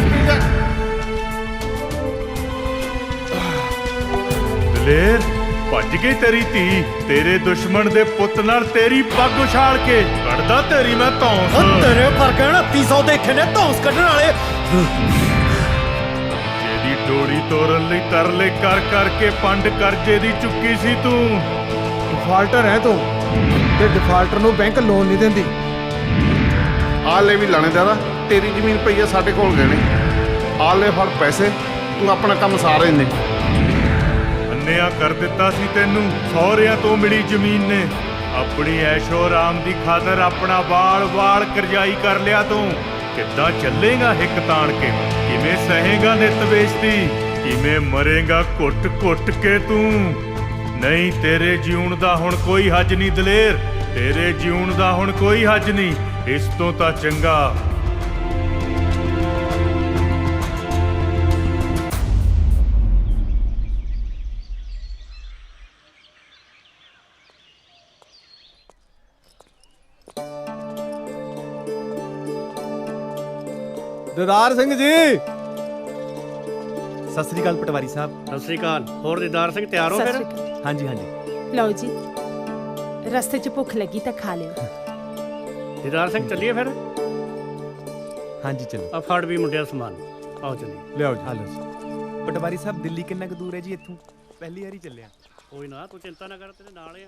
दलेर ਭੱਜ ਗਈ ਤੇਰੀ ਧੀ ਤੇਰੇ ਦੁਸ਼ਮਣ ਦੇ ਪੁੱਤ ਨਾਲ ਤੇਰੀ ਪੱਗ ਉਛਾਲ ਕੇ ਕੱਢਦਾ ਤੇਰੀ ਮੈਂ ਧੌਂਸ ਤੇਰੇ ਵਰਗੇ 2900 ਦੇਖੇ ਨੇ ਧੌਂਸ ਕੱਢਣ ਵਾਲੇ ਜਿਹਦੀ ਡੋਰੀ ਤੋੜਨ ਲਈ ਤਰਲੇ ਕਰ ਕੇ ਪੰਡ ਕਰਜ਼ੇ ਦੀ ਚੁੱਕੀ ਸੀ ਤੂੰ ਡਿਫਾਲਟਰ ਹੈ ਤੂੰ ਤੇ ਡਿਫਾਲਟਰ ਨੂੰ ਬੈਂਕ ਲੋਨ ਨਹੀਂ ਦਿੰਦੀ ਆ ਲੈ ਵੀ ਲਾਣੇਦਾਰਾ ਤੇਰੀ ਜ਼ਮੀਨ ਪਈ ਆ ਸਾਡੇ ਕੋਲ ਗਹਿਣੇ ਆ ਲੈ ਫੜ ਪੈਸੇ ਤੂੰ ਆਪਣਾ ਕੰਮ ਸਾਰਾ ਇੰਨੇ ਅੰਨਿਆ ਕਰ ਦਿੱਤਾ ਸੀ ਤੈਨੂੰ ਸਹੁਰਿਆਂ ਤੋਂ ਮਿਲੀ ਜ਼ਮੀਨ ਨੇ ਆਪਣੀ ਐਸ਼ੋ ਆਰਾਮ ਦੀ ਖਾਤਰ ਆਪਣਾ ਵਾਲ ਕਰਜਾਈ ਕਰ ਲਿਆ ਤੂੰ ਕਿੱਦਾਂ ਚੱਲੇਗਾ ਹਿੱਕ ਤਾਣ ਕੇ ਕਿਵੇਂ ਸਹੇਗਾ ਨਿਤ ਬੇਇੱਜ਼ਤੀ ਕਿਵੇਂ ਮਰੇਗਾ ਘੁੱਟ ਕੇ ਤੂੰ ਨਹੀਂ ਤੇਰੇ ਜਿਉਣ ਦਾ ਹੁਣ ਕੋਈ ਹੱਜ ਨਹੀਂ ਦਲੇਰ ਤੇਰੇ ਜਿਉਣ ਦਾ ਹੁਣ ਕੋਈ ਹੱਜ ਨਹੀਂ ਇਸ ਤੋਂ ਤਾਂ ਚੰਗਾ ਦੀਦਾਰ ਸਿੰਘ ਜੀ ਸਤਿ ਸ੍ਰੀ ਅਕਾਲ ਪਟਵਾਰੀ ਸਾਹਿਬ ਸਤਿ ਸ੍ਰੀ ਅਕਾਲ ਹੋਰ ਦੀਦਾਰ ਸਿੰਘ ਤਿਆਰ ਹੋ ਫਿਰ ਹਾਂਜੀ ਲਓ ਜੀ ਰਸਤੇ 'ਚ ਭੁੱਖ ਲੱਗੀ ਤਾਂ ਖਾ ਲਿਓ ਦੀਦਾਰ ਸਿੰਘ ਚੱਲੀਏ ਫਿਰ ਹਾਂਜੀ ਚਲੋ ਆ ਫੜ ਵੀ ਮੁੰਡਿਆ ਸਮਾਨ ਆਓ ਚੱਲੀਏ ਲਿਆਓ ਜੀ ਹਾਲੋ ਜੀ ਪਟਵਾਰੀ ਸਾਹਿਬ ਦਿੱਲੀ ਕਿੰਨਾ ਕੁ ਦੂਰ ਹੈ ਜੀ ਇੱਥੋਂ ਪਹਿਲੀ ਵਾਰੀ ਚੱਲਿਆ ਕੋਈ ਨਾ ਤੂੰ ਚਿੰਤਾ ਨਾ ਕਰ ਤੇਰੇ ਨਾਲ ਆ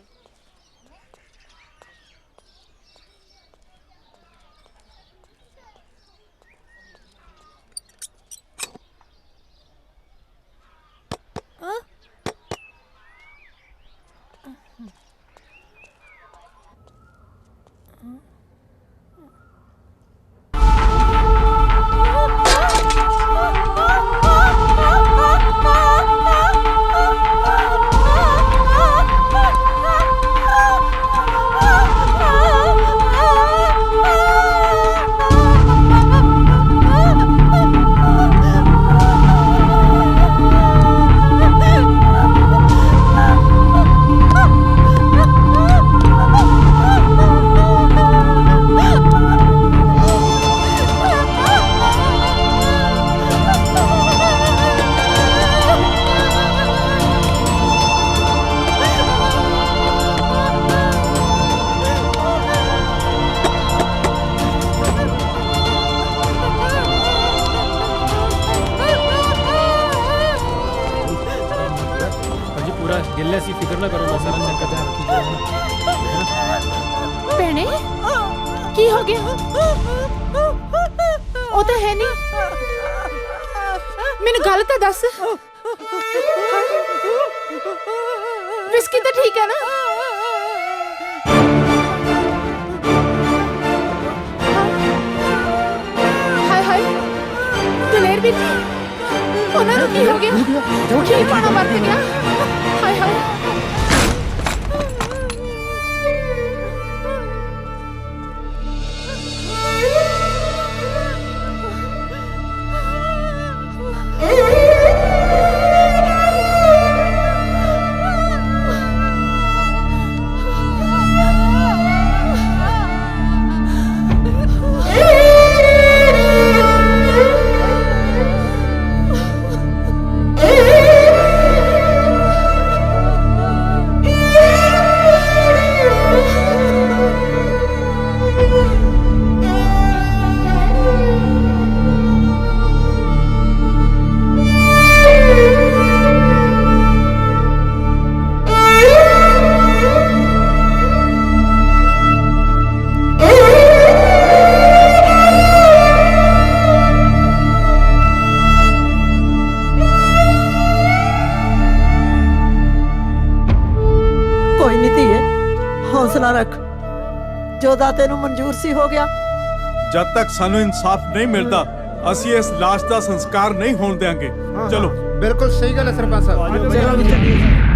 ਫਿਕਰ ਨਾ ਕਰੋ, ਮੈਂ ਸਾਰਾ ਚੈੱਕ ਕਰਦਾ। ਭੈਣੇ ਕੀ ਹੋ ਗਿਆ? ਉਹ ਤਾਂ ਹੈ ਨਹੀਂ, ਮੈਨੂੰ ਗੱਲ ਤਾਂ ਦੱਸ। ਵਿਸਕੀ ਤਾਂ ਠੀਕ ਹੈ ਨਾ? ਹਾਏ ਹਾਏ ਦਲੇਰ ਵੀ ਉਹਨਾਂ ਨੂੰ ਕੀ ਹੋ ਗਿਆ? ਕੀ ਪਾਣਾ ਵਰਤ ਗਿਆ? ਹਾਏ ਹਾਏ ਹੌਸਲਾ ਰੱਖ, ਜੋ ਦਾਤੇ ਨੂੰ ਮਨਜ਼ੂਰ ਸੀ ਹੋ ਗਿਆ। ਜਦ ਤੱਕ ਸਾਨੂੰ ਇਨਸਾਫ ਨਹੀਂ ਮਿਲਦਾ ਅਸੀਂ ਇਸ ਲਾਸ਼ ਦਾ ਸੰਸਕਾਰ ਨਹੀਂ ਹੋਣ ਦੇਵਾਂਗੇ। ਚਲੋ। ਬਿਲਕੁਲ ਸਹੀ ਗੱਲ ਹੈ ਸਰਪੰਚ ਸਾਹਿਬ।